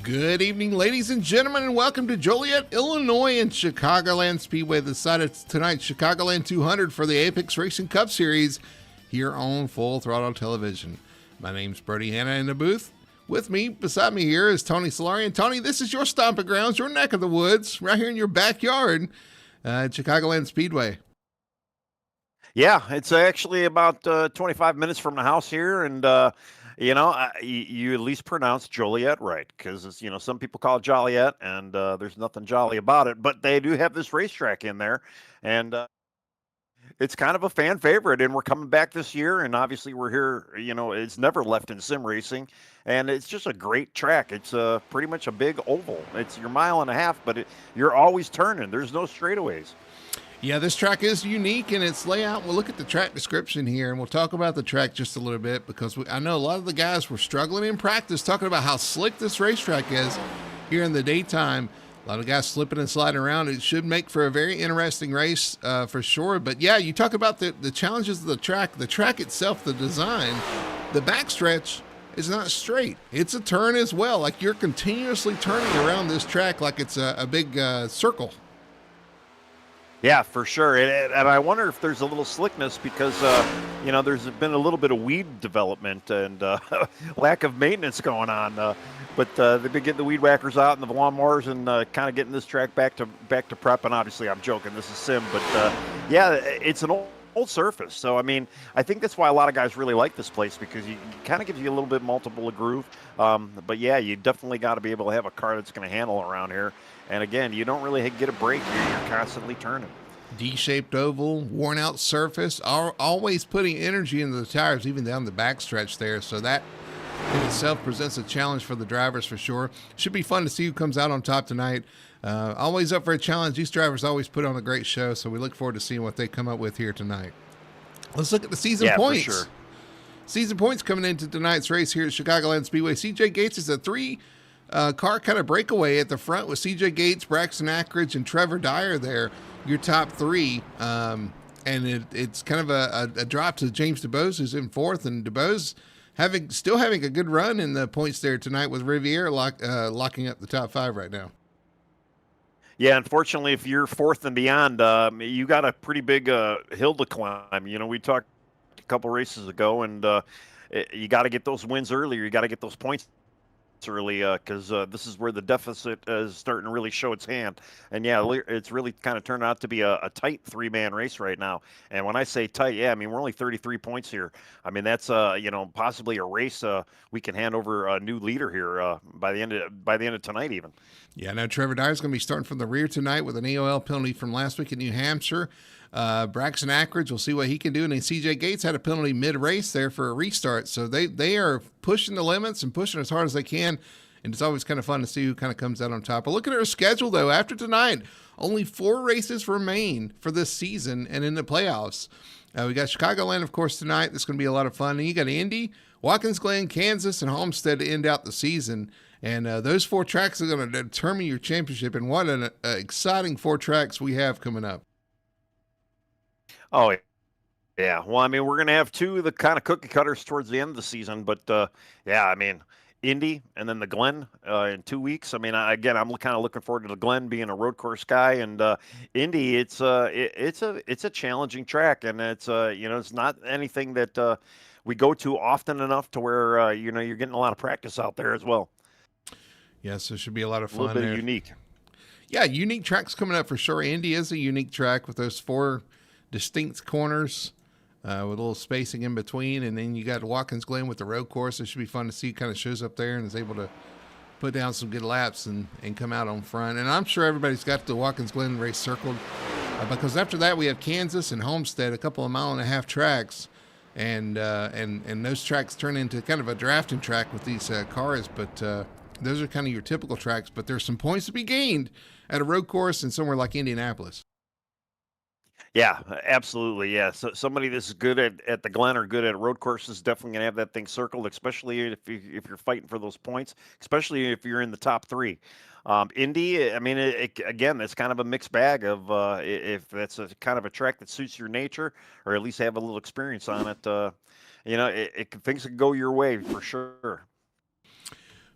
Good evening, ladies and gentlemen, and welcome to Joliet, Illinois and Chicagoland Speedway, the site of tonight's Chicagoland 200 for the Apex Racing Cup Series here on Full Throttle Television. My name's Brody Hanna in the booth. With me, beside me here is Tony Solari. And Tony, this is your stomping grounds, your neck of the woods, right here in your backyard at Chicagoland Speedway. Yeah, it's actually about 25 minutes from the house here, and you at least pronounce Joliet right, because some people call it Joliet, and there's nothing jolly about it. But they do have this racetrack in there, and it's kind of a fan favorite. And we're coming back this year, and obviously we're here. It's never left in sim racing, and it's just a great track. It's pretty much a big oval. It's your mile and a half, but you're always turning. There's no straightaways. Yeah, this track is unique in its layout. We'll look at the track description here, and we'll talk about the track just a little bit because I know a lot of the guys were struggling in practice talking about how slick this racetrack is here in the daytime. A lot of guys slipping and sliding around. It should make for a very interesting race for sure. But, yeah, you talk about the challenges of the track itself, the design, the backstretch is not straight. It's a turn as well. Like you're continuously turning around this track like it's a big circle. Yeah, for sure. And I wonder if there's a little slickness because, there's been a little bit of weed development and lack of maintenance going on. But they've been getting the weed whackers out and the lawnmowers and kind of getting this track back to prep. And obviously, I'm joking. This is sim. But, it's an old surface. So, I think that's why a lot of guys really like this place because it kind of gives you a little bit multiple groove. But, yeah, you definitely got to be able to have a car that's going to handle around here. And again, you don't really get a break. You're constantly turning. D-shaped oval, worn out surface, always putting energy into the tires, even down the backstretch there. So that in itself presents a challenge for the drivers for sure. Should be fun to see who comes out on top tonight. Always up for a challenge. These drivers always put on a great show, so we look forward to seeing what they come up with here tonight. Let's look at the season points. For sure. Season points coming into tonight's race here at Chicagoland Speedway. CJ Gates is a car kind of breakaway at the front with CJ Gates, Braxton Ackridge, and Trevor Dyer there, your top three. And it's kind of a drop to James DeBose, who's in fourth, and DeBose still having a good run in the points there tonight with Riviere locking up the top five right now. Yeah, unfortunately, if you're fourth and beyond, you got a pretty big hill to climb. We talked a couple races ago, and you got to get those wins earlier. You got to get those points early because this is where the deficit is starting to really show its hand. And yeah, it's really kind of turned out to be a tight three-man race right now. And when I say tight, we're only 33 points here. That's possibly a race we can hand over a new leader here by the end of tonight even. Yeah, now Trevor Dyer's going to be starting from the rear tonight with an AOL penalty from last week in New Hampshire. Braxton Ackridge, we'll see what he can do. And then CJ Gates had a penalty mid-race there for a restart. So they are pushing the limits and pushing as hard as they can. And it's always kind of fun to see who kind of comes out on top. But looking at our schedule, though, after tonight, only 4 races remain for this season and in the playoffs. We got Chicagoland, of course, tonight. This is going to be a lot of fun. And you got Indy, Watkins Glen, Kansas, and Homestead to end out the season. And those 4 tracks are going to determine your championship. And what an exciting 4 tracks we have coming up. Oh, yeah. Well, we're going to have 2 of the kind of cookie cutters towards the end of the season. But, Indy and then the Glen in 2 weeks. I'm kind of looking forward to the Glen being a road course guy. And Indy, it's a challenging track. And it's not anything that we go to often enough to where, you're getting a lot of practice out there as well. Yes, so it should be a lot of fun. A little bit there. Unique. Yeah, unique tracks coming up for sure. Indy is a unique track with those 4 distinct corners with a little spacing in between. And then you got Watkins Glen with the road course. It should be fun to see. Kind of shows up there and is able to put down some good laps and come out on front. And I'm sure everybody's got the Watkins Glen race circled because after that we have Kansas and Homestead, a couple of mile-and-a-half tracks. And those tracks turn into kind of a drafting track with these cars. But those are kind of your typical tracks, but there's some points to be gained at a road course and somewhere like Indianapolis. Yeah, absolutely. Yeah. So somebody that's good at the Glen or good at road courses is definitely going to have that thing circled, especially if you're fighting for those points, especially if you're in the top 3. Indy, again, it's kind of a mixed bag of if that's a kind of a track that suits your nature or at least have a little experience on it. Things can go your way for sure.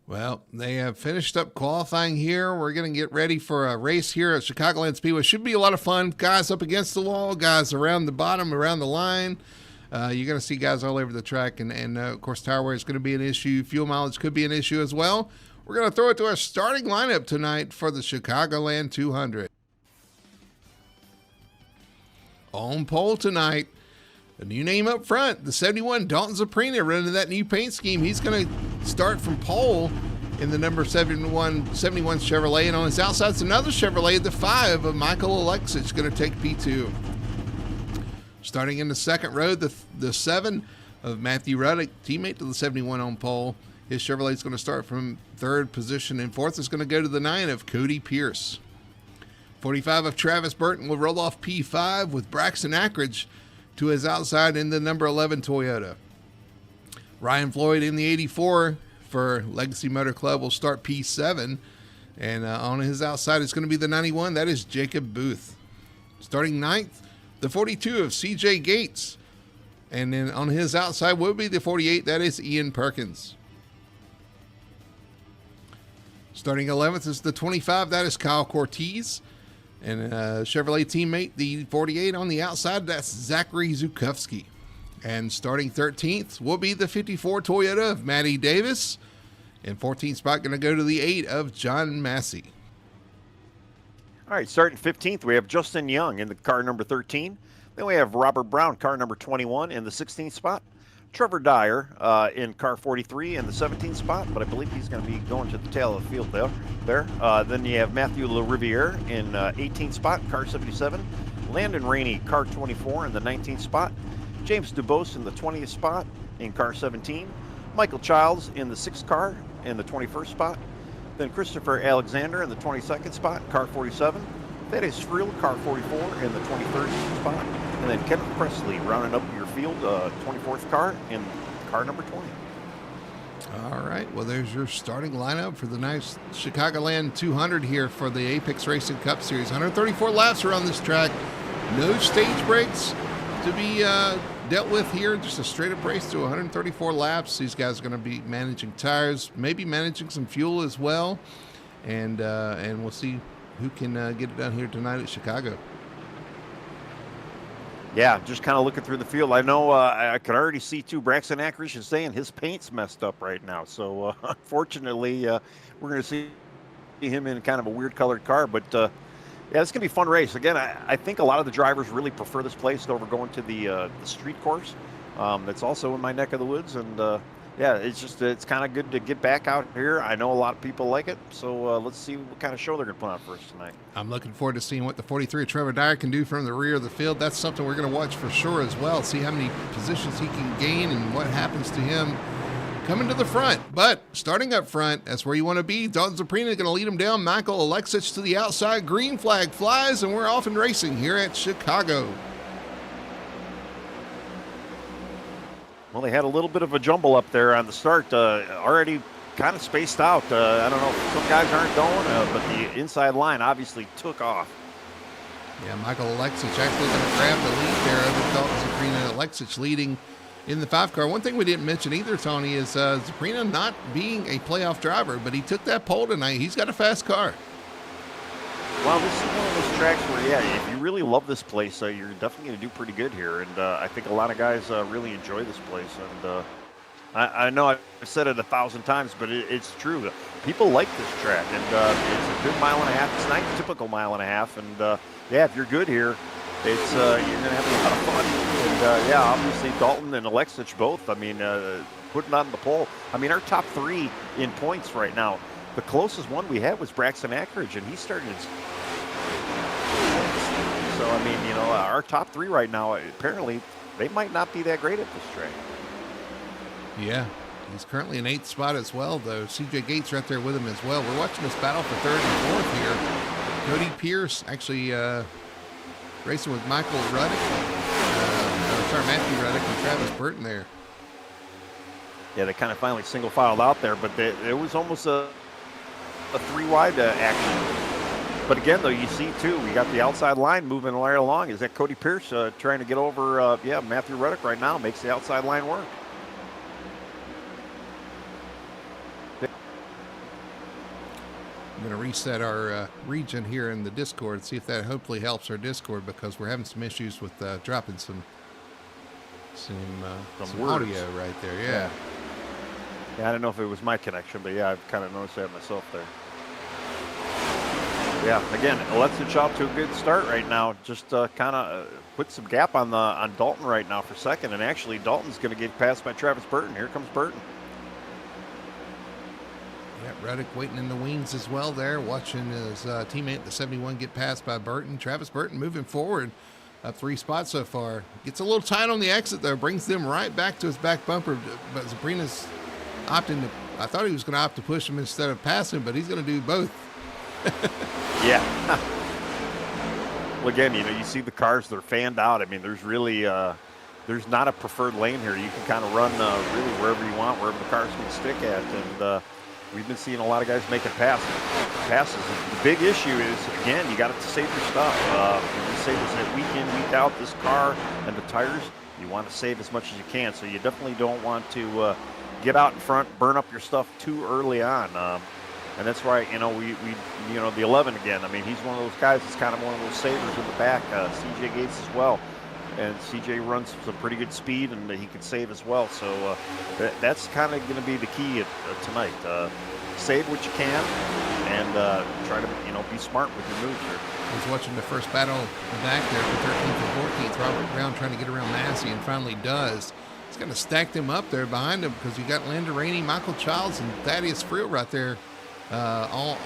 Well, they have finished up qualifying here. We're going to get ready for a race here at Chicagoland Speedway. Should be a lot of fun. Guys up against the wall, guys around the bottom, around the line. You're going to see guys all over the track. And of course, tire wear is going to be an issue. Fuel mileage could be an issue as well. We're going to throw it to our starting lineup tonight for the Chicagoland 200. On pole tonight, a new name up front, the 71 Dalton Zaprina, running that new paint scheme. He's going to start from pole in the number 71 Chevrolet, and on his outside, it's another Chevrolet, the 5 of Michael Alexic, going to take P2. Starting in the second row, the 7 of Matthew Ruddick, teammate to the 71 on pole. His Chevrolet is going to start from third position, and fourth is going to go to the 9 of Cody Pierce. 45 of Travis Burton will roll off P5 with Braxton Ackridge to his outside in the number 11 Toyota. Ryan Floyd in the 84 for Legacy Motor Club will start P7. And on his outside is going to be the 91. That is Jacob Booth. Starting ninth, the 42 of CJ Gates. And then on his outside will be the 48. That is Ian Perkins. Starting 11th is the 25. That is Kyle Cortez. And Chevrolet teammate, the 48 on the outside, that's Zachary Zukowski. And starting 13th will be the 54 Toyota of Matty Davis. And 14th spot going to go to the 8 of John Massey. All right, starting 15th, we have Justin Young in the car number 13. Then we have Robert Brown, car number 21, in the 16th spot. Trevor Dyer in car 43 in the 17th spot, but I believe he's going to be going to the tail of the field there. Then you have Matthew LaRiviere in 18th spot, car 77. Landon Rainey, car 24 in the 19th spot. James Dubose in the 20th spot in car 17. Michael Childs in the 6th car in the 21st spot. Then Christopher Alexander in the 22nd spot, car 47. Thaddeus Friel, car 44 in the 23rd spot. And then Kevin Presley rounding up your field, 24th car in car number 20. All right. Well, there's your starting lineup for the nice Chicagoland 200 here for the Apex Racing Cup Series. 134 laps around this track. No stage breaks to be dealt with here. Just a straight up race to 134 laps. These guys are going to be managing tires, maybe managing some fuel as well. And we'll see who can get it done here tonight at Chicago. Yeah, just kind of looking through the field. I know I could already see, too, Braxton Ackridge is saying his paint's messed up right now. So, unfortunately, we're going to see him in kind of a weird colored car. But, yeah, it's going to be a fun race. Again, I think a lot of the drivers really prefer this place over going to the street course. That's also in my neck of the woods. And, yeah, it's kind of good to get back out here. I know a lot of people like it. So, let's see what kind of show they're going to put on for us tonight. I'm looking forward to seeing what the 43 Trevor Dyer can do from the rear of the field. That's something we're going to watch for sure as well. See how many positions he can gain and what happens to him coming to the front. But starting up front, that's where you want to be. Dalton Zaprina going to lead him down. Michael Alexic to the outside. Green flag flies, and we're off and racing here at Chicago. Well, they had a little bit of a jumble up there on the start, already kind of spaced out. I don't know if some guys aren't going, but the inside line obviously took off. Yeah, Michael Alexic actually going to grab the lead there over Dalton Zaprina. Alexic leading in the 5 car. One thing we didn't mention either, Tony, is Zaprina not being a playoff driver, but he took that pole tonight. He's got a fast car. Well, this is one of those tracks where, yeah, if you really love this place, you're definitely going to do pretty good here. And I think a lot of guys really enjoy this place. And I know I've said it 1,000 times, but it's true. People like this track, and it's a good mile and a half. It's not a typical mile and a half. And, yeah, if you're good here, it's you're going to have a lot of fun. And, yeah, obviously Dalton and Alexic both, I mean, putting on the pole. I mean, our top 3 in points right now, the closest one we had was Braxton Ackridge, and he started his. So, I mean, you know, our top 3 right now, apparently, they might not be that great at this track. Yeah, he's currently in 8th spot as well, though. CJ Gates right there with him as well. We're watching this battle for 3rd and 4th here. Cody Pierce actually racing with Michael Ruddick. Matthew Ruddick and Travis Burton there. Yeah, they kind of finally single filed out there, but it was almost a 3-wide action. But again, though, you see, too, we got the outside line moving right along. Is that Cody Pierce trying to get over, Matthew Ruddick right now, makes the outside line work. I'm going to reset our region here in the Discord, see if that hopefully helps our Discord, because we're having some issues with dropping some audio right there. Yeah. Yeah, I don't know if it was my connection, but yeah, I've kind of noticed that myself there. Yeah, again, Alexich off to a good start right now. Just kind of put some gap on Dalton right now for second, and actually Dalton's going to get passed by Travis Burton. Here comes Burton. Yeah, Reddick waiting in the wings as well there, watching his teammate, the 71, get passed by Burton. Travis Burton moving forward, up 3 spots so far. Gets a little tight on the exit though, brings them right back to his back bumper, but Zabrina's opting to, I thought he was going to opt to push him instead of pass him, but he's going to do both. Yeah. Well, again, you see the cars, they're fanned out. I mean, there's really, there's not a preferred lane here. You can kind of run really wherever you want, wherever the cars can stick at. And we've been seeing a lot of guys making passes. The big issue is, again, you got to save your stuff. You say this week in, week out, this car and the tires, you want to save as much as you can. So you definitely don't want to get out in front, burn up your stuff too early on. And that's why, we the 11 again. I mean, he's one of those guys that's kind of one of those savers in the back. CJ Gates as well. And CJ runs some pretty good speed, and he can save as well. So that's kind of going to be the key tonight. Save what you can, and try to, be smart with your moves here. I was watching the first battle in the back there for 13th and 14th. Robert Brown trying to get around Massey, and finally does. He's going to stack them up there behind him, because you got Landon Rainey, Michael Childs, and Thaddeus Friel right there. All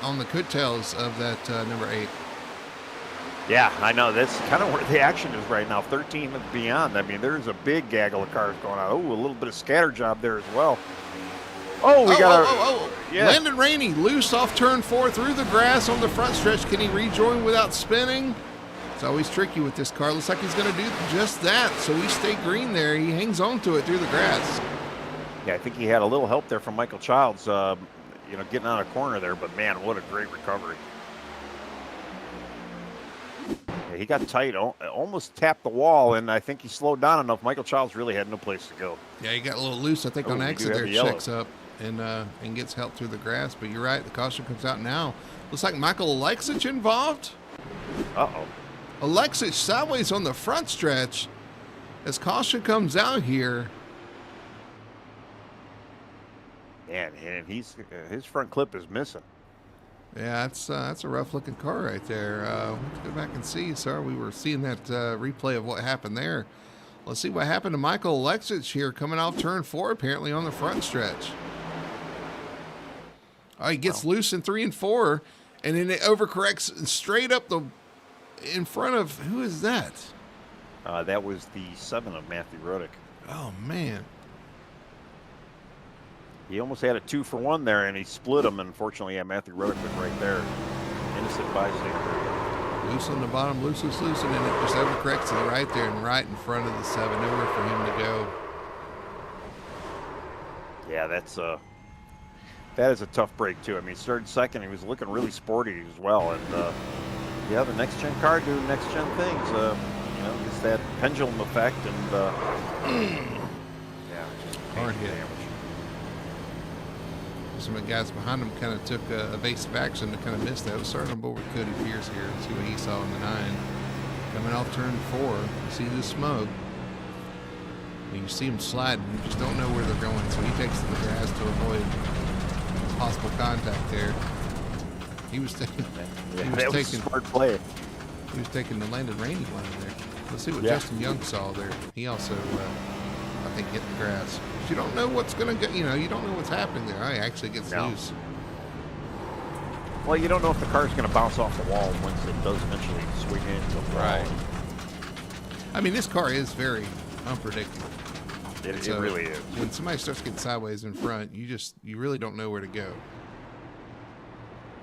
on the coattails of that number 8. Yeah, I know. That's kind of where the action is right now. 13 and beyond. I mean, there's a big gaggle of cars going on. Oh, a little bit of scatter job there as well. Oh, we got yeah. Landon Rainey loose off turn 4 through the grass on the front stretch. Can he rejoin without spinning? It's always tricky with this car. Looks like he's going to do just that. So we stay green there. He hangs on to it through the grass. Yeah, I think he had a little help there from Michael Childs. Getting out of corner there, but man, what a great recovery. Yeah, he got tight, almost tapped the wall, and I think he slowed down enough. Michael Childs really had no place to go. Yeah, he got a little loose, I think, on exit there. Checks up and gets help through the grass, but you're right, the caution comes out now. Looks like Michael Alexich involved. Uh-oh. Alexich sideways on the front stretch as caution comes out here. And his front clip is missing. Yeah, that's a rough looking car right there. Let's go back and see. Sorry, we were seeing that replay of what happened there. Let's see what happened to Michael Alexich here coming off turn 4, apparently on the front stretch. Oh, he gets loose in 3 and 4, and then it overcorrects straight up in front of, who is that? That was the 7 of Matthew Roddick. Oh, man. He almost had a 2-for-1 there, and he split them. Unfortunately, yeah, Matthew Roddick was right there. Innocent bystander. Loose on the bottom, loose, and then it just overcorrects to the right there and right in front of the 7. Nowhere for him to go. Yeah, that is a tough break, too. I mean, he started second. He was looking really sporty as well. And, yeah, the next-gen car doing next-gen things. It's that pendulum effect. And, yeah, just hard hit. Some of the guys behind him kind of took evasive action to kind of miss that. It was starting on board with Cody Pierce here. Let's see what he saw in the 9. Coming off turn 4, you see the smoke. And you see him sliding. You just don't know where they're going. So he takes to the grass to avoid possible contact there. He was taking. That was a smart play. He was taking the Landon Rainey line there. Let's see what Justin Young saw there. He also, I think, hit the grass. You don't know what's going to go, you don't know what's happening there. He actually gets loose. Well, you don't know if the car's going to bounce off the wall once it does eventually swing into the wall. Right. I mean, this car is very unpredictable. It really is. When somebody starts getting sideways in front, you really don't know where to go.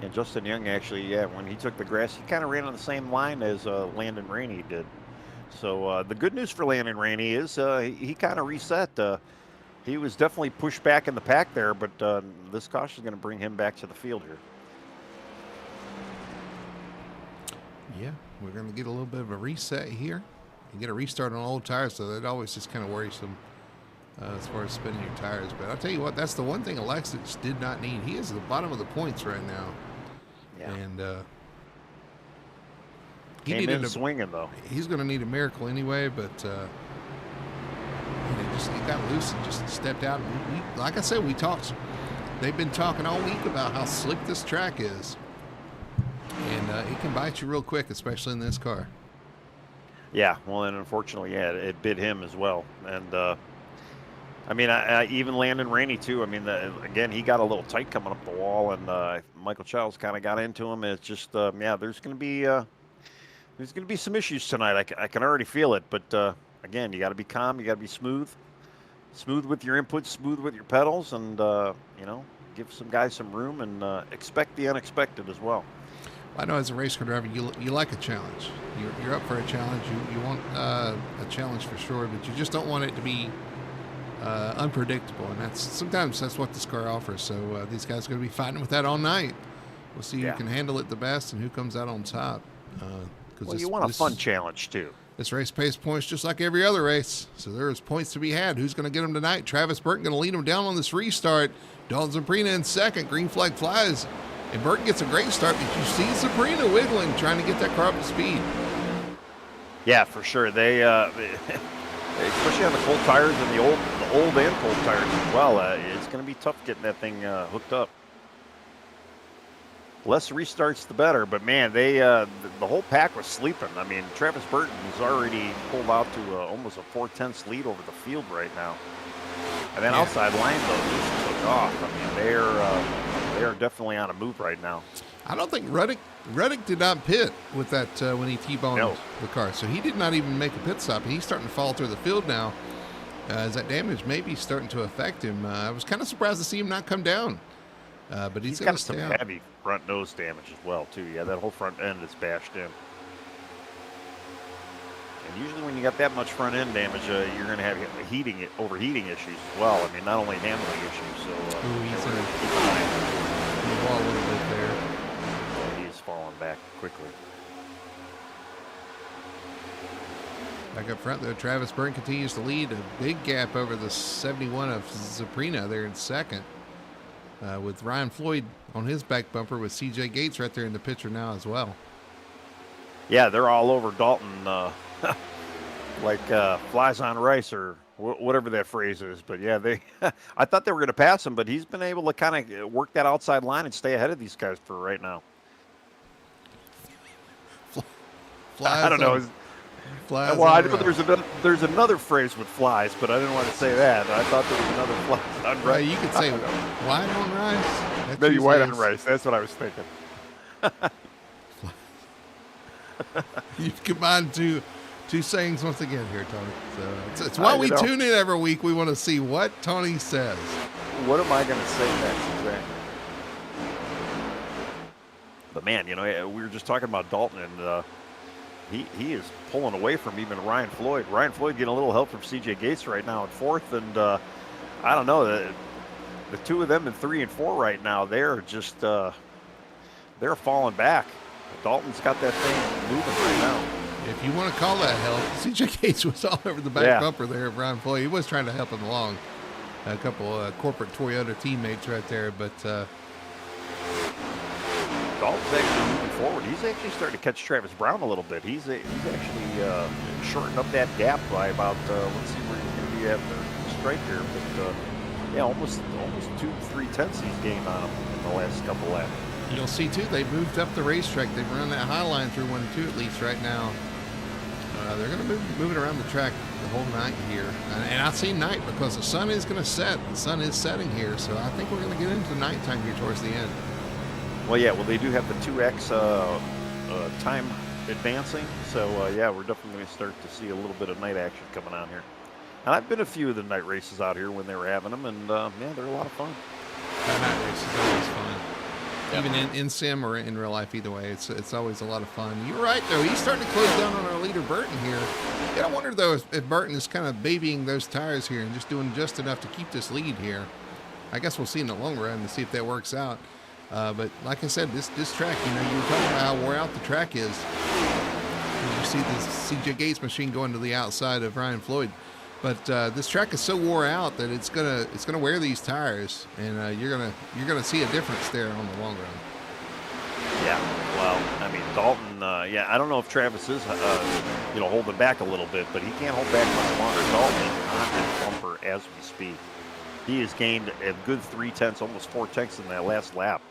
And Justin Young actually, when he took the grass, he kind of ran on the same line as Landon Rainey did. So the good news for Landon Rainey is he kind of reset. He was definitely pushed back in the pack there, but this caution is going to bring him back to the field here. Yeah, we're going to get a little bit of a reset here. You get a restart on old tires, so that always just kind of worrisome as far as spinning your tires. But I'll tell you what, that's the one thing Alexis did not need. He is at the bottom of the points right now. Yeah. And Came in swinging, though. He's going to need a miracle anyway, but he got loose and just stepped out. Like I said, they've been talking all week about how slick this track is. And it can bite you real quick, especially in this car. Yeah, well, and unfortunately, yeah, it bit him as well. And, I mean, even Landon Rainey, too. I mean, again, he got a little tight coming up the wall, and Michael Childs kind of got into him. It's just, yeah, there's going to be some issues tonight. I can already feel it. But, again, you got to be calm. You got to be smooth with your inputs, smooth with your pedals, and, give some guys some room and expect the unexpected as well. I know as a race car driver, you like a challenge. You're up for a challenge. You want a challenge for sure, but you just don't want it to be unpredictable. And sometimes that's what this car offers. So these guys are going to be fighting with that all night. We'll see who can handle it the best and who comes out on top. You want a fun challenge too. This race pays points just like every other race. So there's points to be had. Who's going to get them tonight? Travis Burton going to lead them down on this restart. Dalton Zaprina in second. Green flag flies. And Burton gets a great start, but you see Zaprina wiggling, trying to get that car up to speed. Yeah, for sure. They especially on the cold tires and the old and cold tires as well. It's going to be tough getting that thing hooked up. Less restarts, the better. But man, the whole pack was sleeping. I mean, Travis Burton has already pulled out to almost a 4/10 lead over the field right now. And then outside line though just took off. I mean, they are definitely on a move right now. I don't think Reddick did not pit with that when he T-boned the car, so he did not even make a pit stop. He's starting to fall through the field now as that damage may be starting to affect him. I was kind of surprised to see him not come down, but he's got some heavy front nose damage as well too. Yeah, that whole front end is bashed in. And usually when you got that much front end damage, you're going to have overheating issues as well. I mean, not only handling issues. So he's going to keep an eye on the wall a little bit there. He's falling back quickly. Back up front, though, Travis Burton continues to lead. A big gap over the 71 of Zaprina there in second. With Ryan Floyd on his back bumper with CJ Gates right there in the picture now as well. Yeah, they're all over Dalton like flies on rice or whatever that phrase is. But yeah, I thought they were going to pass him, but he's been able to kind of work that outside line and stay ahead of these guys for right now. I don't know. Well, I know there's another phrase with flies, but I didn't want to say that. I thought there was another flies on rice. You could say white on rice. That's maybe white on rice. That's what I was thinking. You've combined two sayings once again here, Tony. So it's why we tune in every week. We want to see what Tony says. What am I going to say next? Exactly. But man, we were just talking about Dalton, and he is pulling away from even Ryan Floyd. Ryan Floyd getting a little help from CJ Gates right now in fourth, and I don't know, the two of them in 3 and 4 right now. They're just they're falling back. Dalton's got that thing moving right now. If you want to call that help, CJ Gates was all over the back bumper there of Ryan Floyd. He was trying to help him along. A couple corporate Toyota teammates right there, but Dalton's actually moving forward. He's actually starting to catch Travis Brown a little bit. He's actually shortened up that gap by about, let's see where he's going to be at the stripe here, but yeah, almost 2-3 tenths he's gained on him in the last couple laps. You'll see, too, they've moved up the racetrack. They've run that high line through 1 and 2 at least right now. They're going to move it around the track the whole night here. And I say night because the sun is going to set. The sun is setting here, so I think we're going to get into nighttime here towards the end. Well, yeah, they do have the 2X time advancing. So, yeah, we're definitely going to start to see a little bit of night action coming on here. And I've been a few of the night races out here when they were having them, and, yeah, they're a lot of fun. Night race is always fun. Yep. Even in sim or in real life, either way, it's always a lot of fun. You're right, though. He's starting to close down on our leader, Burton, here. I wonder, though, if Burton is kind of babying those tires here and just doing just enough to keep this lead here. I guess we'll see in the long run to see if that works out. But like I said, this track, you were talking about how wore out the track is. You see this CJ Gates machine going to the outside of Ryan Floyd. But this track is so wore out that it's gonna wear these tires, and you're gonna see a difference there on the long run. Yeah, well, I mean, Dalton, yeah, I don't know if Travis is, holding back a little bit, but he can't hold back much longer. Dalton is on his bumper as we speak. He has gained a good 3/10, almost 4/10 in that last lap.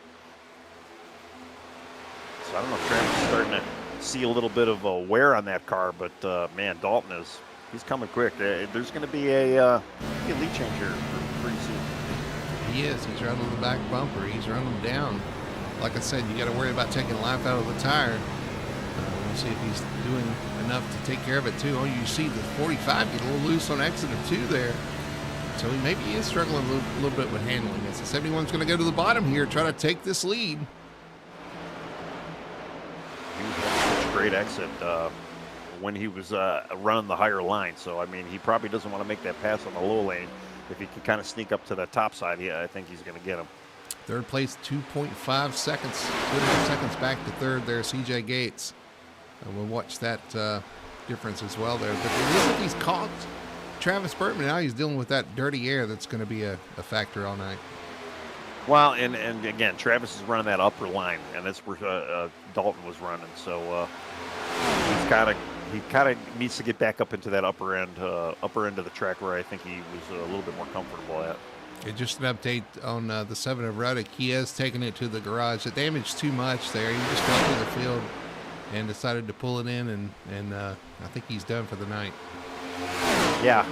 So I don't know if Travis is starting to see a little bit of a wear on that car, but man, Dalton he's coming quick. There's going to be a lead change here pretty soon. He is. He's running the back bumper. He's running down. Like I said, you got to worry about taking life out of the tire. We'll see if he's doing enough to take care of it too. Oh, you see the 45 get a little loose on exit of 2 there. So maybe he is struggling a little bit with handling it. So 71's going to go to the bottom here, try to take this lead. He was having such a great exit when he was running the higher line. So, I mean, he probably doesn't want to make that pass on the low lane. If he can kind of sneak up to the top side, I think he's going to get him. Third place, 2.5 seconds. 2.5 seconds back to third there, CJ Gates. We'll watch that difference as well there. But look at these caught. Travis Burton, now he's dealing with that dirty air that's going to be a factor all night. Well, and again, Travis is running that upper line, and that's where Dalton was running. So he kind of needs to get back up into that upper end of the track where I think he was a little bit more comfortable at. Just an update on the 7 of Ruddock. He has taken it to the garage. It damaged too much there. He just fell to the field and decided to pull it in, and I think he's done for the night. Yeah,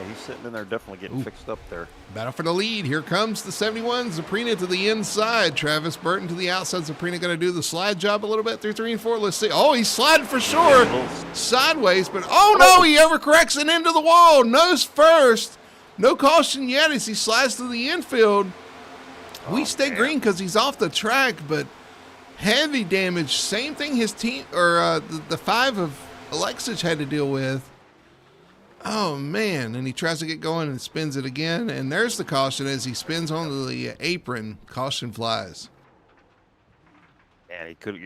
he's sitting in there definitely getting fixed up there. Battle for the lead. Here comes the 71. Zaprina to the inside. Travis Burton to the outside. Zaprina going to do the slide job a little bit through 3 and 4. Let's see. Oh, he's sliding for sure. Sideways, but oh no, he overcorrects and into the wall. Nose first. No caution yet as he slides to the infield. We stay green because he's off the track, but heavy damage. Same thing his team, or the 5 of Alexich had to deal with. Oh, man. And he tries to get going and spins it again. And there's the caution as he spins onto the apron. Caution flies. And he could,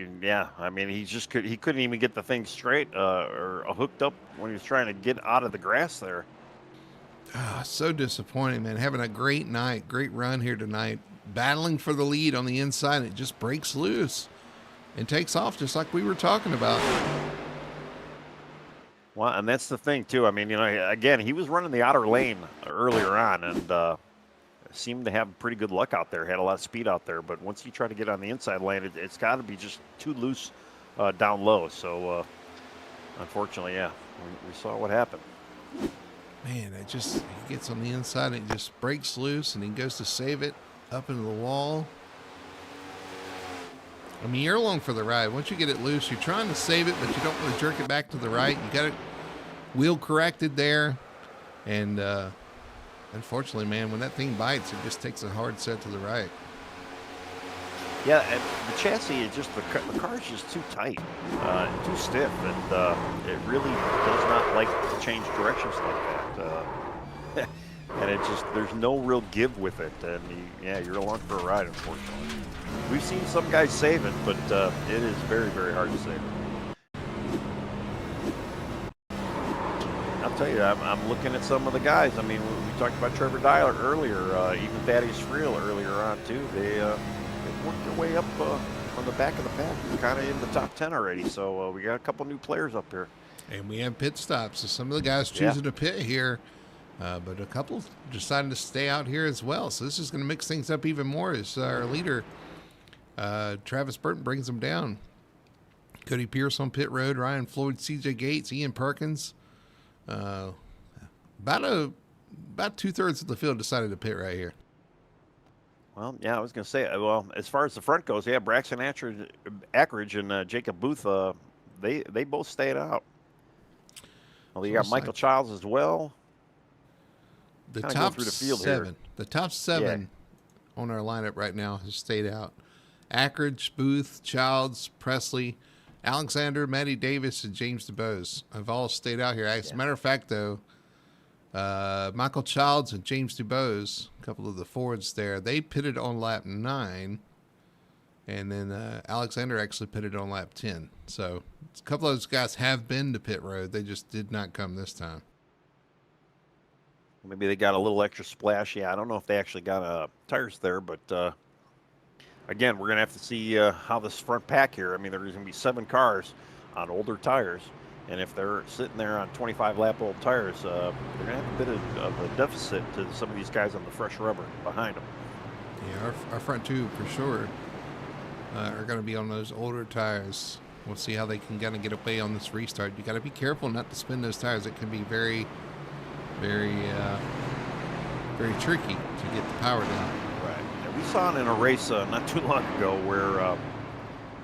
I mean, he couldn't even get the thing straight or hooked up when he was trying to get out of the grass there. Oh, so disappointing, man. Having a great night, great run here tonight. Battling for the lead on the inside. It just breaks loose and takes off just like we were talking about. Well, and that's the thing, too. I mean, again, he was running the outer lane earlier on and seemed to have pretty good luck out there. Had a lot of speed out there. But once you try to get on the inside lane, it's got to be just too loose down low. So, unfortunately, we saw what happened. Man, he gets on the inside and it just breaks loose and he goes to save it up into the wall. I mean, you're along for the ride. Once you get it loose, you're trying to save it, but you don't want to jerk it back to the right. You got it wheel corrected there. And unfortunately, man, when that thing bites, it just takes a hard set to the right. Yeah, and the chassis is just, the car is just too tight, too stiff, and it really does not like to change directions like that. And it just, there's no real give with it, and you're along for a ride, unfortunately. We've seen some guys save it, but it is very, very hard to save it. I'll tell you, I'm looking at some of the guys. I mean, we talked about Trevor Dyler earlier, even Thaddeus Friel earlier on, too. They worked their way up on the back of the pack, kind of in the top 10 already. So we got a couple new players up here. And we have pit stops. So some of the guys choosing to pit here, but a couple deciding to stay out here as well. So this is going to mix things up even more as our leader, Travis Burton, brings them down. Cody Pierce on pit road, Ryan Floyd, CJ Gates, Ian Perkins. About 2/3 of the field decided to pit right here. Well, yeah, I was going to say, well, as far as the front goes, Braxton Ackridge and Jacob Booth, they both stayed out. Well, you got Michael Childs as well. The top through the field seven. Here. The top 7 on our lineup right now has stayed out. Ackridge, Booth, Childs, Presley, Alexander, Matty Davis, and James DuBose have all stayed out here. As a matter of fact, though, Michael Childs and James DuBose, a couple of the Fords there, they pitted on lap 9, and then Alexander actually pitted on lap 10. So a couple of those guys have been to pit road. They just did not come this time. Maybe they got a little extra splash. Yeah, I don't know if they actually got tires there, but again, we're going to have to see how this front pack here. I mean, there's going to be 7 cars on older tires, and if they're sitting there on 25 lap old tires, they're going to have a bit of a deficit to some of these guys on the fresh rubber behind them. Yeah, our front two for sure are going to be on those older tires. We'll see how they can kind of get away on this restart. You got to be careful not to spin those tires. It can be very, very, very tricky to get the power down. Right. And we saw it in a race not too long ago where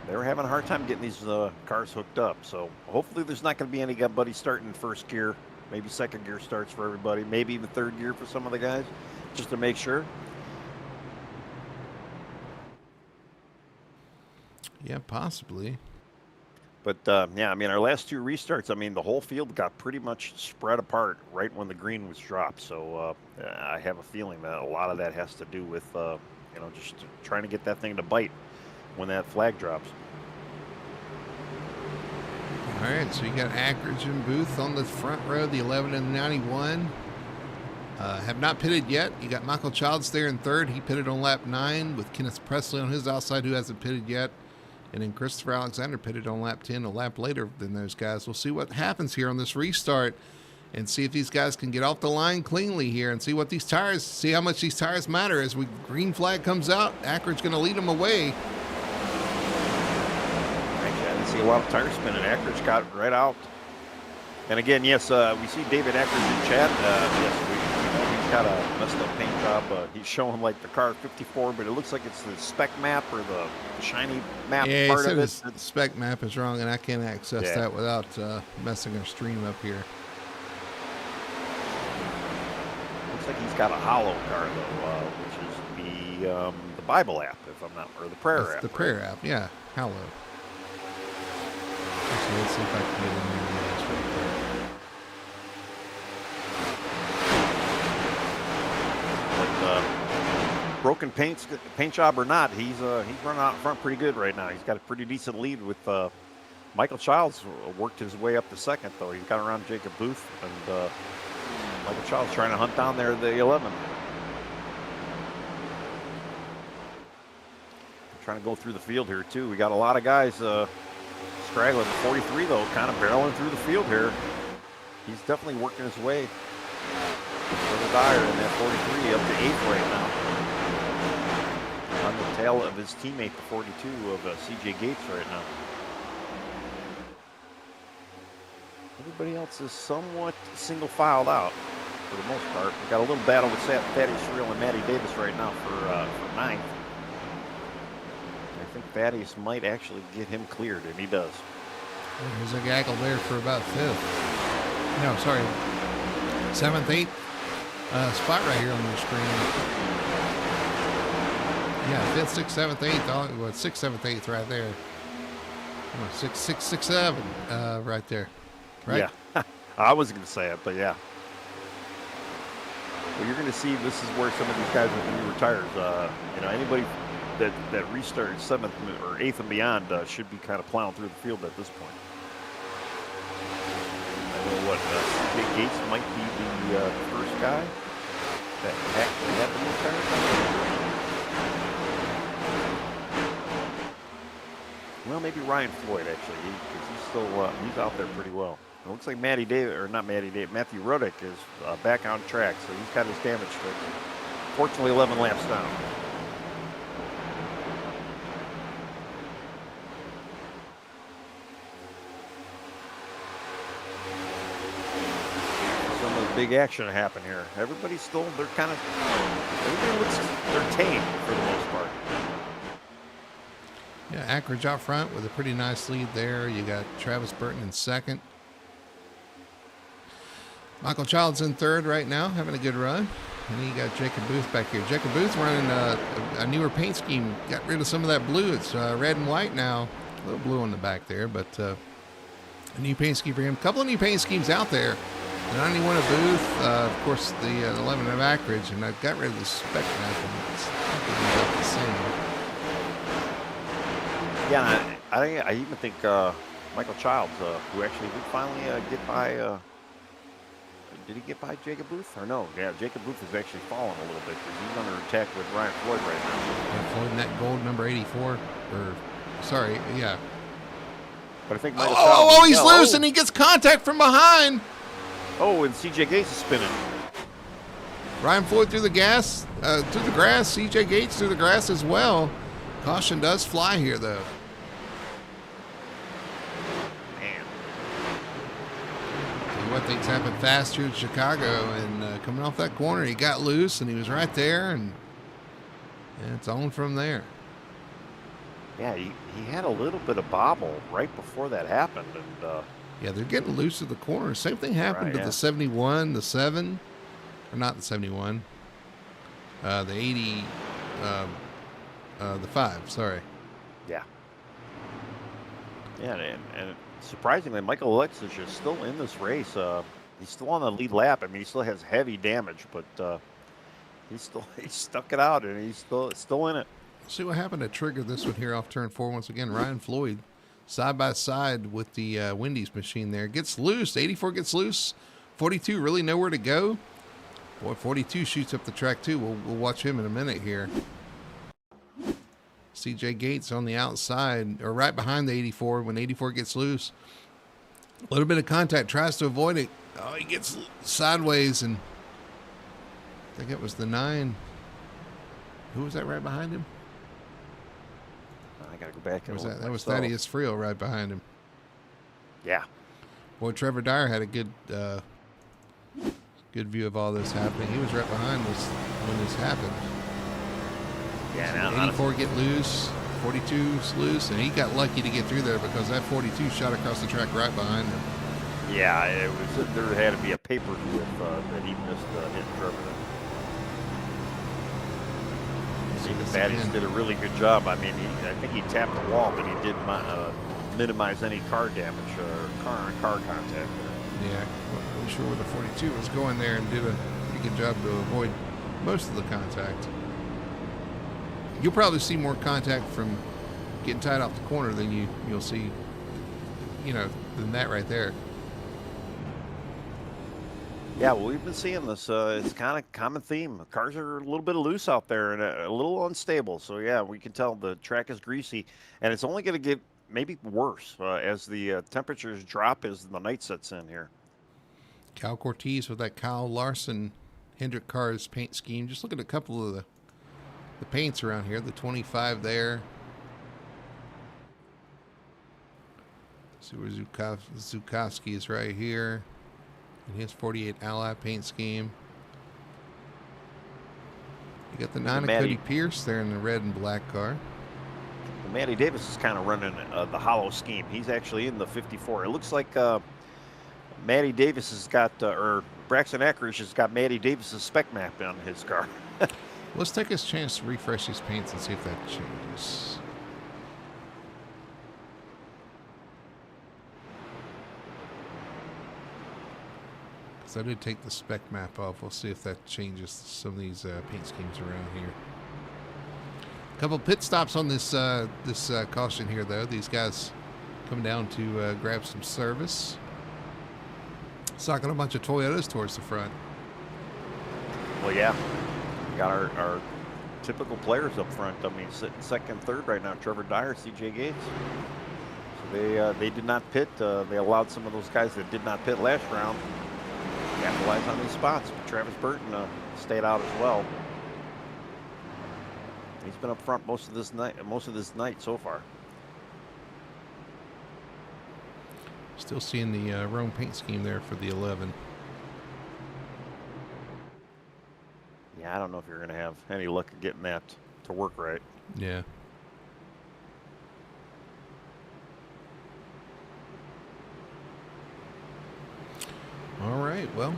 they were having a hard time getting these cars hooked up. So hopefully there's not going to be anybody starting in first gear. Maybe second gear starts for everybody. Maybe even third gear for some of the guys, just to make sure. Yeah, possibly. But, yeah, I mean, our last 2 restarts, I mean, the whole field got pretty much spread apart right when the green was dropped. So I have a feeling that a lot of that has to do with, you know, just trying to get that thing to bite when that flag drops. All right, so you got Ackridge and Booth on the front row, the 11 and the 91. Have not pitted yet. You got Michael Childs there in third. He pitted on lap 9 with Kenneth Presley on his outside, who hasn't pitted yet. And then Christopher Alexander pitted on lap 10, a lap later than those guys. We'll see what happens here on this restart and see if these guys can get off the line cleanly here and see what these tires, see how much these tires matter. As green flag comes out, Ackridge's going to lead them away. Actually, I didn't see a lot of tire spinning. Ackridge got right out. And again, yes, we see David Ackridge in chat. Yes, he's got a messed up paint job. He's showing like the car 54, but it looks like it's the spec map or the shiny map part of it. The spec map is wrong, and I can't access that without messing our stream up here. Looks like he's got a hollow car though, which is the Bible app, if I'm not, or the prayer app. The prayer app, yeah, hollow. Actually, let's see if I can get in there. Broken paint job or not, he's running out in front pretty good right now. He's got a pretty decent lead with Michael Childs worked his way up to second, though. He's got around Jacob Booth, and Michael Childs trying to hunt down there the 11. Trying to go through the field here, too. We got a lot of guys straggling. 43, though, kind of barreling through the field here. He's definitely working his way for the Dyer in that 43 up to 8th right now. On the tail of his teammate, the 42 of CJ Gates right now. Everybody else is somewhat single filed out for the most part. We got a little battle with Thaddeus Real and Matty Davis right now for 9th. I think Thaddeus might actually get him cleared, and he does. There's a gaggle there for about 5th. No, sorry. 7th, 8th spot right here on the screen. Yeah, 5th, 6th, 7th, 8th. Well, 6th, 7th, 8th right there. 6, 6, 6, 7 right there. Right? Yeah, I wasn't going to say it, but yeah. Well, you're going to see this is where some of these guys with the newer tires, you know, anybody that restarted 7th or 8th and beyond should be kind of plowing through the field at this point. I know what CJ Gates might be the first guy that actually had the new tires. Well, maybe Ryan Floyd actually, because he's still he's out there pretty well. It looks like Matthew Ruddick is back on track, so he's got his damage fixed. Fortunately, 11 laps down. Some of the big action happen here. Everybody's still, everybody looks, they're tame for the most part. Yeah, Ackridge out front with a pretty nice lead there. You got Travis Burton in second. Michael Childs in third right now, having a good run. And then you got Jacob Booth back here. Jacob Booth running a newer paint scheme. Got rid of some of that blue. It's red and white now. A little blue on the back there, but a new paint scheme for him. A couple of new paint schemes out there. The 91 of Booth, of course, the 11 of Ackridge, and I got rid of the spec map, and it's about the same. Yeah, I even think Michael Childs, who actually did finally get by Did he get by Jacob Booth or no? Yeah, Jacob Booth is actually falling a little bit because he's under attack with Ryan Floyd right now. And Floyd in that gold number 84, or sorry, yeah. But I think he's loose and he gets contact from behind. Oh, and CJ Gates is spinning. Ryan Floyd through the grass. CJ Gates through the grass as well. Caution does fly here, though. Man. See what things happen fast here in Chicago, and coming off that corner, he got loose, and he was right there, and it's on from there. Yeah, he had a little bit of bobble right before that happened, and yeah, they're getting loose at the corner. Same thing happened to the 71, the 7, or not the 71, the 80, the 5. Sorry. Yeah. Yeah, and surprisingly, Michael Alexis is still in this race. He's still on the lead lap. I mean, he still has heavy damage, but he stuck it out, and he's still in it. See what happened to trigger this one here off turn 4 once again. Ryan Floyd side by side with the Wendy's machine there. Gets loose. 84 gets loose. 42 really nowhere to go. Boy, 42 shoots up the track too. We'll watch him in a minute here. CJ Gates on the outside, or right behind the 84 when 84 gets loose. A little bit of contact, tries to avoid it. Oh, he gets sideways, and I think it was the 9. Who was that right behind him? I got to go back. That was Thaddeus Friel right behind him. Yeah. Boy, Trevor Dyer had a good view of all this happening. He was right behind us when this happened. Yeah, so 84 get loose, 42's loose, and he got lucky to get through there because that 42 shot across the track right behind him. Yeah, there had to be a paper that he missed hitting Trevor. The Thaddeus did a really good job. I mean, I think he tapped the wall, but he did minimize any car damage or car contact there. Yeah, wasn't really sure where the 42 was going there, and did a pretty good job to avoid most of the contact. You'll probably see more contact from getting tied off the corner than you'll see, than that right there. Yeah, well, we've been seeing this. It's kind of common theme. Cars are a little bit loose out there and a little unstable. So, yeah, we can tell the track is greasy. And it's only going to get maybe worse as the temperatures drop as the night sets in here. Cal Cortez with that Kyle Larson Hendrick Cars paint scheme. Just look at a couple of the paints around here. The 25 there. See where Zukowski is right here. And his 48 Ally paint scheme. You got the 9 of Cody Pierce there in the red and black car. Well, Matty Davis is kind of running the hollow scheme. He's actually in the 54. It looks like Matty Davis has got, or Braxton Ackridge has got Matty Davis's spec map on his car. Let's take this chance to refresh these paints and see if that changes. I did take the spec map off. We'll see if that changes some of these paint schemes around here. A couple pit stops on this caution here, though. These guys come down to grab some service. Socking a bunch of Toyotas towards the front. Well, yeah. We got our typical players up front. I mean, sitting second, third right now. Trevor Dyer, CJ Gates. So they did not pit. They allowed some of those guys that did not pit last round capitalize on these spots. But Travis Burton stayed out as well. He's been up front most of this night so far. Still seeing the Rome paint scheme there for the 11. Yeah, I don't know if you're going to have any luck of getting that to work right. Yeah. All right, well,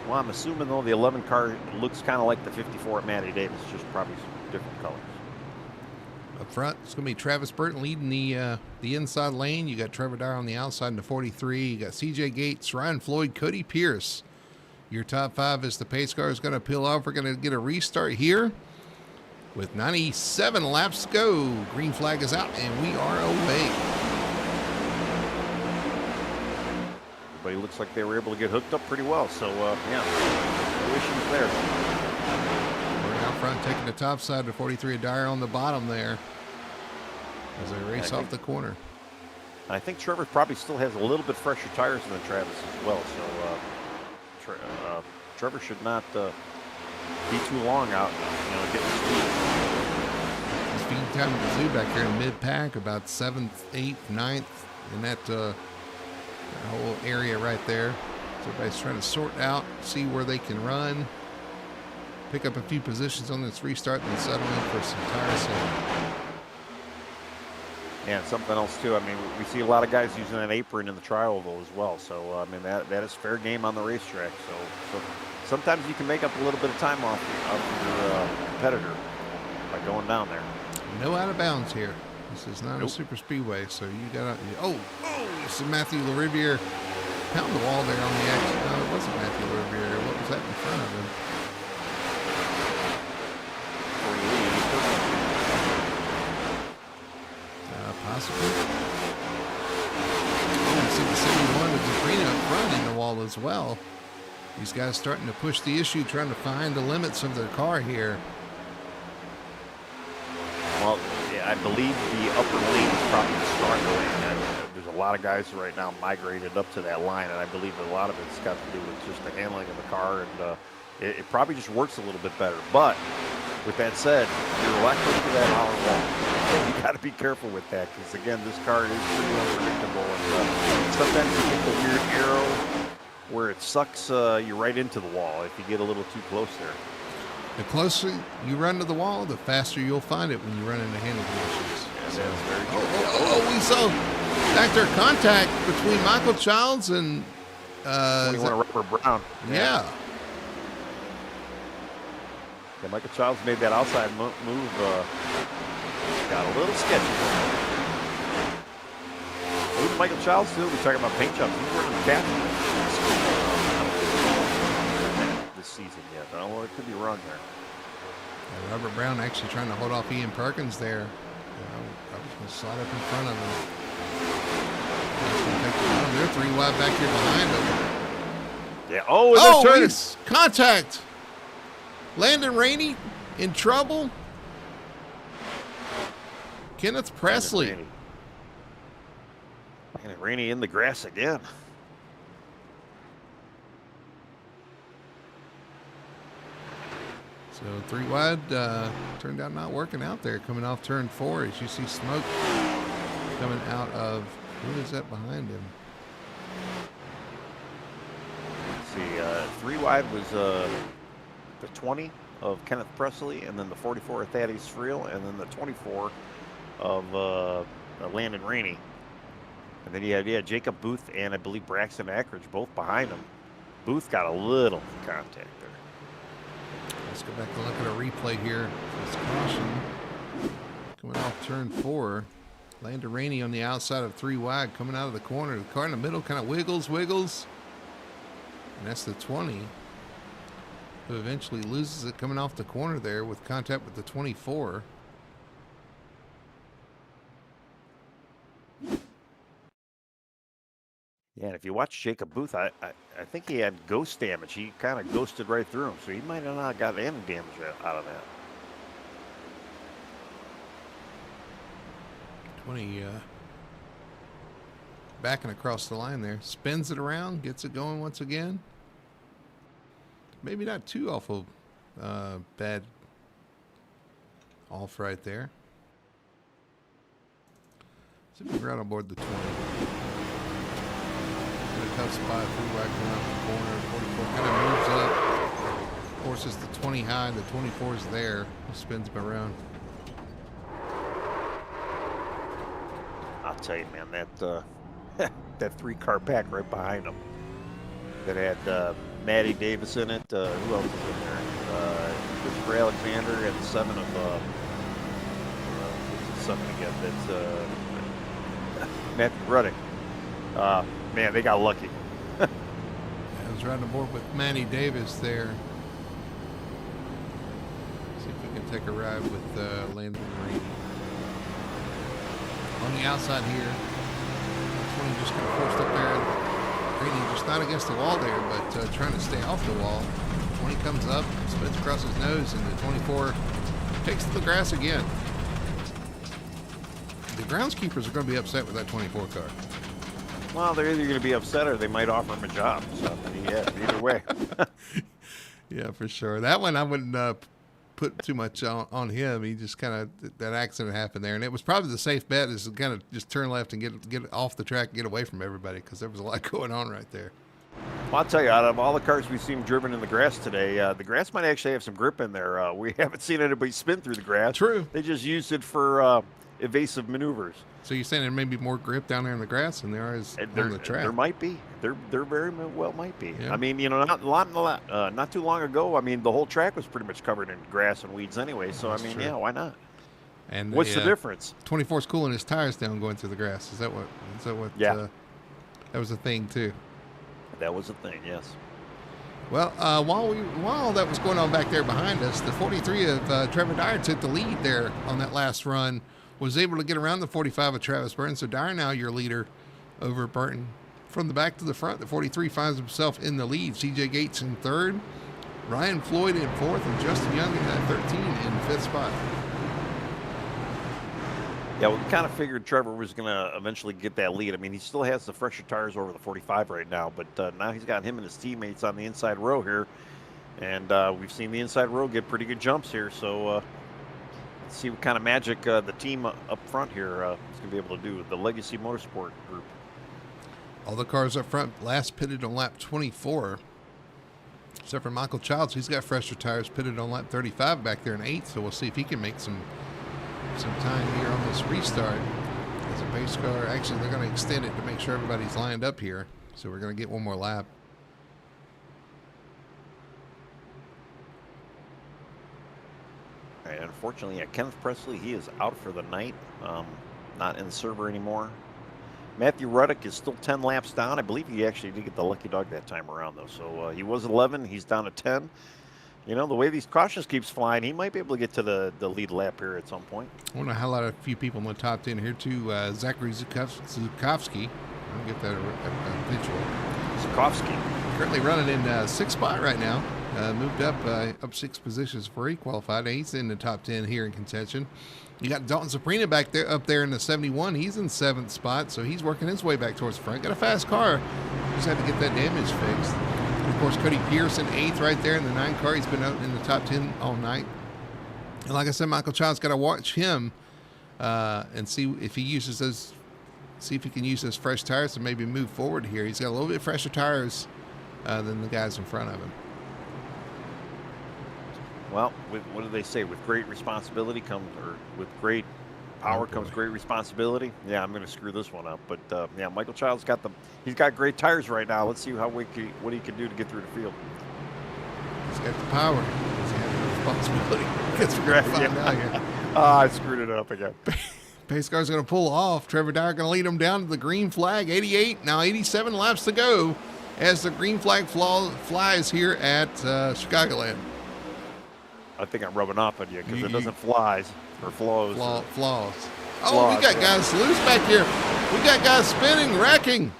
I'm assuming, though, the 11 car looks kind of like the 54 at Matty Davis, just probably some different colors. Up front, it's going to be Travis Burton leading the inside lane. You got Trevor Dyer on the outside in the 43. You got CJ Gates, Ryan Floyd, Cody Pierce. Your top 5 as the pace car is going to peel off. We're going to get a restart here with 97 laps to go. Green flag is out, and we are away. but it looks like they were able to get hooked up pretty well. So, yeah, no issues there. We're out front taking the top side to 43 Dyer on the bottom there as they race off the corner. I think Trevor probably still has a little bit fresher tires than Travis as well. So Trevor should not be too long out, getting speed. Speed time of the zoo back here in mid-pack, about 7th, 8th, 9th in that whole area right there. So everybody's trying to sort out, see where they can run, pick up a few positions on this restart, and settle in for some tire saving. And something else too. I mean, we see a lot of guys using an apron in the tri-oval as well. So I mean, that is fair game on the racetrack. So sometimes you can make up a little bit of time off your competitor by going down there. No out of bounds here. This is not a super speedway, so you gotta. Oh! You see Matthew Lariviere pound the wall there on the exit. No, it wasn't Matthew Lariviere. What was that in front of him? Possibly. Oh, see the 71 of Zabrina up front in the wall as well. These guys starting to push the issue, trying to find the limits of their car here. Well, yeah, I believe the upper lane is probably the stronger lane. There's a lot of guys right now migrated up to that line, and I believe a lot of it's got to do with just the handling of the car, and it probably just works a little bit better. But with that said, you're right close to that hour wall. You got to be careful with that because, again, this car is pretty unpredictable. And sometimes you get the weird arrow where it sucks you right into the wall if you get a little too close there. The closer you run to the wall, the faster you'll find it when you run into handling issues. Yeah, so, that's very true. We saw back there contact between Michael Childs and 21 Robert Brown. Yeah. Yeah, Michael Childs made that outside move. Got a little sketchy. Who's Michael Childs too? We're talking about paint jobs. He's working captain this season yet. Oh, it could be wrong there. Robert Brown actually trying to hold off Ian Perkins there. I was going to slide up in front of him. They're 3 wide back here behind him. Yeah. Oh, and it's contact. Landon Rainey in trouble. Kenneth Presley. And Rainey in the grass again. So 3 wide turned out not working out there. Coming off turn 4 as you see smoke coming out of, who is that behind him? Let's see, 3 wide was the 20 of Kenneth Presley, and then the 44 of Thaddeus Friel, and then the 24 of Landon Rainey. And then you had Jacob Booth and I believe Braxton Ackridge both behind him. Booth got a little contact there. Let's go back and look at a replay here. It's caution coming off turn 4. Landon Rainey on the outside of 3 wide coming out of the corner. The car in the middle kind of wiggles. And that's the 20. Who eventually loses it coming off the corner there with contact with the 24. Yeah, and if you watch Jacob Booth, I think he had ghost damage. He kind of ghosted right through him, so he might have not got any damage out of that. 20 backing across the line there. Spins it around, gets it going once again. Maybe not too awful bad off right there. See if we can right on board the 20. In a tough spot, 3 wide going up the corner. 44 kind of moves up. Forces the 20 high, the 24 is there. Spins him around. I'll tell you, man, that that 3-car pack right behind him that had Maddie Davis in it. Who else is in there? Christopher Alexander and the 7 of what's the 7 again? That's Matthew Ruddick. Man, they got lucky. I was riding aboard with Manny Davis there. See if we can take a ride with Landon Rainey. On the outside here, 20 just kind of forced up there. Rainey just right against the wall there, but trying to stay off the wall. 20 comes up, spins across his nose, and the 24 takes to the grass again. The groundskeepers are going to be upset with that 24 car. Well, they're either going to be upset or they might offer him a job. So, yeah, either way. Yeah, for sure. That one I wouldn't put too much on him. He just kind of, that accident happened there. And it was probably the safe bet is to kind of just turn left and get off the track and get away from everybody because there was a lot going on right there. Well, I'll tell you, out of all the cars we've seen driven in the grass today, the grass might actually have some grip in there. We haven't seen anybody spin through the grass. True. They just used it for evasive maneuvers. So you're saying there may be more grip down there in the grass than there is on the track? There might be. There very well might be. Yeah. I mean, not too long ago, I mean, the whole track was pretty much covered in grass and weeds anyway. So, That's I mean, true. yeah, why not? And What's the difference? 24's cooling his tires down going through the grass. Is that what? Yeah. That was a thing too. That was a thing, yes. Well, while that was going on back there behind us, the 43 of Trevor Dyer took the lead there on that last run. Was able to get around the 45 of Travis Burton. So Dyer now your leader over Burton. From the back to the front, the 43 finds himself in the lead. CJ Gates in third, Ryan Floyd in fourth, and Justin Young in that 13 in fifth spot. Yeah, we kind of figured Trevor was going to eventually get that lead. I mean, he still has the fresher tires over the 45 right now, but now he's got him and his teammates on the inside row here. And we've seen the inside row get pretty good jumps here. So let's see what kind of magic the team up front here is going to be able to do. The Legacy Motorsport group. All the cars up front last pitted on lap 24. Except for Michael Childs, he's got fresher tires pitted on lap 35 back there in 8th. So we'll see if he can make some time here on this restart. As a base car, actually they're going to extend it to make sure everybody's lined up here. So we're going to get one more lap. All right, unfortunately, Kenneth Presley, he is out for the night, not in the server anymore. Matthew Ruddick is still 10 laps down. I believe he actually did get the lucky dog that time around, though. So he was 11. He's down to 10. You know, the way these cautions keeps flying, he might be able to get to the lead lap here at some point. I want to highlight a few people in the top 10 here, too. Zachary Zukovsky. I'll get that visual. Zukovsky. Currently running in 6th spot right now. Moved up 6 positions before he qualified. He's in the top 10 here in contention. You got Dalton Sabrina up there in the 71. He's in 7th spot, so he's working his way back towards the front. Got a fast car. Just had to get that damage fixed. And of course, Cody Pierce in 8th right there in the 9 car. He's been out in the top 10 all night. And like I said, Michael Child's got to watch him and see if he uses those. See if he can use those fresh tires to maybe move forward here. He's got a little bit fresher tires than the guys in front of him. Well, what do they say? With great responsibility with great power comes great responsibility. Yeah, I'm going to screw this one up. But yeah, Michael Child's he's got great tires right now. Let's see what he can do to get through the field. He's got the power. He's got the responsibility. That's what we're going to find out here. I screwed it up again. Pace car's going to pull off. Trevor Dyer going to lead him down to the green flag. 88, now 87 laps to go as the green flag flies here at Chicagoland. I think I'm rubbing off on you because it doesn't flies or flows. Flaws. Oh, we got guys loose back here. We got guys spinning, wrecking.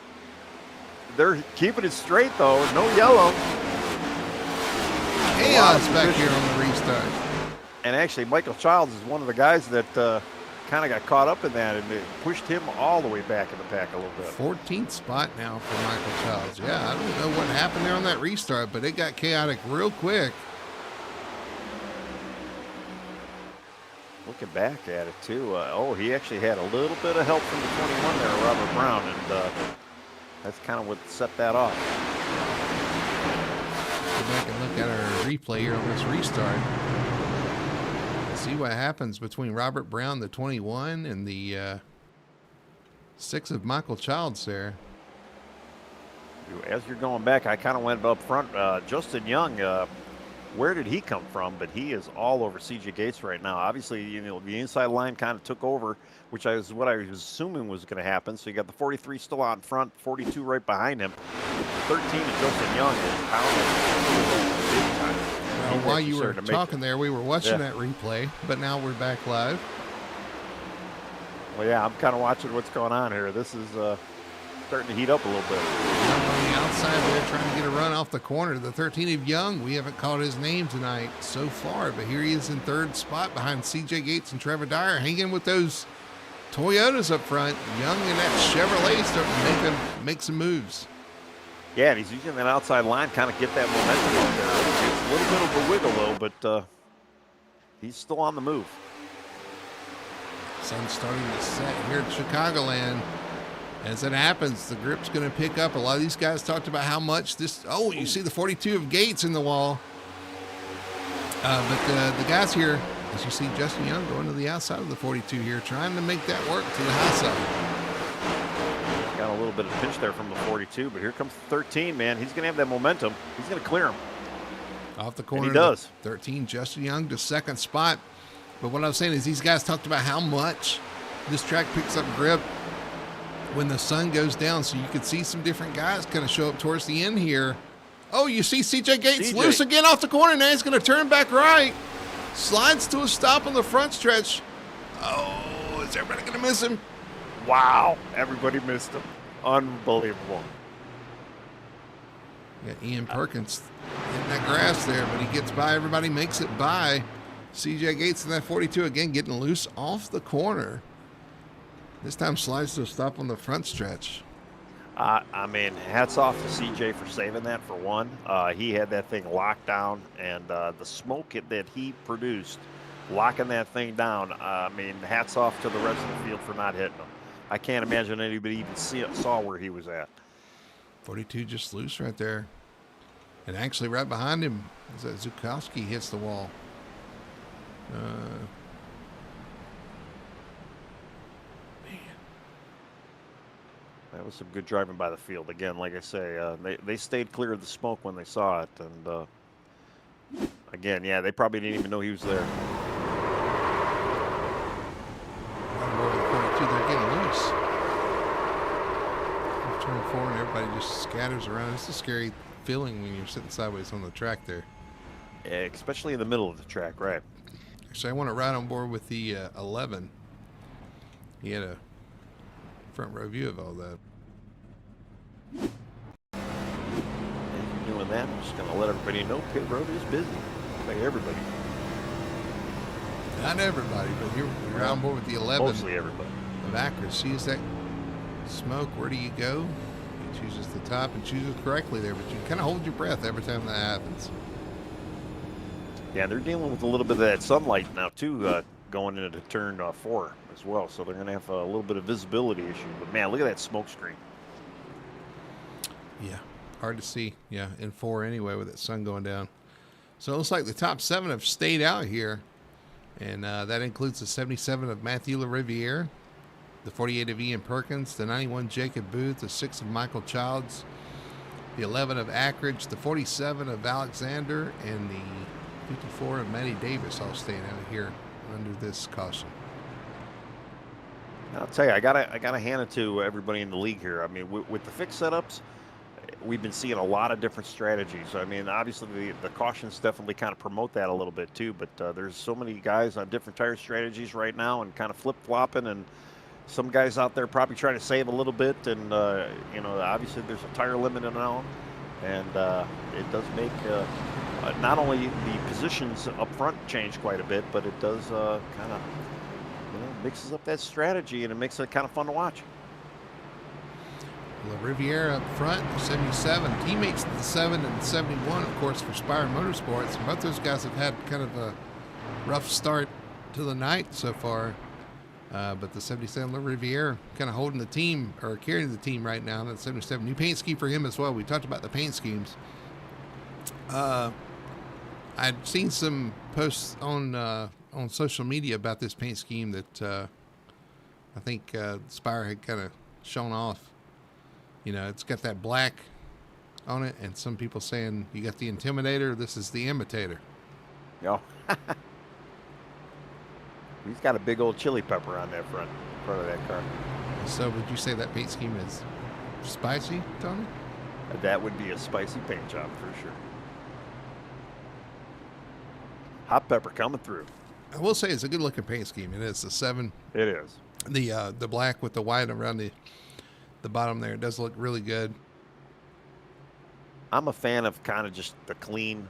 They're keeping it straight, though. No yellow. Chaos back here on the restart. And actually, Michael Childs is one of the guys that kind of got caught up in that, and it pushed him all the way back in the pack a little bit. 14th spot now for Michael Childs. Yeah, I don't know what happened there on that restart, but it got chaotic real quick. Looking back at it, too. He actually had a little bit of help from the 21 there, Robert Brown, and that's kind of what set that off. Go back and look at our replay here on this restart. See what happens between Robert Brown, the 21, and the 6 of Michael Childs there. As you're going back, I kind of went up front. Justin Young, where did he come from? But he is all over CJ Gates right now. Obviously, you know, the inside line kind of took over, which is what I was assuming was going to happen. So you got the 43 still out in front, 42 right behind him. 13 of Justin Young is pounding big time. Well, while you were talking there, we were watching that replay, but now we're back live. Well, yeah, I'm kind of watching what's going on here. This is starting to heat up a little bit. On the outside there trying to get a run off the corner. The 13 of Young, we haven't called his name tonight so far, but here he is in third spot behind CJ Gates and Trevor Dyer, hanging with those Toyotas up front. Young and that Chevrolet starting to make some moves. Yeah, and he's using that outside line, kind of get that momentum out there. It's a little bit of a wiggle, though, but he's still on the move. Sun's starting to set here at Chicagoland. As it happens, the grip's going to pick up. A lot of these guys talked about how much this... Oh, you see the 42 of Gates in the wall. But the guys here, as you see Justin Young going to the outside of the 42 here, trying to make that work to the high side. Got a little bit of pinch there from the 42, but here comes the 13, man. He's going to have that momentum. He's going to clear him. Off the corner, and he does. 13, Justin Young to second spot. But what I was saying is these guys talked about how much this track picks up grip when the sun goes down, so you could see some different guys kind of show up towards the end here. Oh, you see CJ Gates loose again off the corner. Now he's going to turn back right. Slides to a stop on the front stretch. Oh, is everybody going to miss him? Wow, everybody missed him. Unbelievable. Got Ian Perkins hitting that grass there, but he gets by. Everybody makes it by. CJ Gates in that 42 again, getting loose off the corner. This time slides to a stop on the front stretch. I mean, hats off to CJ for saving that for one. He had that thing locked down, and the smoke that he produced, locking that thing down, I mean, hats off to the rest of the field for not hitting him. I can't imagine anybody even saw where he was at. 42 just loose right there. And actually right behind him is that Zukowski hits the wall. That was some good driving by the field. Again, like I say, they stayed clear of the smoke when they saw it. And again, yeah, they probably didn't even know he was there. They're getting loose. Turn 4 and everybody just scatters around. It's a scary feeling when you're sitting sideways on the track there. Yeah, especially in the middle of the track, right? Actually, I want to ride on board with the 11. He had a front row view of all that. And doing that, I'm just going to let everybody know pit road is busy. Like everybody. Not everybody, but here we're on board with the 11. Mostly everybody. Of Acura. Sees that smoke. Where do you go? He chooses the top and chooses correctly there, but you kind of hold your breath every time that happens. Yeah, they're dealing with a little bit of that sunlight now too, going into turn 4 as well. So they're going to have a little bit of visibility issue. But man, look at that smoke screen. Yeah, hard to see. Yeah, in 4 anyway with that sun going down. So it looks like the top 7 have stayed out here, and that includes the 77 of Matthew LaRiviere, the 48 of Ian Perkins, the 91 Jacob Booth, the 6 of Michael Childs, the 11 of Ackridge, the 47 of Alexander, and the 54 of Matty Davis all staying out here under this caution. I'll tell you, I gotta hand it to everybody in the league here. I mean, with the fixed setups, we've been seeing a lot of different strategies. I mean, obviously the cautions definitely kind of promote that a little bit too, but there's so many guys on different tire strategies right now and kind of flip-flopping, and some guys out there probably trying to save a little bit, and you know, obviously there's a tire limit now, and it does make not only the positions up front change quite a bit, but it does kind of, you know, mixes up that strategy, and it makes it kind of fun to watch. LaRiviere up front, 77. Teammates the 7 and 71, of course, for Spire Motorsports. Both those guys have had kind of a rough start to the night so far. But the 77 LaRiviere kind of holding the team, or carrying the team right now. That 77. New paint scheme for him as well. We talked about the paint schemes. I'd seen some posts on social media about this paint scheme that I think Spire had kind of shown off. You know, it's got that black on it, and some people saying you got the Intimidator, this is the Imitator. Yeah. He's got a big old chili pepper on that front of that car. So would you say that paint scheme is spicy, Tony? That would be a spicy paint job for sure. Hot pepper coming through. I will say it's a good looking paint scheme. It is the 7. It is. The black with the white around the bottom there. It does look really good. I'm a fan of kind of just the clean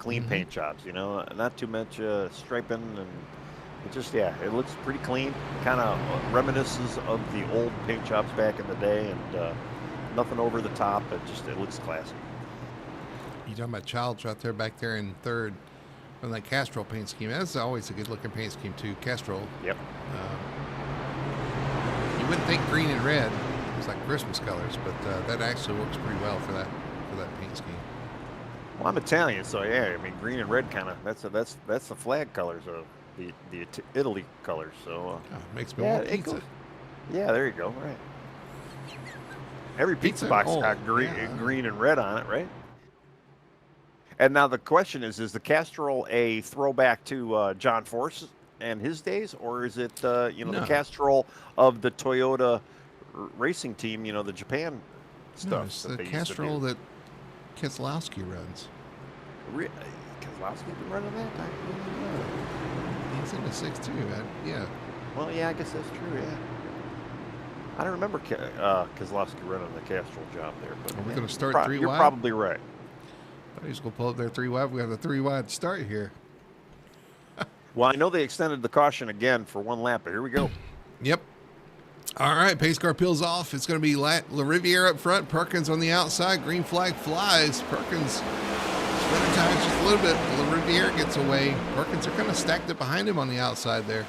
Mm-hmm. paint jobs. Not too much striping, and it just it looks pretty clean. Kind of reminisces of the old paint jobs back in the day, and nothing over the top. It looks classy. You talking about Childs right there, back there in third from that Castrol paint scheme. That's always a good looking paint scheme too. Castrol. Yep. You wouldn't think green and red. It's like Christmas colors, but that actually works pretty well for that paint scheme. Well, I'm Italian, so yeah. I mean, green and red kind of that's the flag colors of the Italy colors. So Makes me want pizza. Yeah, there you go. Right. Every pizza box got green and red on it, right? And now the question is the Castrol a throwback to John Force and his days, or is it the Castrol of the Toyota racing team? The Japan stuff. No, it's the Castrol that Keselowski runs. Keselowski been running that? He's in the 6-2. Yeah. Well, yeah, I guess that's true. Yeah. I don't remember Keselowski running the Castrol job there. But Are we going to start 3 wide? You're probably right. I thought he was going to pull up there 3 wide. We have a 3 wide start here. Well, I know they extended the caution again for 1 lap, but here we go. Yep. All right, pace car peels off. It's going to be LaRiviere up front, Perkins on the outside. Green flag flies. Perkins spinning tires just a little bit. LaRiviere gets away. Perkins are kind of stacked up behind him on the outside there.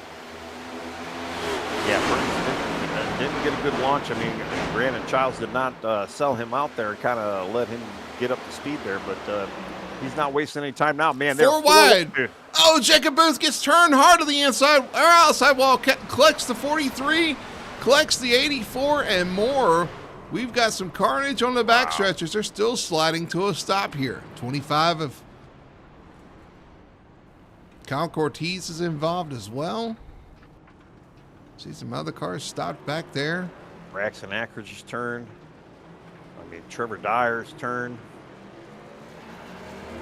Yeah, Perkins didn't get a good launch. I mean, granted, Childs did not sell him out there and kind of let him get up to speed there, but he's not wasting any time now. Man, they're 4 wide. Oh, Jacob Booth gets turned hard to the inside or outside wall, collects the 43, collects the 84, and more. We've got some carnage on the back stretches. They're still sliding to a stop here. 25 of Kyle Cortez is involved as well. See some other cars stopped back there. Braxton Ackridge's turn. I mean, Trevor Dyer's turn.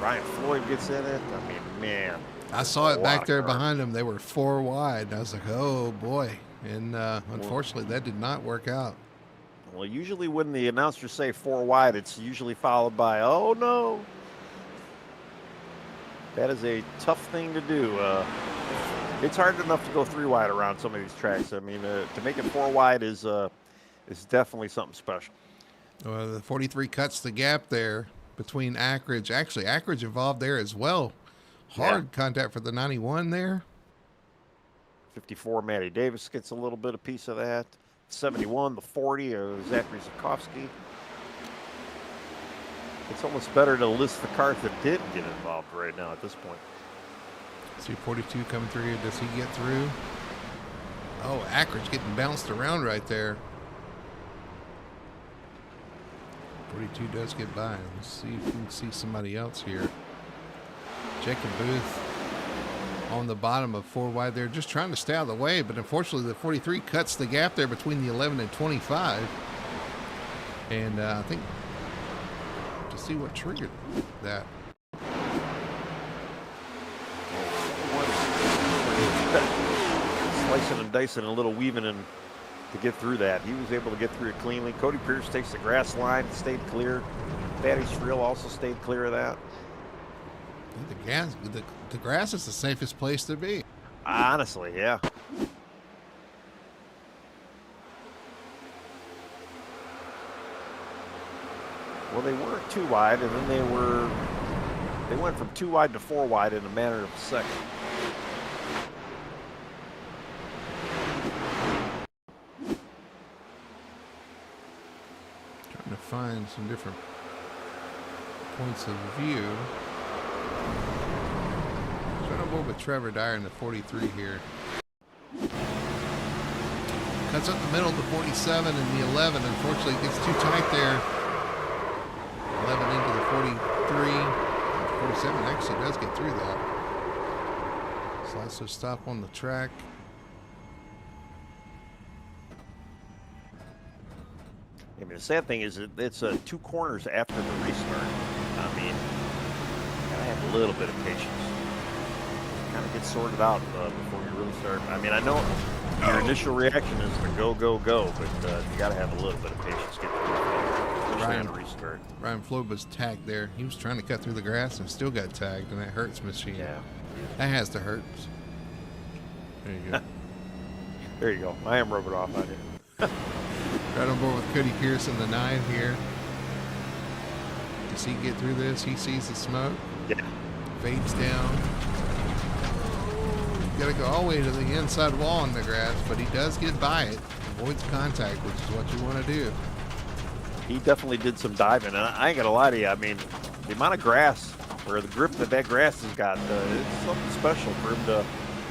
Ryan Floyd gets in it. I mean, man. I saw it back there behind them. They were 4 wide. I was like, oh, boy. And unfortunately, that did not work out. Well, usually when the announcers say 4 wide, it's usually followed by, oh, no. That is a tough thing to do. It's hard enough to go 3 wide around some of these tracks. I mean, to make it 4 wide is definitely something special. The 43 cuts the gap there between Ackridge. Actually, Ackridge involved there as well. Hard contact for the 91 there. 54, Matty Davis gets a little bit of piece of that. 71, the 40, Zachary Zakowski. It's almost better to list the cars that did get involved right now at this point. See 42 coming through here. Does he get through? Oh, Ackridge getting bounced around right there. 42 does get by. Let's see if we can see somebody else here. Jacob Booth on the bottom of 4 wide there, just trying to stay out of the way, but unfortunately the 43 cuts the gap there between the 11 and 25. And I think to see what triggered that. Slicing and dicing, a little weaving and to get through that. He was able to get through it cleanly. Cody Pierce takes the grass line, stayed clear. Fatty Shrill also stayed clear of that. The grass is the safest place to be. Honestly, yeah. Well, they weren't 2 wide, and then they went from 2 wide to 4 wide in a matter of a second. Trying to find some different points of view. Trying to move with Trevor Dyer in the 43 here. Cuts up the middle to 47 and the 11. Unfortunately, it gets too tight there. 11 into the 43. 47 actually does get through that. Slides to stop on the track. I mean, the sad thing is it's 2 corners after the restart. I mean, gotta have a little bit of patience. Kind of get sorted out before you really start. I mean, I know your initial reaction is to go, go, go, but you gotta have a little bit of patience. Get through. especially on a restart. Ryan Floyd was tagged there. He was trying to cut through the grass and still got tagged, and that hurts machine. Yeah. That has to hurt. There you go. There you go. I am rubbing off on you. Right on board with Cody Pearson, the 9 here. Does he get through this? He sees the smoke. Yeah. Fades down. Got to go all the way to the inside wall in the grass, but he does get by it. Avoids contact, which is what you want to do. He definitely did some diving, and I ain't gonna lie to you. I mean, the amount of grass, or the grip that grass has got, it's something special for him to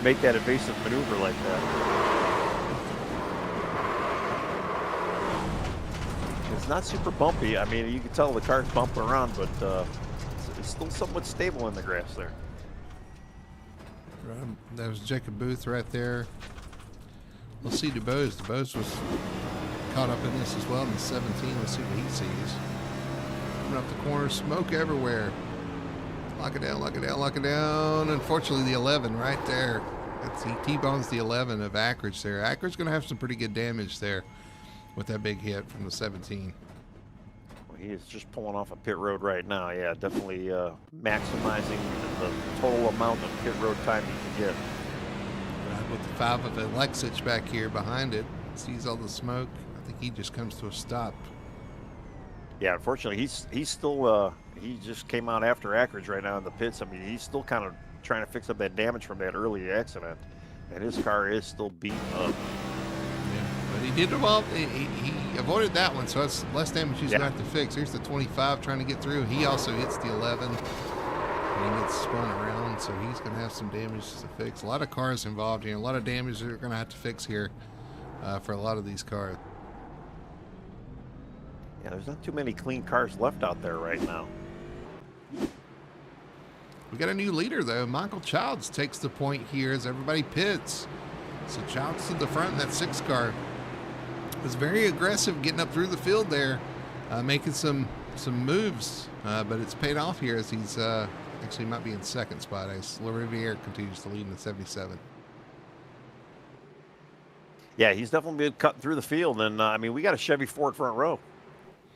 make that evasive maneuver like that. It's not super bumpy. I mean, you can tell the car's bumping around, but it's still somewhat stable in the grass there. That was Jacob Booth right there. Let's see DuBose. DuBose was caught up in this as well in the 17. Let's see what he sees. Coming up the corner, smoke everywhere. Lock it down, lock it down, lock it down. Unfortunately, the 11 right there. He T-bones the 11 of Ackridge there. Ackridge's going to have some pretty good damage there with that big hit from the 17. Well, he is just pulling off a pit road right now. Yeah, definitely maximizing the total amount of pit road time you can get. With the 5 of Alexich back here behind it, sees all the smoke. I think he just comes to a stop. Yeah, unfortunately, he's still he just came out after Ackridge right now in the pits. I mean, he's still kind of trying to fix up that damage from that early accident, and his car is still beaten up. Yeah, but he did well. He avoided that one, so that's less damage he's gonna have to fix. Here's the 25 trying to get through. He also hits the 11. And he gets spun around, so he's going to have some damage to fix. A lot of cars involved here. A lot of damage they're going to have to fix here for a lot of these cars. Yeah, there's not too many clean cars left out there right now. We got a new leader, though. Michael Childs takes the point here as everybody pits. So Childs to the front in that 6 car. Was very aggressive getting up through the field there, making some moves, but it's paid off here as he's... actually might be in 2nd spot as LaRiviere continues to lead in the 77. Yeah, he's definitely been cutting through the field. And, I mean, we got a Chevy Ford front row.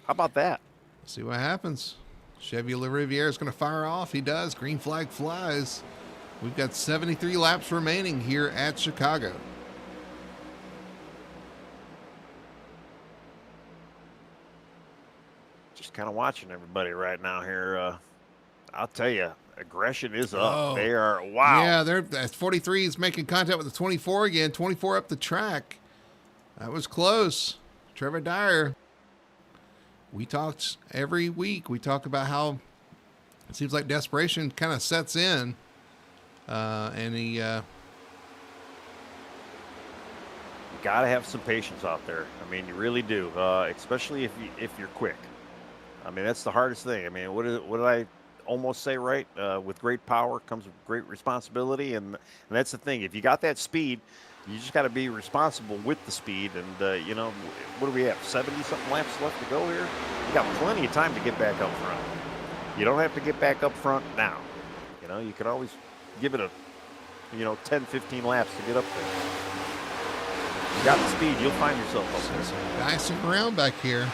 How about that? See what happens. Chevy LaRiviere is going to fire off. He does. Green flag flies. We've got 73 laps remaining here at Chicago. Just kind of watching everybody right now here. I'll tell you, aggression is up. Oh. They are, wow. Yeah, that 43 is making contact with the 24 again. 24 up the track. That was close. Trevor Dyer. We talked every week. We talk about how it seems like desperation kind of sets in. And he... You got to have some patience out there. I mean, you really do, especially if you're quick. I mean, that's the hardest thing. I mean, what did I almost say right? With great power comes great responsibility, and that's the thing. If you got that speed, you just got to be responsible with the speed. And you know, what do we have? 70-something laps left to go here. You got plenty of time to get back up front. You don't have to get back up front now. You know, you can always give it a 10, 15 laps to get up there. You got the speed, you'll find yourself up there. Some guys sitting around back here.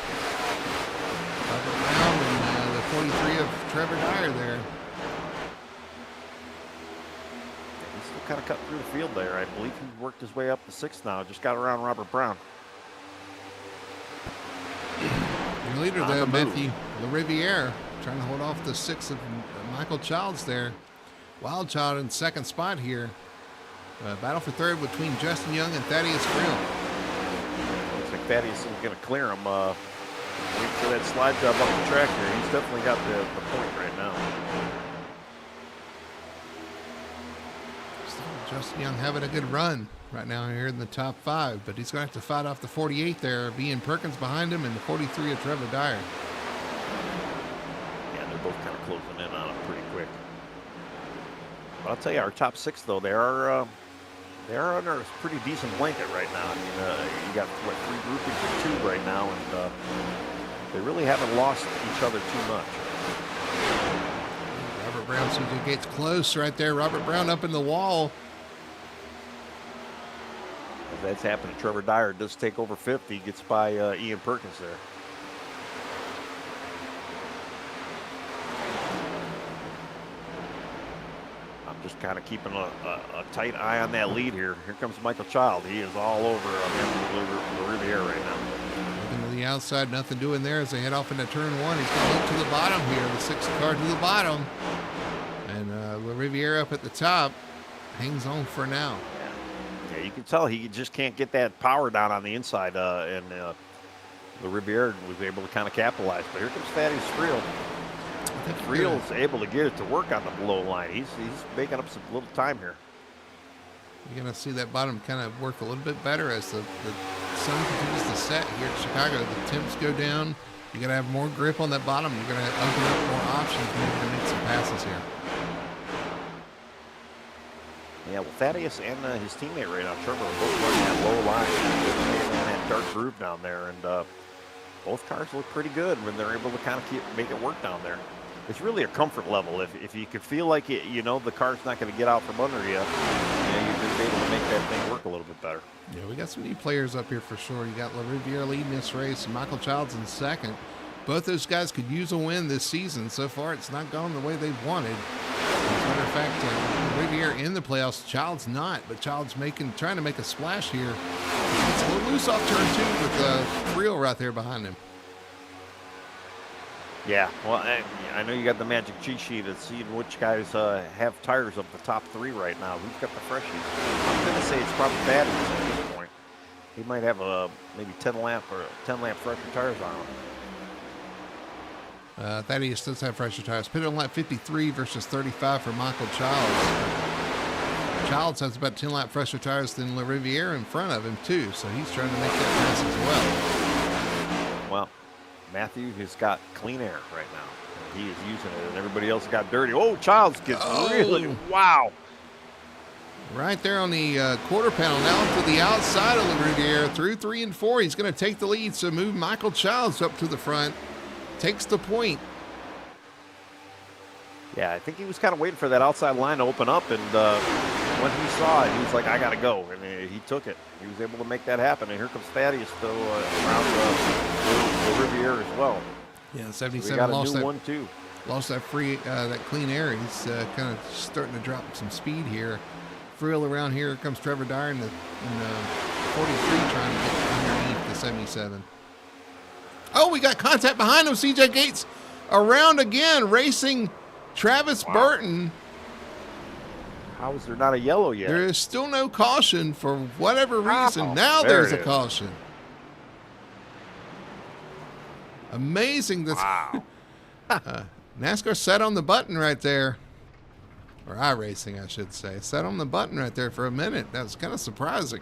Robert Brown and the 43 of Trevor Dyer there. He's still kind of cutting through the field there. I believe he worked his way up to 6th now. Just got around Robert Brown. Your leader there, Matthew LaRiviere, trying to hold off the 6 of Michael Childs there. Wild Child in 2nd spot here. Battle for 3rd between Justin Young and Thaddeus Grimm. Looks like Thaddeus is going to clear him. Wait for that slide job up the track here. He's definitely got the point right now. Justin Young having a good run right now here in the top 5, but he's going to have to fight off the 48 there. Ian Perkins behind him and the 43 of Trevor Dyer. Yeah, they're both kind of closing in on him pretty quick. But I'll tell you, our top 6, though, they are under a pretty decent blanket right now. I mean, you got, 3 groupings of 2 right now, and they really haven't lost each other too much. Robert Brown seems to get close right there. Robert Brown up in the wall. As that's happened to Trevor Dyer, does take over 5th. He gets by Ian Perkins there. just kind of keeping a tight eye on that lead here. Here comes Michael Child. He is all over the Riviera right now. Looking to the outside, nothing doing there as they head off into turn one. He's going to look to the bottom here. The 6 car to the bottom. And La Riviera up at the top hangs on for now. Yeah, you can tell he just can't get that power down on the inside, and La Riviera was able to kind of capitalize. But here comes Thaddeus Friel. Friel's able to get it to work on the low line. He's making up some little time here. You're going to see that bottom kind of work a little bit better as the sun continues to set here at Chicago. The temps go down. You're going to have more grip on that bottom. You're going to open up more options maybe to make some passes here. Yeah, well, Thaddeus and his teammate right now, Trevor, are both running that low line. They're in that dark groove down there, and both cars look pretty good when they're able to kind of make it work down there. It's really a comfort level. If you could feel like it, the car's not going to get out from under you, you're just able to make that thing work a little bit better. Yeah, we got some new players up here for sure. You got La Riviera leading this race, and Michael Childs in second. Both those guys could use a win this season. So far, it's not gone the way they've wanted. As a matter of fact, Riviera in the playoffs, Childs not, but Childs trying to make a splash here. It's a little loose off turn 2 with Friel right there behind him. Yeah, well, I know you got the magic cheat sheet of seeing which guys have tires of the top 3 right now. Who's got the freshies? I'm going to say it's probably Thaddeus at this point. He might have maybe 10 lap fresher tires on him. Thaddeus does have fresher tires. Pit on lap 53 versus 35 for Michael Childs. Childs has about 10 lap fresher tires than La Riviera in front of him too, so he's trying to make that pass as well. Well, Matthew has got clean air right now. He is using it, and everybody else got dirty. Oh, Childs gets really, wow. Right there on the quarter panel, now to the outside of La Riviera, through 3 and 4. He's going to take the lead, so move Michael Childs up to the front. Takes the point. Yeah, I think he was kind of waiting for that outside line to open up, and when he saw it, he was like, I got to go, and he took it. He was able to make that happen, and here comes Thaddeus still around the Riviera as well. Yeah, 77 so we got lost a new that one too. Lost that that clean air. He's kind of starting to drop some speed here. Friel around here. Here comes Trevor Dyer in the 43 trying to get underneath the 77. Oh, we got contact behind him. CJ Gates around again, racing Travis Burton. How is there not a yellow yet? There is still no caution for whatever reason. Now there's a caution. Amazing. Wow. NASCAR set on the button right there. Or iRacing, I should say. Set on the button right there for a minute. That was kind of surprising.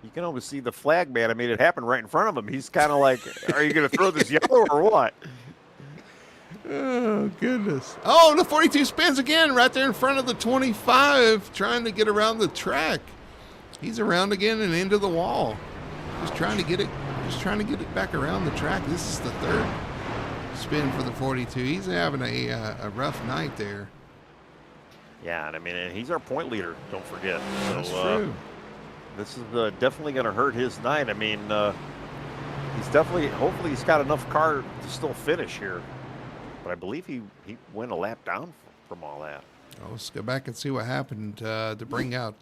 You can almost see the flag man. I mean, it happened right in front of him. He's kind of like, are you going to throw this yellow or what? Oh, goodness. Oh, the 42 spins again right there in front of the 25, trying to get around the track. He's around again and into the wall. Just trying to get it back around the track. This is the third spin for the 42. He's having a rough night there. Yeah, and I mean, and he's our point leader, don't forget. So, that's true. This is definitely going to hurt his night. I mean, he's definitely, hopefully he's got enough car to still finish here. But I believe he went a lap down from all that. Oh, let's go back and see what happened to bring out.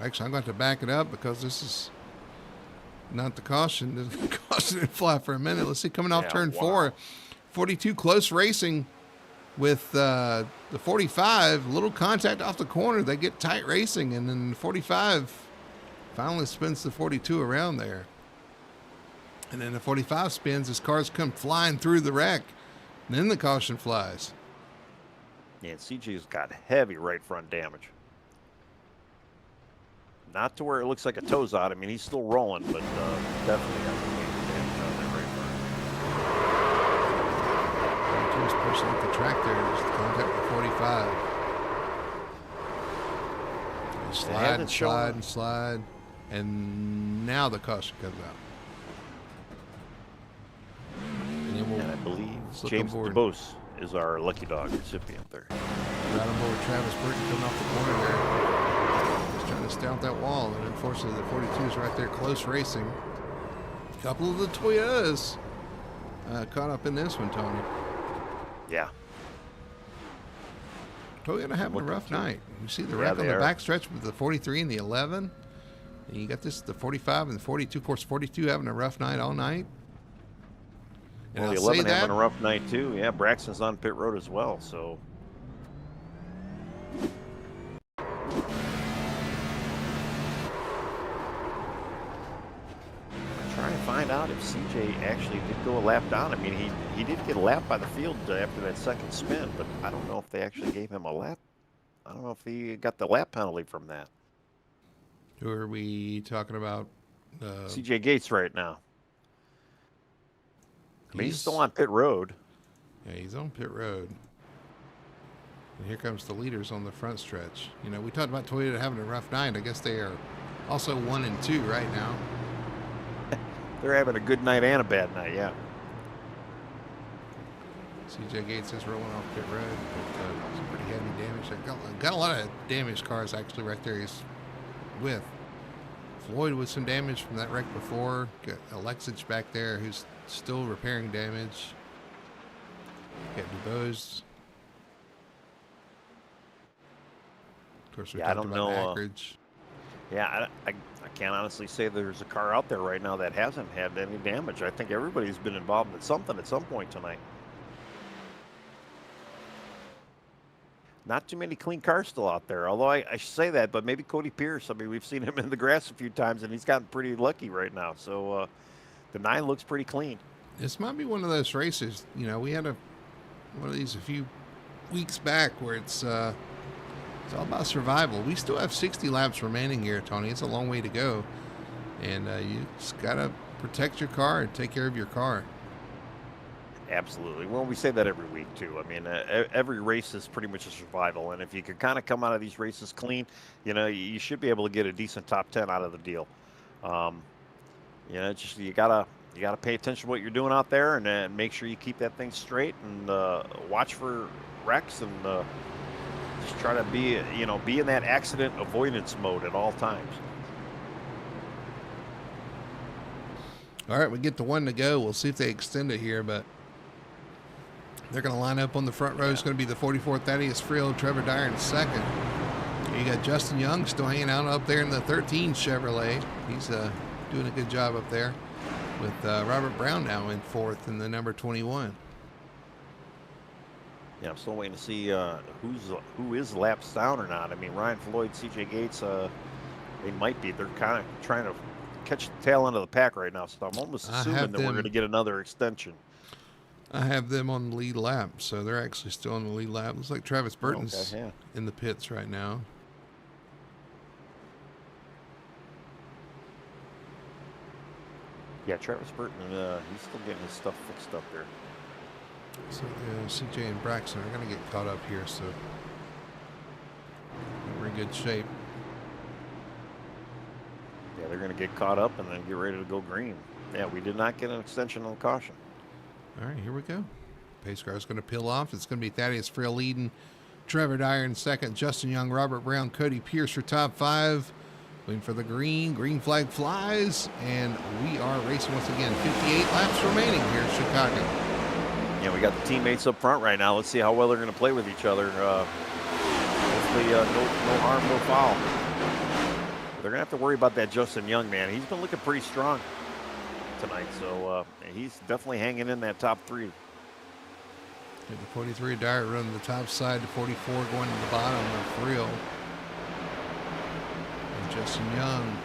Actually, I'm going to back it up because this is not the caution. The caution didn't fly for a minute. Let's see, coming off turn 4. 42 close racing with the 45. Little contact off the corner. They get tight racing, and then the 45 finally spins the 42 around there. And then the 45 spins as cars come flying through the wreck. And then the caution flies. Yeah, and CJ's got heavy right front damage. Not to where it looks like a toe's out. I mean, he's still rolling, but definitely has a major damage on that right front. Just pushing up the track there. Just contact with 45. Slide and slide and slide. And now the caution comes out. And I believe James DeBose is our lucky dog recipient there. Right on board Travis Burton coming off the corner there. Just trying to stay out that wall. And unfortunately, the 42 is right there, close racing. A couple of the Toyotas caught up in this one, Tony. Yeah. Toyota having a rough night. You see the wreck on the backstretch with the 43 and the 11. And you got the 45 and the 42. Of course, 42 having a rough night all night. And the 11 having a rough night too. Yeah, Braxton's on pit road as well. So. Trying to find out if CJ actually did go a lap down. I mean, he did get a lap by the field after that second spin, but I don't know if they actually gave him a lap. I don't know if he got the lap penalty from that. Who are we talking about? CJ Gates right now. I mean, he's still on pit road. Yeah, he's on pit road. And here comes the leaders on the front stretch. You know, we talked about Toyota having a rough night. I guess they are also 1 and 2 right now. They're having a good night and a bad night, yeah. CJ Gates is rolling off pit road with some pretty heavy damage. Got a lot of damaged cars actually right there he's with. Floyd with some damage from that wreck before. Got Alexich back there who's still repairing damage. Got DuBose. Of course, we talked about Ackridge. Yeah, I can't honestly say there's a car out there right now that hasn't had any damage. I think everybody's been involved in something at some point tonight. Not too many clean cars still out there, although I should say that, but maybe Cody Pierce. I mean, we've seen him in the grass a few times, and he's gotten pretty lucky right now. So the 9 looks pretty clean. This might be one of those races. You know, we had one of these a few weeks back where it's all about survival. We still have 60 laps remaining here, Tony. It's a long way to go, and you just gotta protect your car and take care of your car. Absolutely. Well, we say that every week too. I mean, every race is pretty much a survival, and if you can kind of come out of these races clean, you know, you should be able to get a decent top 10 out of the deal. You know, just you gotta pay attention to what you're doing out there, and make sure you keep that thing straight, and watch for wrecks, and just try to be in that accident avoidance mode at all times. All right, we get the 1 to go. We'll see if they extend it here, but they're going to line up on the front row. It's going to be the 44 Thaddeus Friel, Trevor Dyer in second. You got Justin Young still hanging out up there in the 13 Chevrolet. He's doing a good job up there, with Robert Brown now in fourth in the number 21. Yeah, I'm still waiting to see who is laps down or not. I mean, Ryan Floyd, CJ Gates, they might be. They're kind of trying to catch the tail end of the pack right now, so I'm almost assuming that we're going to get another extension. I have them on the lead lap, so they're actually still on the lead lap. Looks like Travis Burton's in the pits right now. Yeah, Travis Burton, he's still getting his stuff fixed up there. So CJ and Braxton are going to get caught up here, so we're in good shape. Yeah, they're going to get caught up and then get ready to go green. Yeah, we did not get an extension on the caution. All right, here we go. Pace car is going to peel off. It's going to be Thaddeus Friel leading, Trevor Dyer in second, Justin Young, Robert Brown, Cody Pierce for top 5. Waiting for the green flag flies, and we are racing once again. 58 laps remaining here in Chicago. Yeah, we got the teammates up front right now. Let's see how well they're going to play with each other. Hopefully, no harm, no foul. They're going to have to worry about that Justin Young, man. He's been looking pretty strong tonight, so he's definitely hanging in that top 3. The 43 Dyer running the top side, the 44 going to the bottom of Friel. And Justin Young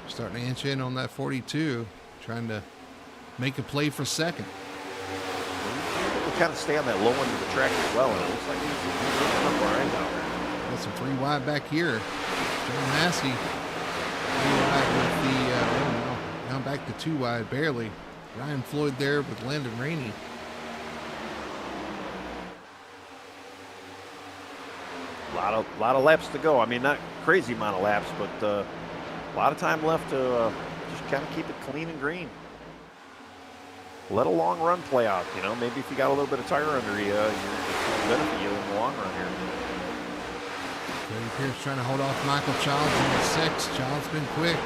starting to inch in on that 42, trying to make a play for second. We'll kind of stay on that low end of the track as well, and it looks like he's up all right now. Got some 3 wide back here. John Massey 3 wide with the now back to 2 wide, barely. Ryan Floyd there with Landon Rainey. A lot of laps to go. I mean, not crazy amount of laps, but a lot of time left to just kind of keep it clean and green. Let a long run play out. You know, maybe if you got a little bit of tire under you, you're benefit you in the long run here. Cody Pierce trying to hold off Michael Childs in the 6. Childs been quick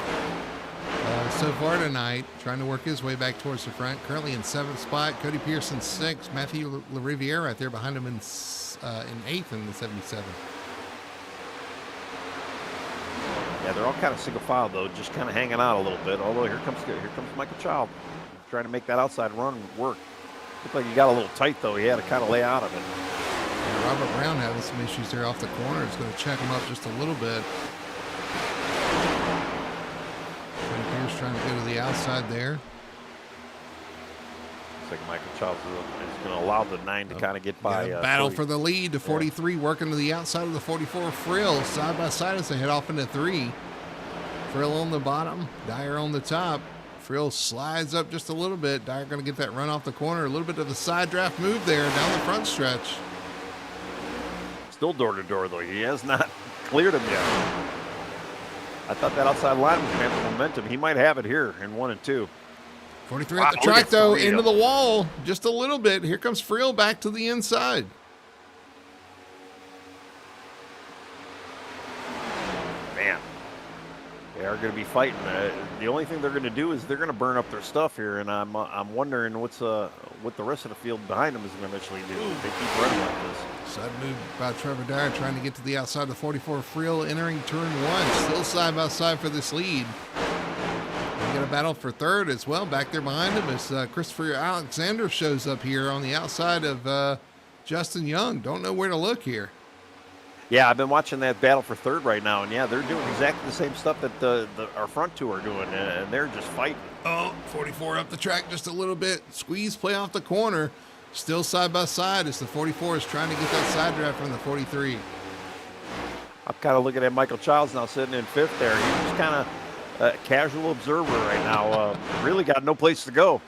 so far tonight, trying to work his way back towards the front. Currently in 7th spot. Cody Pierce in 6th. Matthew LaRiviere right there behind him in in eighth in the 77. Yeah, they're all kind of single file though, just kind of hanging out a little bit. Although here comes Michael Child, trying to make that outside run work. Looked like he got a little tight though. He had to kind of lay out of it. And Robert Brown having some issues there off the corner. Is going to check him up just a little bit. Pierce trying to go to the outside there. Looks like Michael Child is going to allow the 9 to kind of get by. Battle for the lead. The 43 working to the outside of the 44. Frill side by side as they head off into 3. Frill on the bottom, Dyer on the top. Frill slides up just a little bit. Dyer going to get that run off the corner. A little bit of the side draft move there down the front stretch. Still door to door though. He has not cleared him yet. I thought that outside line was going to have the momentum. He might have it here in 1 and 2. 43 at the track though, into the wall just a little bit. Here comes Frill back to the inside. Man, they are going to be fighting. The only thing they're going to do is they're going to burn up their stuff here, and I'm wondering what the rest of the field behind them is going to eventually do. They keep running like this. Side move by Trevor Dyer trying to get to the outside of the 44. Frill entering turn 1, still side by side for this lead. We got a battle for third as well back there behind him as Christopher Alexander shows up here on the outside of Justin Young. Don't know where to look here. Yeah, I've been watching that battle for third right now, and yeah, they're doing exactly the same stuff that our front two are doing, and they're just fighting. Oh, 44 up the track just a little bit. Squeeze play off the corner. Still side by side as the 44 is trying to get that side draft from the 43. I'm kind of looking at Michael Childs now sitting in 5th there. He's just kind of a casual observer right now. Really got no place to go.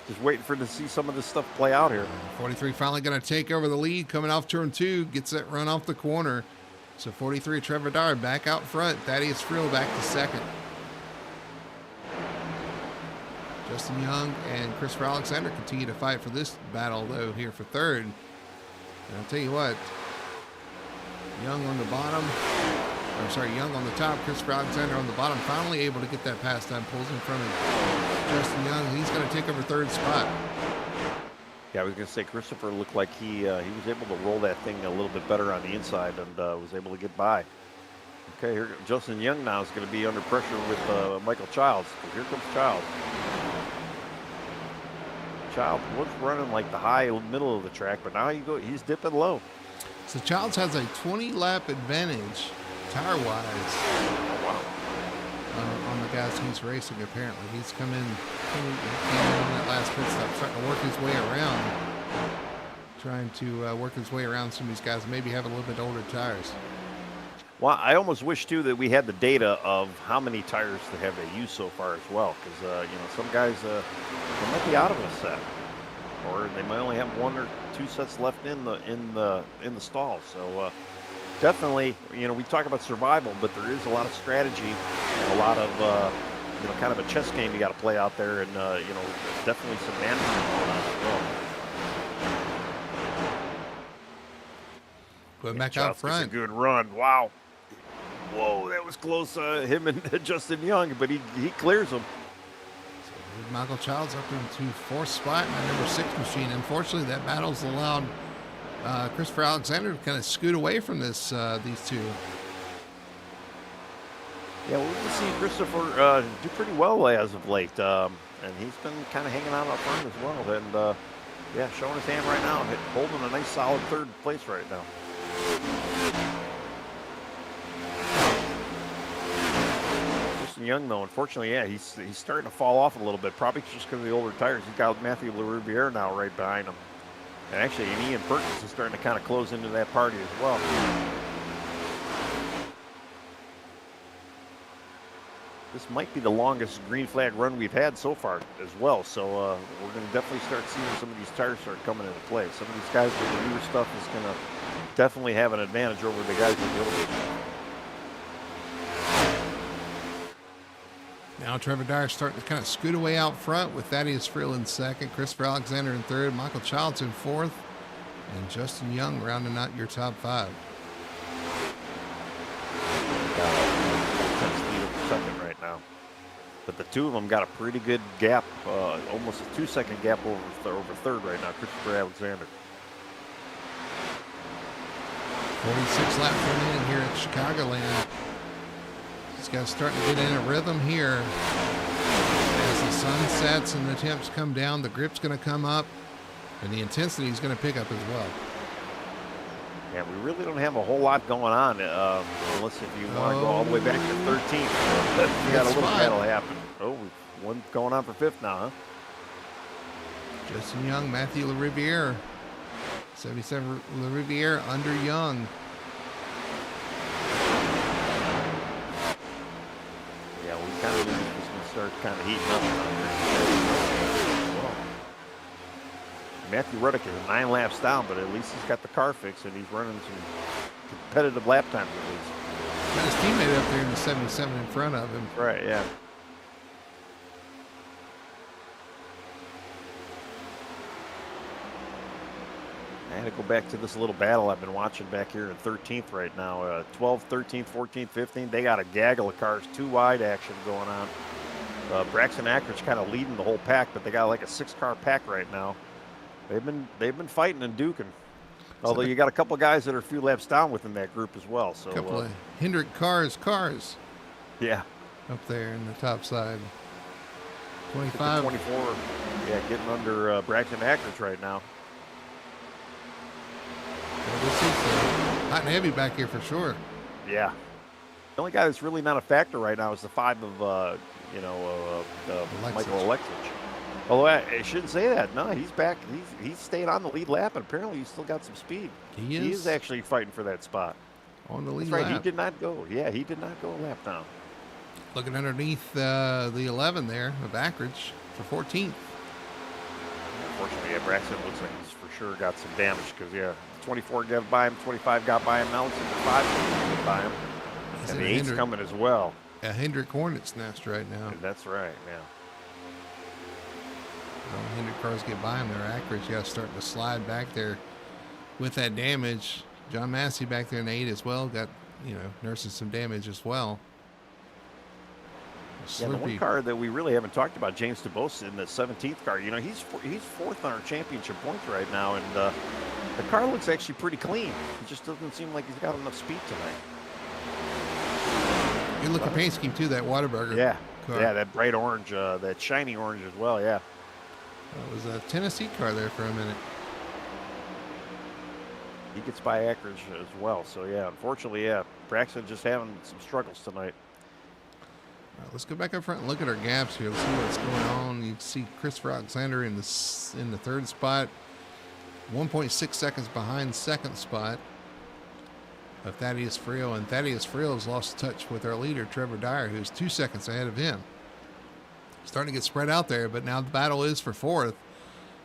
Just waiting to see some of this stuff play out here. 43 finally going to take over the lead coming off turn 2. Gets that run off the corner. So 43 Trevor Dyer back out front. Thaddeus Frill back to 2nd. Justin Young and Christopher Alexander continue to fight for this battle, though, here for 3rd. And I'll tell you what, Young on the bottom, Young on the top, Christopher Alexander on the bottom, finally able to get that pass done, pulls in front of Justin Young. He's going to take over 3rd spot. Yeah, I was going to say Christopher looked like he was able to roll that thing a little bit better on the inside and was able to get by. Okay, here Justin Young now is going to be under pressure with Michael Childs. Here comes Childs. Child was running like the high middle of the track, but now he's dipping low. So Childs has a 20-lap advantage tire-wise on the guys he's racing. Apparently, he's come in on that last pit stop, starting to work his way around, trying to work his way around some of these guys, and maybe have a little bit older tires. Well, I almost wish too that we had the data of how many tires they have they used so far as well, because some guys they might be out of a set, or they might only have 1 or 2 sets left in the stall. So definitely, we talk about survival, but there is a lot of strategy and a lot of kind of a chess game you got to play out there, and definitely some management going on as well. Going back out front. A good run. Wow. Whoa, that was close. Him and Justin Young, but he clears them. So Michael Childs up into 4th spot in that number 6 machine. Unfortunately, that battle's allowed Christopher Alexander to kind of scoot away from these two. Yeah, we've been seeing Christopher do pretty well as of late, and he's been kind of hanging out up front as well. And showing his hand right now, holding a nice solid 3rd place right now. Justin Young, though, unfortunately, he's starting to fall off a little bit, probably just because of the older tires. He's got Matthew LaRubiere now right behind him. And actually, Ian Perkins is starting to kind of close into that party as well. This might be the longest green flag run we've had so far as well. So we're going to definitely start seeing some of these tires start coming into play. Some of these guys with the newer stuff is going to definitely have an advantage over the guys with the older stuff. Now Trevor Dyer starting to kind of scoot away out front with Thaddeus Frill in 2nd, Christopher Alexander in 3rd, Michael Childs in 4th, and Justin Young rounding out your top 5. Second right now, but the two of them got a pretty good gap, almost a 2-second gap over 3rd right now. Christopher Alexander. 46 laps remaining here at Chicagoland. These guys starting to get in a rhythm here. As the sun sets and the temps come down, the grip's going to come up, and the intensity is going to pick up as well. Yeah, we really don't have a whole lot going on, unless if you want to go all the way back to 13th. We got a little battle happen. Oh, one going on for 5th now, huh? Justin Young, Matthew LaRiviere. 77 LaRiviere under Young. Yeah, we kind of just going to start kind of heating up. Matthew Ruddick is 9 laps down, but at least he's got the car fixed and he's running some competitive lap times at least. Got his teammate up there in the 77 in front of him. Right, yeah. I had to go back to this little battle I've been watching back here in 13th right now. 12th, 13th, 14th, 15th. They got a gaggle of cars, 2 wide action going on. Braxton Ackridge kind of leading the whole pack, but they got like a 6-car pack right now. They've been fighting and duking. Although you got a couple guys that are a few laps down within that group as well. So a couple of Hendrick cars. Yeah. Up there in the top side. 25. 24. Yeah, getting under Braxton Ackridge right now. Well, this is hot and heavy back here for sure. Yeah. The only guy that's really not a factor right now is the 5 of, Michael Alexich. Although I shouldn't say that. No, he's back. He's staying on the lead lap, and apparently he's still got some speed. He is actually fighting for that spot. On the lead That's right. lap. He did not go. Yeah, he did not go a lap down. Looking underneath the 11 there of Ackridge for 14th. Unfortunately, yeah, Braxton looks like he's for sure got some damage because, 24 got by him, 25 got by him, now it's 5 got by him. And the 8's coming as well. A Hendrick Hornet's nest right now. That's right, yeah. Hendrick cars get by him there. Ackridge got starting to slide back there with that damage. John Massey back there in 8 as well. Got, nursing some damage as well. Yeah, the one car that we really haven't talked about, James DeBose in the 17th car. He's 4th on our championship points right now, and the car looks actually pretty clean. It just doesn't seem like he's got enough speed tonight. Good looking paint scheme too, that Whataburger. Yeah, car. Yeah, that bright orange, that shiny orange as well. Yeah. That was a Tennessee car there for a minute. He gets by Ackridge as well. So yeah, unfortunately, Braxton just having some struggles tonight. All right, let's go back up front and look at our gaps here. Let's see what's going on. You can see Christopher Alexander in the 3rd spot, 1.6 seconds behind 2nd spot of Thaddeus Friel, and Thaddeus Friel has lost touch with our leader Trevor Dyer, who's 2 seconds ahead of him. Starting to get spread out there, but now the battle is for 4th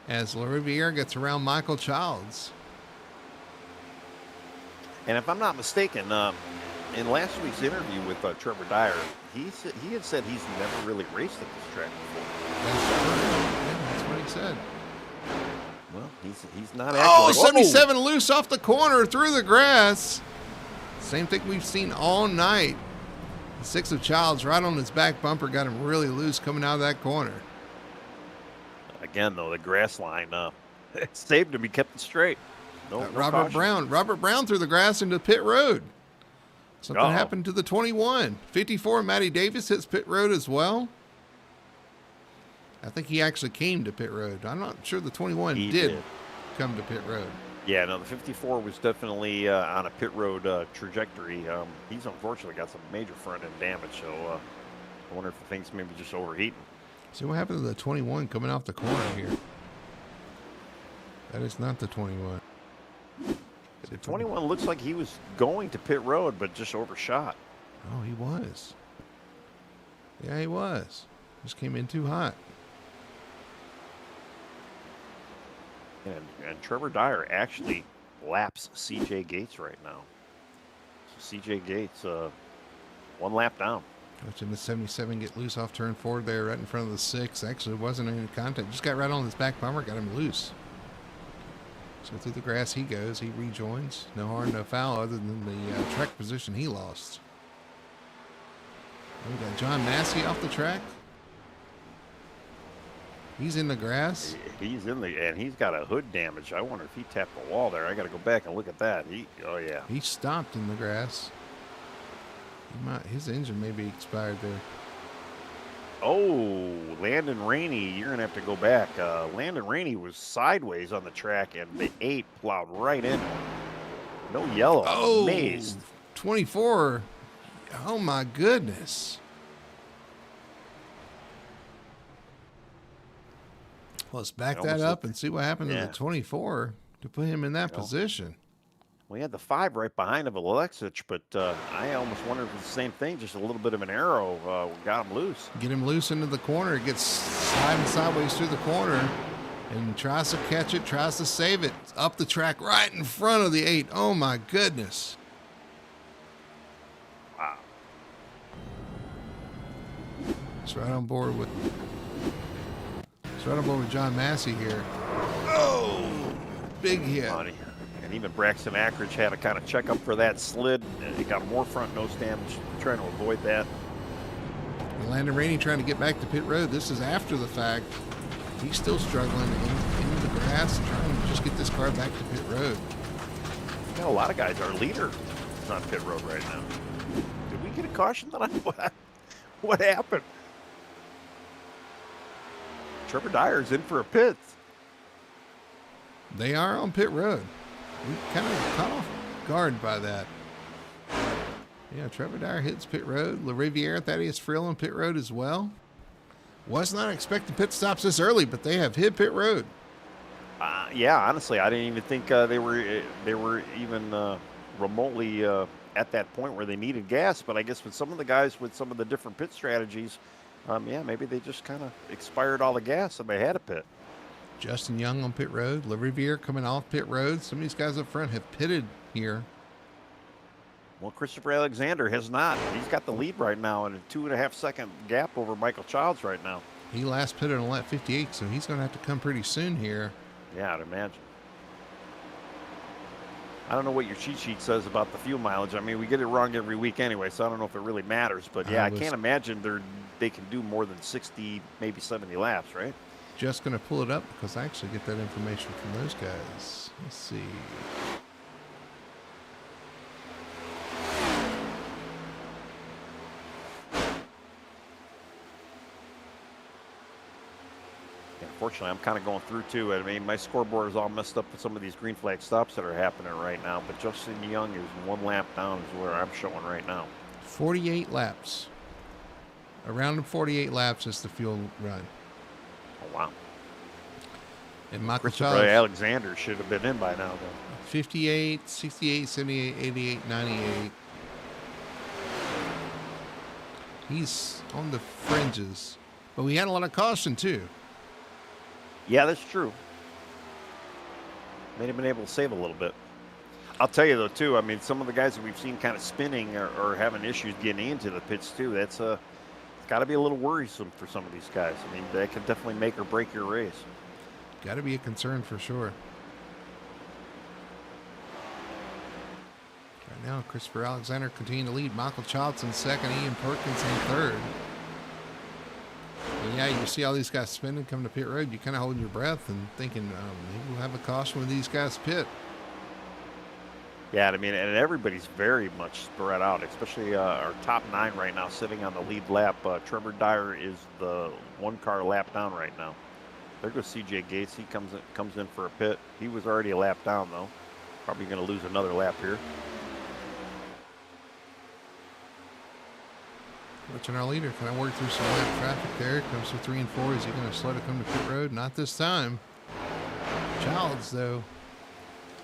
as LaRiviere gets around Michael Childs. And if I'm not mistaken, in last week's interview with Trevor Dyer, he had said he's never really raced at this track before. That's what he said. Well, he's not. Oh, 77 loose off the corner through the grass. Same thing we've seen all night. The 6 of Childs right on his back bumper got him really loose coming out of that corner. Again, though, the grass line it saved him. He kept it straight. No Robert Brown threw the grass into pit road. Something happened to the 21. 54, Matty Davis hits pit road as well. I think he actually came to pit road. I'm not sure the 21 did come to pit road. Yeah, no, the 54 was definitely on a pit road trajectory. He's unfortunately got some major front end damage, so I wonder if the thing's maybe just overheating. See what happened to the 21 coming off the corner here. That is not the 21. The 21 looks like he was going to pit road, but just overshot. Oh, he was. Yeah, he was. Just came in too hot. And Trevor Dyer actually laps C.J. Gates right now. So C.J. Gates, 1 lap down. Watching the 77 get loose off turn 4 there right in front of the 6. Actually, wasn't any contact. Just got right on his back bumper, got him loose. So through the grass he goes. He rejoins. No harm, no foul other than the track position he lost. We got John Massey off the track. He's in the grass. He's in the, and he's got a hood damage. I wonder if he tapped the wall there. I got to go back and look at that. Oh yeah. He stopped in the grass. His engine may be expired there. Oh, Landon Rainey, you're gonna have to go back. Landon Rainey was sideways on the track, and the 8 plowed right in. No yellow. Oh, Amazed. 24. Oh my goodness. Let's back that up and see what happened to the 24 to put him in that position. We had the 5 right behind of Alexich, but I almost wonder if it's the same thing, just a little bit of an arrow got him loose. Get him loose into the corner. It gets sliding sideways through the corner and tries to catch it, tries to save it. Up the track right in front of the 8. Oh, my goodness. Wow. It's right on board with John Massey here. Oh, big hit. Funny. And even Braxton Ackridge had to kind of check up for that slid, and he got more front nose damage, trying to avoid that. And Landon Rainey trying to get back to pit road. This is after the fact. He's still struggling in the grass, trying to just get this car back to pit road. Got a lot of guys. Our leader is on pit road right now. Did we get a caution tonight? What happened? Trevor Dyer's in for a pit. They are on pit road. We kind of caught off guard by that. Yeah, Trevor Dyer hits pit road. LaRiviere, Thaddeus Frill on pit road as well. Was not expecting pit stops this early, but they have hit pit road. Yeah, honestly, I didn't even think they were even remotely at that point where they needed gas. But I guess with some of the guys with some of the different pit strategies, yeah, maybe they just kind of expired all the gas and they had a pit. Justin Young on pit road. LaRiviere coming off pit road. Some of these guys up front have pitted here. Well, Christopher Alexander has not. He's got the lead right now in a 2.5 second gap over Michael Childs right now. He last pitted on lap 58, so he's going to have to come pretty soon here. Yeah, I'd imagine. I don't know what your cheat sheet says about the fuel mileage. I mean, we get it wrong every week anyway, so I don't know if it really matters. But yeah, I can't imagine they can do more than 60, maybe 70 laps, right? Just going to pull it up because I actually get that information from those guys. Let's see. Unfortunately, I'm kind of going through too. I mean, my scoreboard is all messed up with some of these green flag stops that are happening right now. But Justin Young is 1 lap down is where I'm showing right now. 48 laps. Around 48 laps is the fuel run. Oh, wow. And Michael Childs, Alexander should have been in by now, though. 58, 68, 78, 88, 98. He's on the fringes. But we had a lot of caution, too. Yeah, that's true. May have been able to save a little bit. I'll tell you, though, too, I mean, some of the guys that we've seen kind of spinning or having issues getting into the pits, too, it's got to be a little worrisome for some of these guys. I mean, that can definitely make or break your race. Got to be a concern for sure. Right now, Christopher Alexander continuing to lead. Michael Childs in second. Ian Perkins in third. And yeah, you see all these guys spinning, coming to pit road. You're kind of holding your breath and thinking, maybe we'll have a caution when these guys pit. Yeah, I mean, and everybody's very much spread out, especially our top 9 right now sitting on the lead lap. Trevor Dyer is the 1 car lap down right now. There goes CJ Gates. He comes in for a pit. He was already a lap down, though. Probably going to lose another lap here. Watching our leader kind of work through some lap traffic there. Comes to 3 and 4. Is he going to slow to come to pit road? Not this time. Childs, though.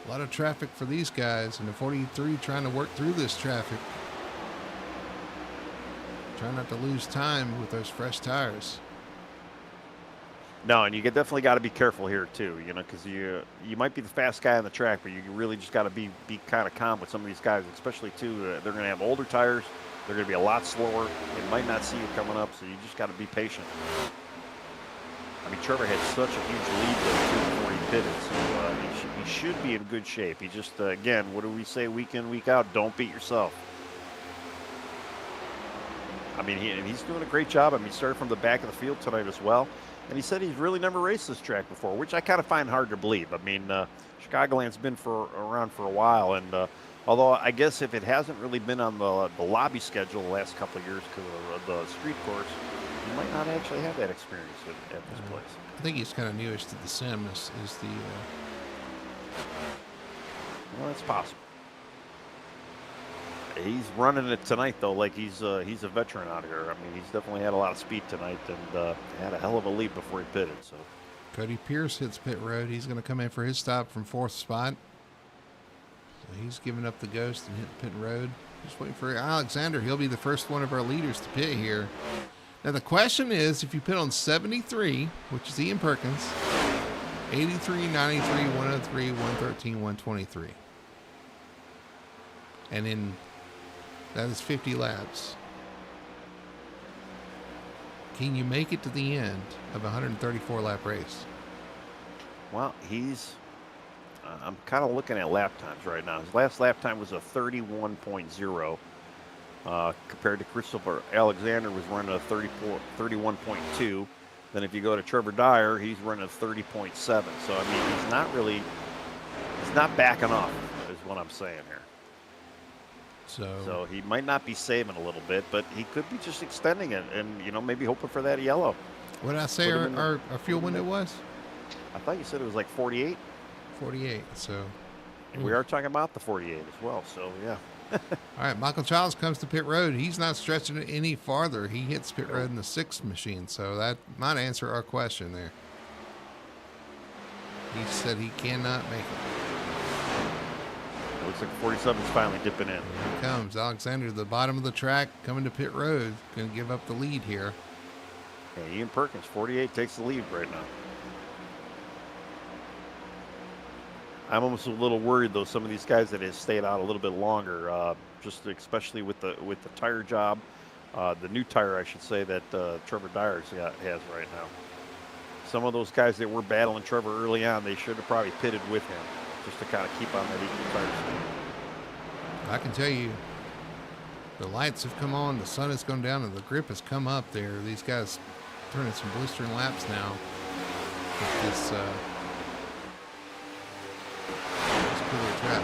A lot of traffic for these guys. And the 43 trying to work through this traffic. Trying not to lose time with those fresh tires. No, and you definitely got to be careful here too, because you might be the fast guy on the track, but you really just got to be kind of calm with some of these guys, especially too. They're going to have older tires. They're going to be a lot slower. They might not see you coming up, so you just got to be patient. I mean, Trevor had such a huge lead though, before he pitted, so he should be in good shape. He just, again, what do we say week in, week out? Don't beat yourself. I mean, he's doing a great job. I mean, he started from the back of the field tonight as well. And he said he's really never raced this track before, which I kind of find hard to believe. I mean, Chicagoland's been around for a while, and although I guess if it hasn't really been on the lobby schedule the last couple of years because of the street course, you might not actually have that experience at this place. I think he's kind of newish to the sim. Well, it's possible. He's running it tonight, though, like he's a veteran out here. I mean, he's definitely had a lot of speed tonight and had a hell of a lead before he pitted. So, Cody Pierce hits pit road. He's going to come in for his stop from 4th spot. So he's giving up the ghost and hit pit road. Just waiting for Alexander. He'll be the first one of our leaders to pit here. Now, the question is, if you pit on 73, which is Ian Perkins, 83, 93, 103, 113, 123. And in that is 50 laps. Can you make it to the end of a 134 lap race? Well, I'm kind of looking at lap times right now. His last lap time was a 31.0. Compared to Christopher Alexander was running a 31.2. Then if you go to Trevor Dyer, he's running a 30.7. So, I mean, he's not backing off is what I'm saying here. So he might not be saving a little bit, but he could be just extending it and, maybe hoping for that yellow. What did I say our fuel window was? I thought you said it was like 48. 48, so. And we are talking about the 48 as well, so yeah. All right, Michael Childs comes to pit road. He's not stretching it any farther. He hits pit road in the 6th machine, so that might answer our question there. He said he cannot make it. It looks like 47 is finally dipping in. Here he comes. Alexander to the bottom of the track, coming to pit road. Going to give up the lead here. Yeah, Ian Perkins, 48, takes the lead right now. I'm almost a little worried, though, some of these guys that have stayed out a little bit longer, just especially with the tire job, the new tire, I should say, that Trevor Dyer has right now. Some of those guys that were battling Trevor early on, they should have probably pitted with him just to kind of keep on that equal tire speed. I can tell you, the lights have come on, the sun has gone down, and the grip has come up there. These guys turning some blistering laps now with this cooler track.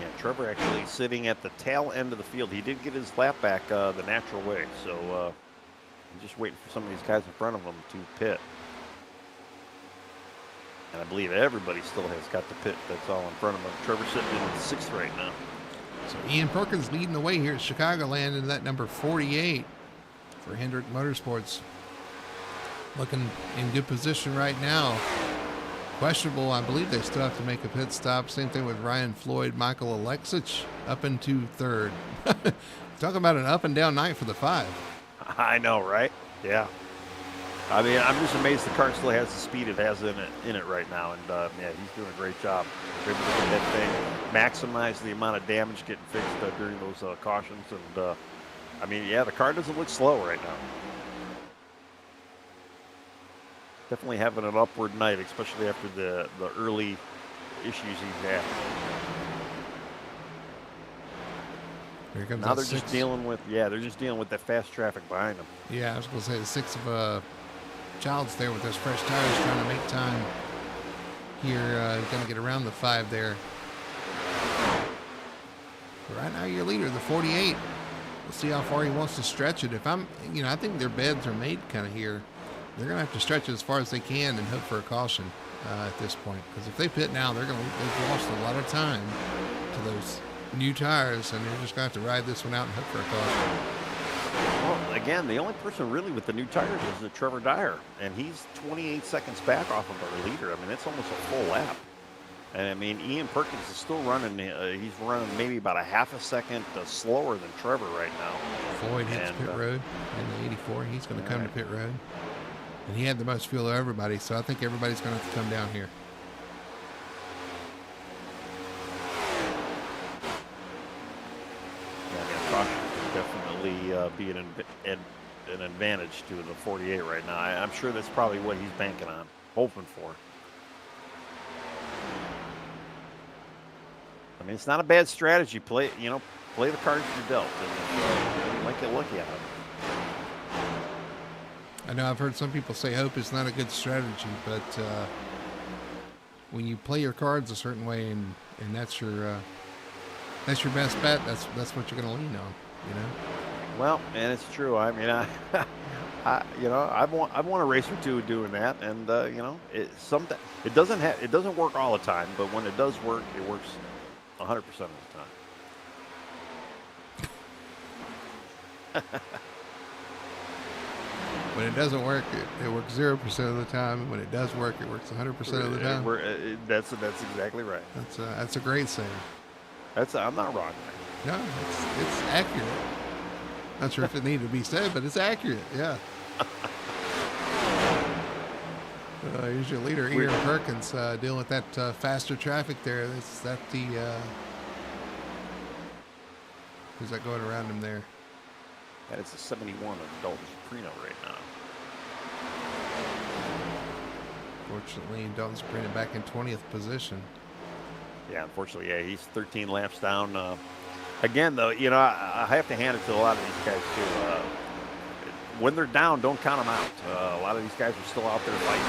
Yeah, Trevor actually sitting at the tail end of the field. He did get his lap back the natural way, so he's just waiting for some of these guys in front of him to pit. And I believe everybody still has got the pit that's all in front of him. Trevor's sitting in 6th right now. So Ian Perkins leading the way here at Chicagoland in that number 48 for Hendrick Motorsports. Looking in good position right now. Questionable, I believe they still have to make a pit stop. Same thing with Ryan Floyd, Michael Alexic up into 3rd. Talking about an up and down night for the 5. I know, right? Yeah. I mean, I'm just amazed the car still has the speed it has in it right now, and yeah, he's doing a great job. Able to get that thing, maximize the amount of damage getting fixed during those cautions, and I mean, yeah, the car doesn't look slow right now. Definitely having an upward night, especially after the early issues he's had. Here comes now they're 6. just dealing with that fast traffic behind them. Yeah, I was going to say the 6 of Childs there with those fresh tires trying to make time here. Going to get around the 5 there. But right now your leader, the 48. We'll see how far he wants to stretch it. If I think their beds are made kind of here. They're going to have to stretch it as far as they can and hope for a caution at this point. Because if they pit now, they've lost a lot of time to those new tires, and they're just going to have to ride this one out and hope for a caution. Well, again, the only person really with the new tires is Trevor Dyer, and he's 28 seconds back off of our leader. I mean, that's almost a full lap. And I mean, Ian Perkins is still running. He's running maybe about a half a second slower than Trevor right now. Floyd hits pit road in the 84. He's going to come to pit road. And he had the most fuel of everybody, so I think everybody's going to have to come down here. Yeah, caution could definitely be an advantage to the 48 right now. I'm sure that's probably what he's banking on, hoping for. I mean, it's not a bad strategy. Play the cards you're dealt, and you might get lucky out of it. I know I've heard some people say hope is not a good strategy, but when you play your cards a certain way and that's your best bet, that's what you're going to lean on, you know. Well, and it's true. I mean, I've won a race or two doing that, and it doesn't work all the time, but when it does work, it works 100% of the time. When it doesn't work, it works 0% of the time. And when it does work, it works 100% of the time. That's exactly right. That's a great saying. I'm not wrong there. No, it's accurate. Not sure if it needed to be said, but it's accurate. Yeah. Here's your leader, Ian Perkins, dealing with that faster traffic there. Who's that going around him there? That is the 71 of Dalton Soprano right now. Fortunately, Dalton Soprano back in 20th position. Yeah, unfortunately, yeah, he's 13 laps down. Again, though, I have to hand it to a lot of these guys, too. When they're down, don't count them out. A lot of these guys are still out there fighting,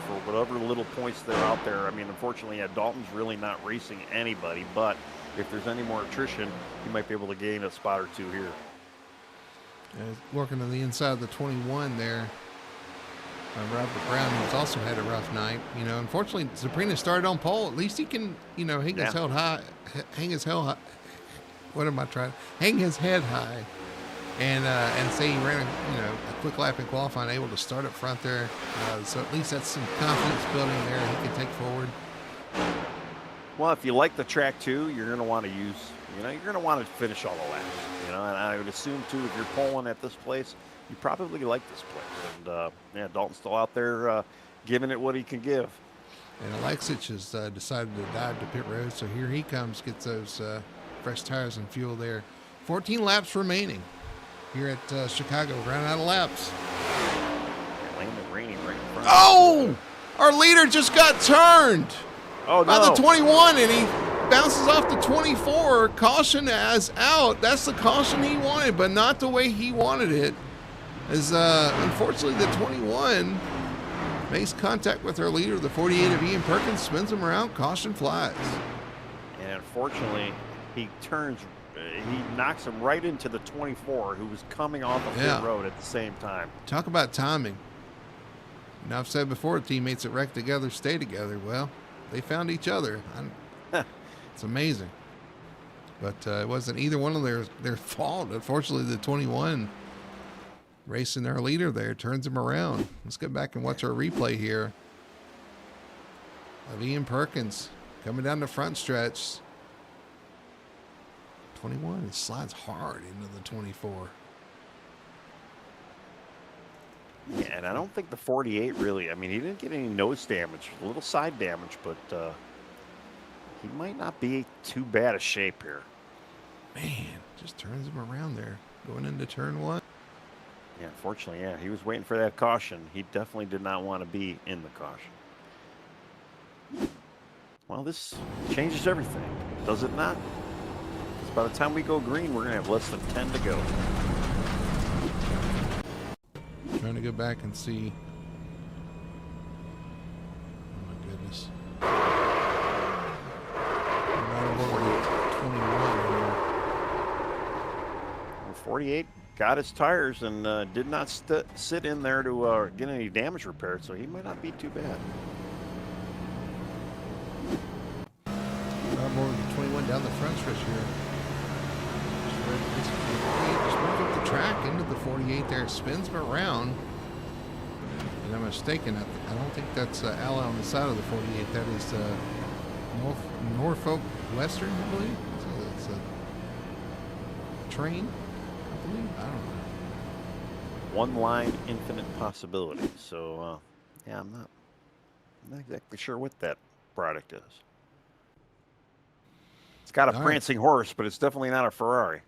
for whatever little points they're out there. I mean, unfortunately, Dalton's really not racing anybody, but if there's any more attrition, he might be able to gain a spot or two here. Working on the inside of the 21 there. Robert Brown, who's also had a rough night. Unfortunately, Soprano started on pole. At least he can, hang his head high. Hang his head high, and say he ran a quick lap in qualifying, able to start up front there. So at least that's some confidence building there he can take forward. Well, if you like the track too, you're going to want to use, you're going to want to finish all the laps. And I would assume too, if you're polling at this place, you probably like this place. And Dalton's still out there giving it what he can give. And Alexic has decided to dive to pit road, so here he comes, gets those fresh tires and fuel there. 14 laps remaining here at Chicago. Ran out of laps. Landon Rainey right in front. Oh! Our leader just got turned. Oh, no. By the 21, and he bounces off the 24. Caution as out. That's the caution he wanted, but not the way he wanted it. As unfortunately, the 21 makes contact with our leader, the 48 of Ian Perkins, spins him around, caution flies. And unfortunately, he knocks him right into the 24, who was coming off of pit road at the same time. Talk about timing. I've said before, teammates that wreck together stay together. Well, they found each other. It's amazing. But it wasn't either one of their fault. Unfortunately, the 21 racing our leader there turns him around. Let's get back and watch our replay here of Ian Perkins coming down the front stretch. 21, he slides hard into the 24. Yeah, and I don't think the 48 really, he didn't get any nose damage, a little side damage, but he might not be too bad a shape here. Man, just turns him around there, going into turn one. Yeah, unfortunately, he was waiting for that caution. He definitely did not want to be in the caution. Well, this changes everything, does it not? Because by the time we go green, we're going to have less than 10 to go. Trying to go back and see. Oh my goodness. Right over 21 here. 48 got his tires and did not sit in there to get any damage repaired, so he might not be too bad. Right over the 21 down the front stretch here. Just moves up the track into the 48 there, spins him around. And I'm mistaken, I don't think that's Ally on the side of the 48. That is Norfolk Western, I believe. So it's a train, I believe. I don't know. One line, infinite possibilities. So, I'm not exactly sure what that product is. It's got a prancing horse, but it's definitely not a Ferrari.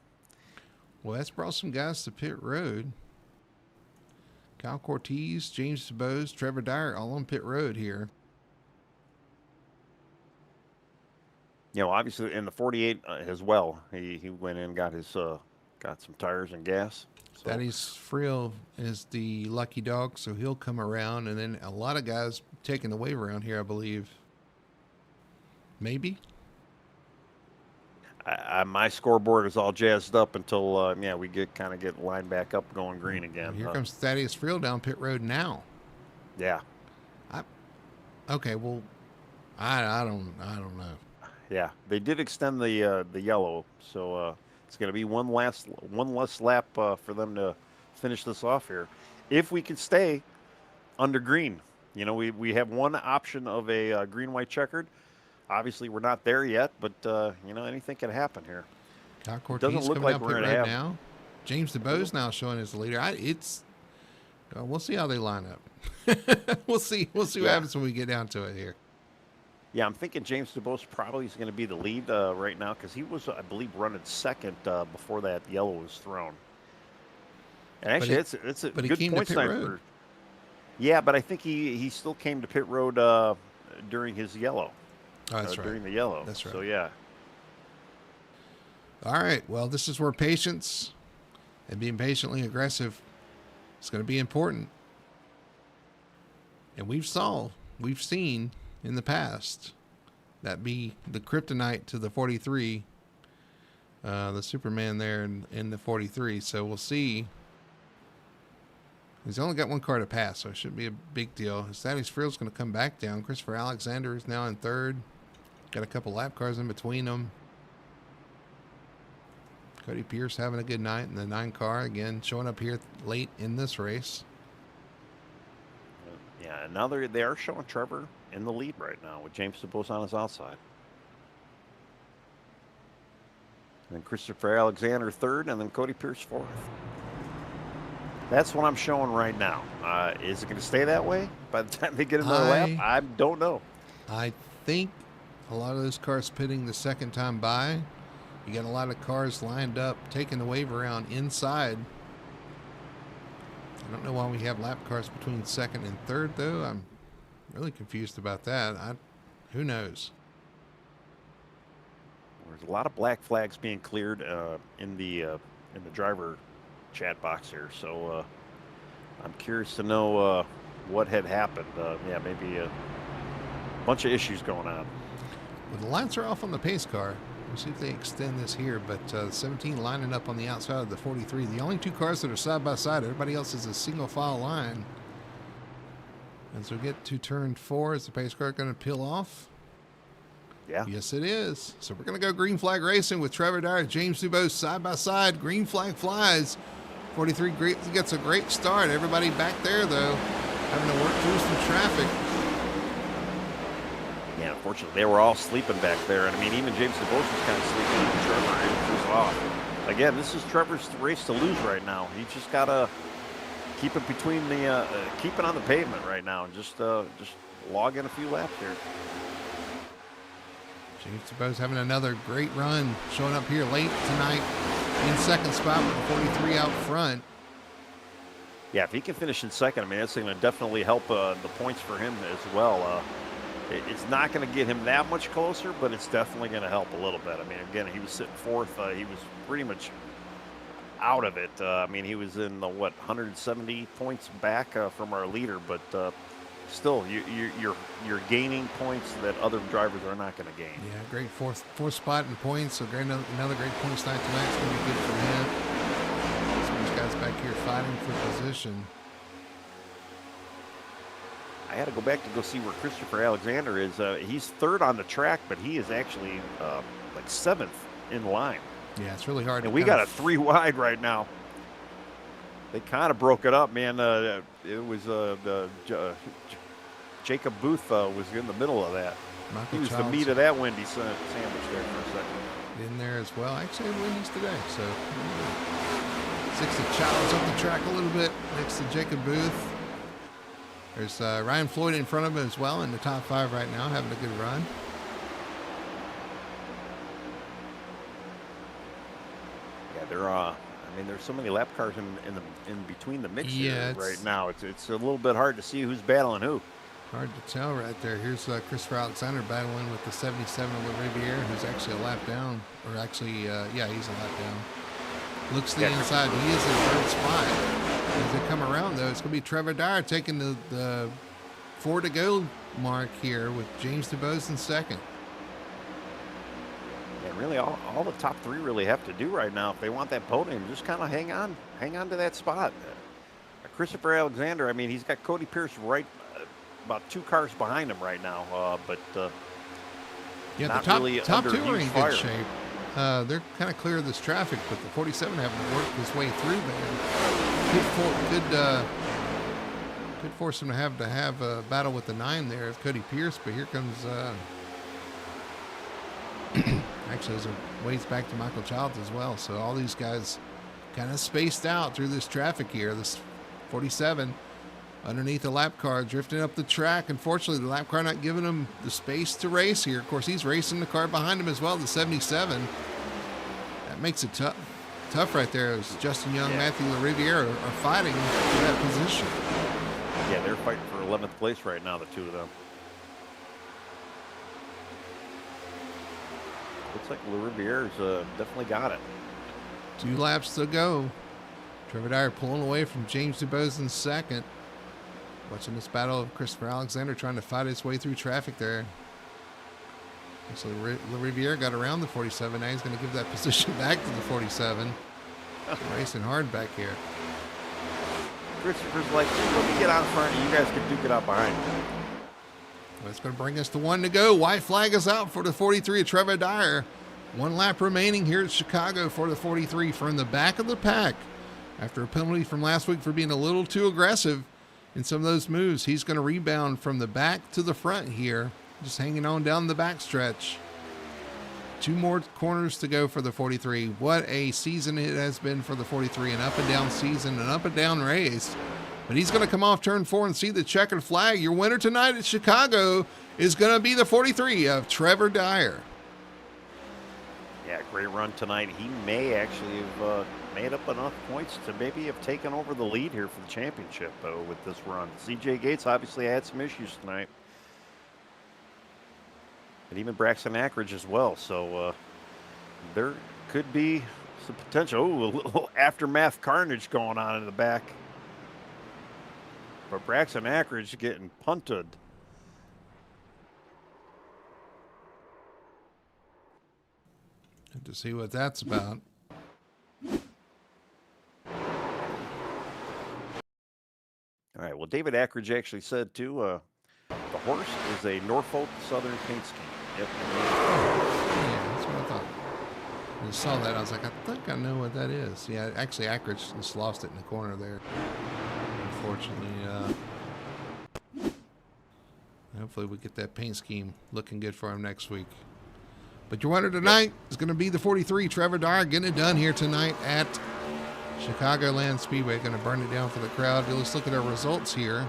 Well, that's brought some guys to pit road. Kyle Cortez, James Bose, Trevor Dyer, all on pit road here. Obviously in the 48 as well. He went in, got his got some tires and gas. So, Thaddeus Friel is the lucky dog, so he'll come around, and then a lot of guys taking the wave around here, I believe. Maybe. my scoreboard is all jazzed up until we get lined back up going green again. Here comes Thaddeus Friel down pit road now. Yeah. Okay, well, I don't know. Yeah, they did extend the yellow, so it's going to be one less lap for them to finish this off here. If we can stay under green, we have one option of a green white checkered. Obviously, we're not there yet, but anything can happen here. Kyle It Cortez doesn't look coming like down we're pit going to road have. now. James DeBose now showing as the leader. We'll see how they line up. We'll see what happens when we get down to it here. Yeah, I'm thinking James DeBose probably is going to be the lead right now because he was, I believe, running second before that yellow was thrown. And actually, it's a good point sniper. Yeah, but I think he still came to pit road during his yellow. Oh, that's right. During the yellow. That's right. So, yeah. All right. Well, this is where patience and being patiently aggressive is going to be important. And we've seen in the past that be the kryptonite to the 43, the Superman there in the 43. So we'll see. He's only got one car to pass, so it shouldn't be a big deal. Thaddeus Friel's going to come back down. Christopher Alexander is now in third. Got a couple lap cars in between them. Cody Pierce having a good night in the 9 car, again showing up here late in this race. Yeah, and now they are showing Trevor in the lead right now with James DeBose on his outside. And then Christopher Alexander third, and then Cody Pierce fourth. That's what I'm showing right now. Is it going to stay that way by the time they get another lap? I don't know. I think a lot of those cars pitting the second time by. You got a lot of cars lined up taking the wave around inside. I don't know why we have lap cars between second and third, though. I'm really confused about that. Who knows? There's a lot of black flags being cleared in the driver chat box here, so I'm curious to know what had happened. Maybe a bunch of issues going on. Well, the lights are off on the pace car. We'll see if they extend this here, but 17 lining up on the outside of the 43. The only 2 cars that are side by side. Everybody else is a single file line. As we get to turn 4, is the pace car going to peel off? Yeah. Yes, it is. So we're going to go green flag racing with Trevor Dyer, James DuBose side by side. Green flag flies. 43 gets a great start. Everybody back there, though, having to work through some traffic. Yeah, unfortunately, they were all sleeping back there. And, I mean, even James DeBose was kind of sleeping, and Trevor was off. Again, this is Trevor's race to lose right now. He just got to keep it between the keep it on the pavement right now and just log in a few laps here. James DeBose having another great run, showing up here late tonight in second spot with the 43 out front. Yeah, if he can finish in second, I mean, that's going to definitely help the points for him as well. It's not going to get him that much closer, but it's definitely going to help a little bit. I mean, again, he was sitting fourth. He was pretty much out of it. I mean, he was in the 170 points back from our leader, but still, you're gaining points that other drivers are not going to gain. Yeah, great fourth spot in points. So another great points night tonight. It's going to be good for him. Some of these guys back here fighting for position. I had to go back to go see where Christopher Alexander is. He's third on the track, but he is actually like 7th in line. Yeah, it's really hard. And we got a 3 wide right now. They kind of broke it up, man. It was Jacob Booth was in the middle of that. Michael he was Childs the meat of that Wendy's sandwich there for a second. In there as well. Actually, Wendy's today. So 60 Childs up the track a little bit next to Jacob Booth. There's Ryan Floyd in front of him as well in the top 5 right now, having a good run. Yeah, there's so many lap cars in between the mix here right now. It's a little bit hard to see who's battling who. Hard to tell right there. Here's Christopher Alexander battling with the 77 of the Riviera, who's actually a lap down, or actually, he's a lap down. looks to the inside. He is in third spot. As they come around, though, it's going to be Trevor Dyer taking the 4 to go mark here with James DuBose in second. Yeah, really, all the top 3 really have to do right now if they want that podium, just kind of hang on to that spot. Christopher Alexander, I mean, he's got Cody Pierce right about 2 cars behind him right now, but yeah, not the top, really top under 2 are in fire. good shape. They're kind of clear of this traffic, but the 47 having to work his way through there. Could force him to have a battle with the 9 there of Cody Pierce, but here comes actually there's a ways back to Michael Childs as well. So all these guys kind of spaced out through this traffic here. This 47 underneath the lap car drifting up the track. Unfortunately, the lap car not giving him the space to race here. Of course, he's racing the car behind him as well, the 77. That makes it tough right there as Justin Young, Matthew LaRiviere are fighting for that position. Yeah, they're fighting for 11th place right now, the 2 of them. Looks like LaRiviere's definitely got it. 2 laps to go. Trevor Dyer pulling away from James DuBose in second. Watching this battle of Christopher Alexander trying to fight his way through traffic there. So LaRiviere got around the 47. Now he's going to give that position back to the 47. Racing hard back here. Christopher's like, let me get out in front of you. You guys can duke it out behind me. Well, it's going to bring us to 1 to go. White flag is out for the 43 of Trevor Dyer. 1 lap remaining here at Chicago for the 43 from the back of the pack. After a penalty from last week for being a little too aggressive in some of those moves, he's going to rebound from the back to the front here, just hanging on down the back stretch. 2 more corners to go for the 43. What a season it has been for the 43, an up and down season, an up and down race. But he's going to come off turn 4 and see the checkered flag. Your winner tonight at Chicago is going to be the 43 of Trevor Dyer. Yeah, great run tonight. He may actually have made up enough points to maybe have taken over the lead here for the championship with this run. CJ Gates obviously had some issues tonight. And even Braxton Ackridge as well. So there could be some potential. Ooh, a little aftermath carnage going on in the back. But Braxton Ackridge getting punted. Good to see what that's about. All right. Well, David Ackridge actually said, too, the horse is a Norfolk Southern paint scheme. Yep. Yeah, that's what I thought. I just saw that. I was like, I think I know what that is. Yeah, actually, Ackridge just lost it in the corner there. Unfortunately, hopefully we get that paint scheme looking good for him next week. But your winner tonight is going to be the 43, Trevor Dyer, getting it done here tonight at Chicagoland Speedway. Going to burn it down for the crowd. Let's look at our results here.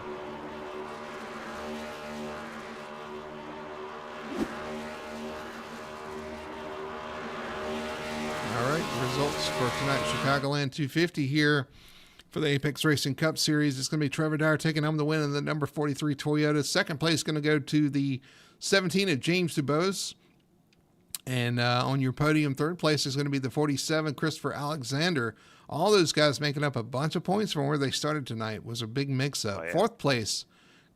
All right, results for tonight, Chicagoland 250 here for the Apex Racing Cup Series. It's going to be Trevor Dyer taking home the win in the number 43 Toyota. Second place is going to go to the 17 of James DuBose. And on your podium, third place is going to be the 47, Christopher Alexander. All those guys making up a bunch of points from where they started tonight. It was a big mix-up. Oh, yeah. Fourth place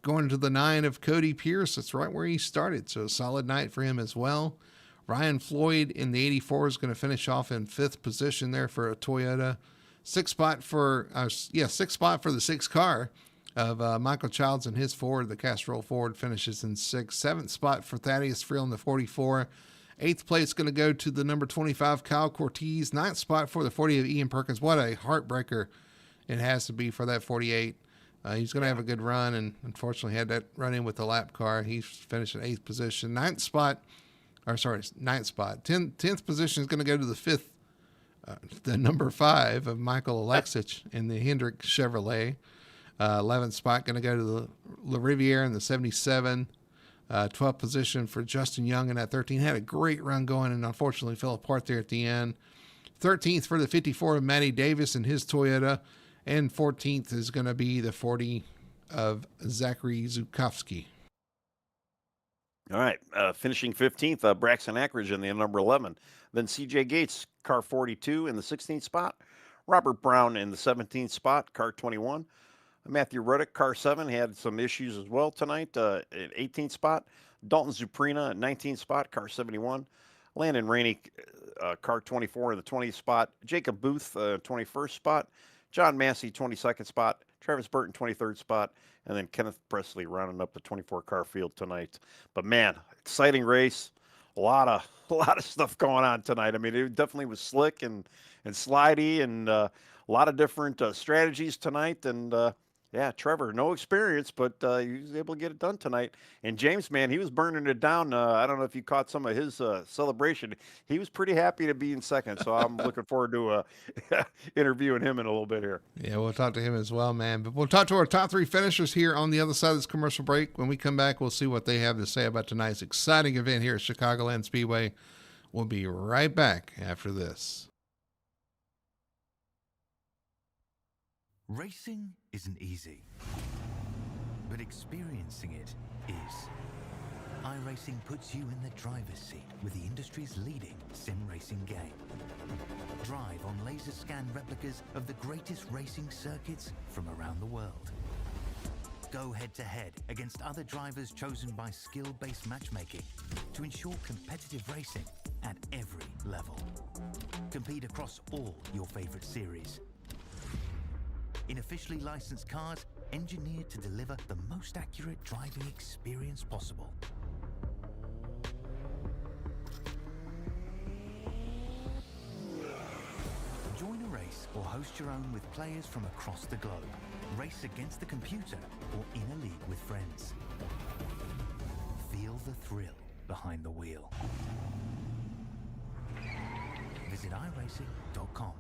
going to the 9 of Cody Pierce. That's right where he started, so a solid night for him as well. Ryan Floyd in the 84 is going to finish off in 5th position there for a Toyota. Sixth spot for the 6 car of Michael Childs and his Ford. The Castrol Ford finishes in 6th. 7th spot for Thaddeus Friel in the 44. 8th place going to go to the number 25, Kyle Cortez. 9th spot for the 40 of Ian Perkins. What a heartbreaker it has to be for that 48. He's going to have a good run, and unfortunately had that run in with the lap car. He's finished in 8th position. 9th spot. 10th position is going to go to the 5th, the number 5 of Michael Alexich in the Hendrick Chevrolet. 11th spot going to go to the LaRiviere in the 77. 12th position for Justin Young in that 13. Had a great run going and unfortunately fell apart there at the end. 13th for the 54 of Matty Davis and his Toyota. And 14th is going to be the 40 of Zachary Zukowski. All right, finishing 15th, Braxton Ackridge in the number 11. Then C.J. Gates, car 42 in the 16th spot. Robert Brown in the 17th spot, car 21. Matthew Ruddick, car 7, had some issues as well tonight at 18th spot. Dalton Zuprina at 19th spot, car 71. Landon Rainey, car 24 in the 20th spot. Jacob Booth, 21st spot. John Massey, 22nd spot. Travis Burton, 23rd spot. And then Kenneth Presley rounding up the 24 car field tonight. But man, exciting race. A lot of stuff going on tonight. I mean, it definitely was slick and slidey, and a lot of different strategies tonight. And yeah, Trevor, no experience, but he was able to get it done tonight. And James, man, he was burning it down. I don't know if you caught some of his celebration. He was pretty happy to be in second, so I'm looking forward to interviewing him in a little bit here. Yeah, we'll talk to him as well, man. But we'll talk to our top 3 finishers here on the other side of this commercial break. When we come back, we'll see what they have to say about tonight's exciting event here at Chicagoland Speedway. We'll be right back after this. Racing isn't easy, but experiencing it is. iRacing puts you in the driver's seat with the industry's leading sim racing game. Drive on laser scan replicas of the greatest racing circuits from around the world. Go head to head against other drivers chosen by skill-based matchmaking to ensure competitive racing at every level. Compete across all your favorite series in officially licensed cars engineered to deliver the most accurate driving experience possible. Join a race or host your own with players from across the globe. Race against the computer or in a league with friends. Feel the thrill behind the wheel. Visit iRacing.com.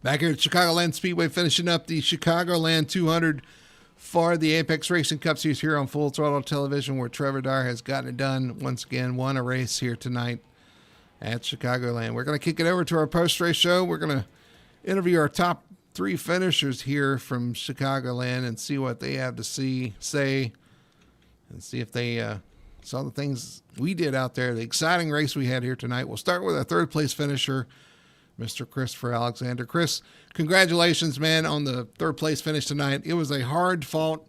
Back here at Chicagoland Speedway, finishing up the Chicagoland 200 for the Apex Racing Cup Series here on Full Throttle Television, where Trevor Dyer has gotten it done once again, won a race here tonight at Chicagoland. We're going to kick it over to our post-race show. We're going to interview our top 3 finishers here from Chicagoland and see what they have to say, and see if they saw the things we did out there, the exciting race we had here tonight. We'll start with our 3rd place finisher, Mr. Christopher Alexander. Chris, congratulations, man, on the 3rd place finish tonight. It was a hard-fought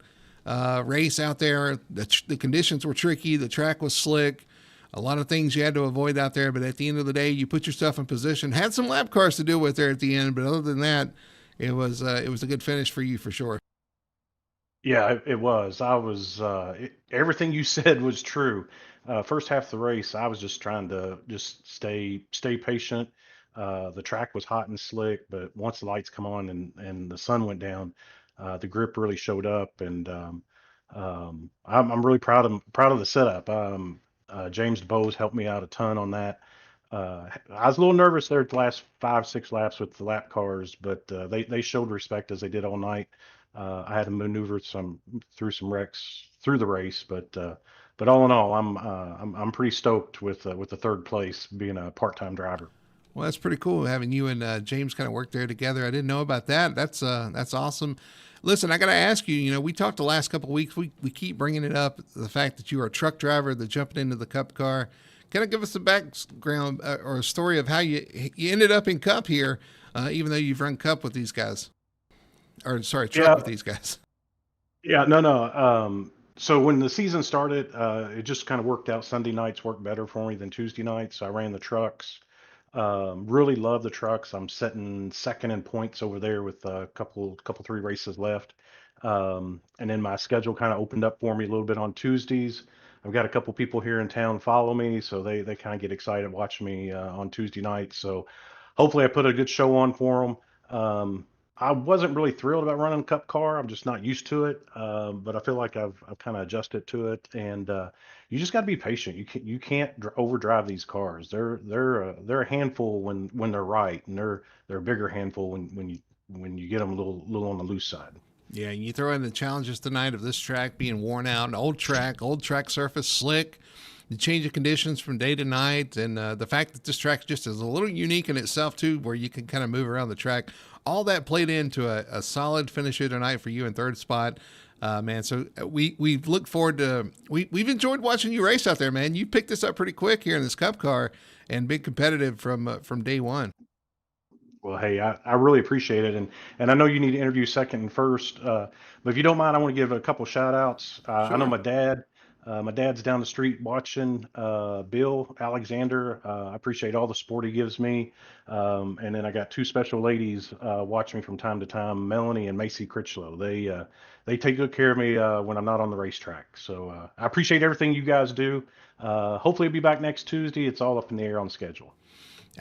race out there. The conditions were tricky. The track was slick. A lot of things you had to avoid out there, but at the end of the day, you put yourself in position. Had some lap cars to deal with there at the end, but other than that, it was a good finish for you for sure. Yeah, it was. Everything you said was true. First half of the race, I was just trying to just stay patient. The track was hot and slick, but once the lights come on and the sun went down, the grip really showed up, and I'm really proud of the setup. James DeBose helped me out a ton on that. I was a little nervous there at the last 5-6 laps with the lap cars, but they showed respect as they did all night. I had to maneuver through some wrecks through the race, but all in all, I'm pretty stoked with the 3rd place being a part-time driver. Well, that's pretty cool having you and James kind of work there together. I didn't know about that. That's awesome. Listen, I got to ask you, we talked the last couple of weeks. We keep bringing it up, the fact that you are a truck driver that jumping into the Cup car. Kind of give us a background or a story of how you ended up in Cup here, even though you've run Cup with these guys. Or, sorry, truck with these guys. Yeah, no. So when the season started, it just kind of worked out. Sunday nights worked better for me than Tuesday nights. So I ran the trucks. Really love the trucks. I'm setting second in points over there with a couple 3 races left. And then my schedule kind of opened up for me a little bit on Tuesdays. I've got a couple people here in town follow me, so they kind of get excited watching me on Tuesday nights. So hopefully I put a good show on for them. I wasn't really thrilled about running a Cup car. I'm just not used to it. But I feel like I've kind of adjusted to it, and you just got to be patient. You can't overdrive these cars. They're a handful when they're right, and they're a bigger handful when you get them a little on the loose side. Yeah, and you throw in the challenges tonight of this track being worn out, an old track surface, slick, the change of conditions from day to night, and the fact that this track just is a little unique in itself too, where you can kind of move around the track. All that played into a solid finish here tonight for you in 3rd spot. Man. So we look forward to we've enjoyed watching you race out there, man. You picked this up pretty quick here in this Cup car and been competitive from day one. Well, hey, I really appreciate it, and I know you need to interview second and first, but if you don't mind, I want to give a couple shout outs. I know Sure. my dad's down the street watching. Bill Alexander, I appreciate all the support he gives me, and then I got two special ladies watching me from time to time, Melanie and Macy Critchlow. They take good care of me when I'm not on the racetrack. So I appreciate everything you guys do. Hopefully, I'll be back next Tuesday. It's all up in the air on schedule.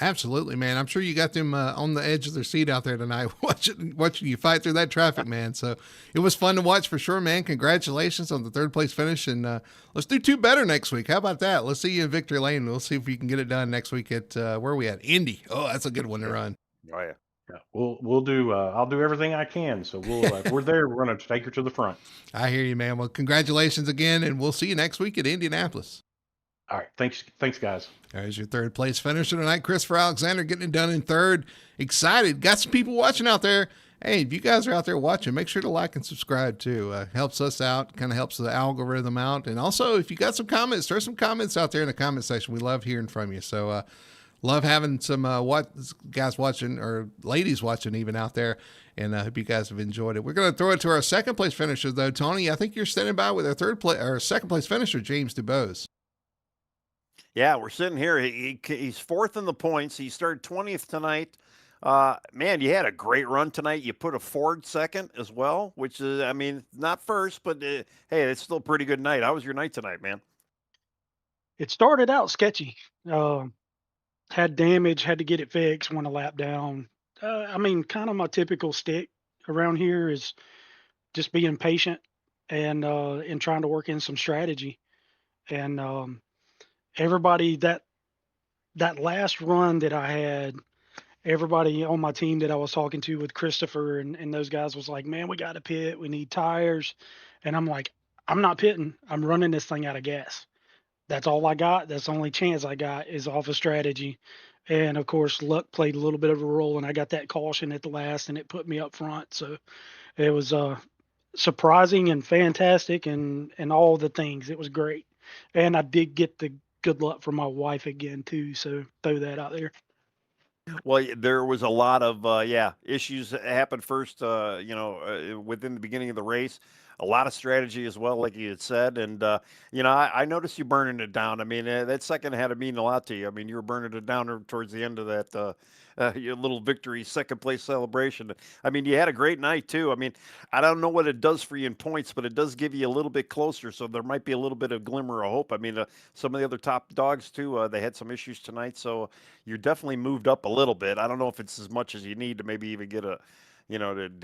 Absolutely, man. I'm sure you got them on the edge of their seat out there tonight, watching you fight through that traffic, man. So it was fun to watch for sure, man. Congratulations on the third place finish, and let's do two better next week. How about that? Let's see you in Victory Lane. We'll see if we can get it done next week at where are we at? Indy. Oh, that's a good one to run. Oh yeah. Yeah, we'll do. I'll do everything I can. So we'll if we're there. We're going to take her to the front. I hear you, man. Well, congratulations again, and we'll see you next week at Indianapolis. All right. Thanks, guys. There's your third place finisher tonight, Christopher Alexander, getting it done in third. Excited. Got some people watching out there. Hey, if you guys are out there watching, make sure to like and subscribe too. Helps us out, kind of helps the algorithm out. And also, if you got some comments, throw some comments out there in the comment section. We love hearing from you. So, love having some guys watching or ladies watching even out there. And I hope you guys have enjoyed it. We're going to throw it to our second place finisher, though. Tony, I think you're standing by with our second place finisher, James DuBose. Yeah, we're sitting here. He's fourth in the points. He started 20th tonight. Man, you had a great run tonight. You put a Ford second as well, which is, I mean, not first, but hey, it's still a pretty good night. How was your night tonight, man? It started out sketchy. Had damage, had to get it fixed, went a lap down. I mean, kind of my typical stick around here is just being patient and trying to work in some strategy. And everybody that last run that I had, everybody on my team that I was talking to with Christopher and those guys was like, man, we got to pit. We need tires. And I'm like, I'm not pitting. I'm running this thing out of gas. That's all I got. That's the only chance I got is off of strategy. And of course, luck played a little bit of a role, and I got that caution at the last, and it put me up front. So it was surprising and fantastic, and all the things. It was great, and I did get the good luck from my wife again too. So throw that out there. Well, there was a lot of issues that happened first. Within the beginning of the race, a lot of strategy as well, like you had said. And I noticed you burning it down. I mean, that second had to mean a lot to you. I mean, you were burning it down towards the end of that your little victory, second place celebration. I mean, you had a great night too. I mean, I don't know what it does for you in points, but it does give you a little bit closer. So there might be a little bit of glimmer of hope. I mean, some of the other top dogs too, they had some issues tonight. So you're definitely moved up a little bit. I don't know if it's as much as you need to maybe even get to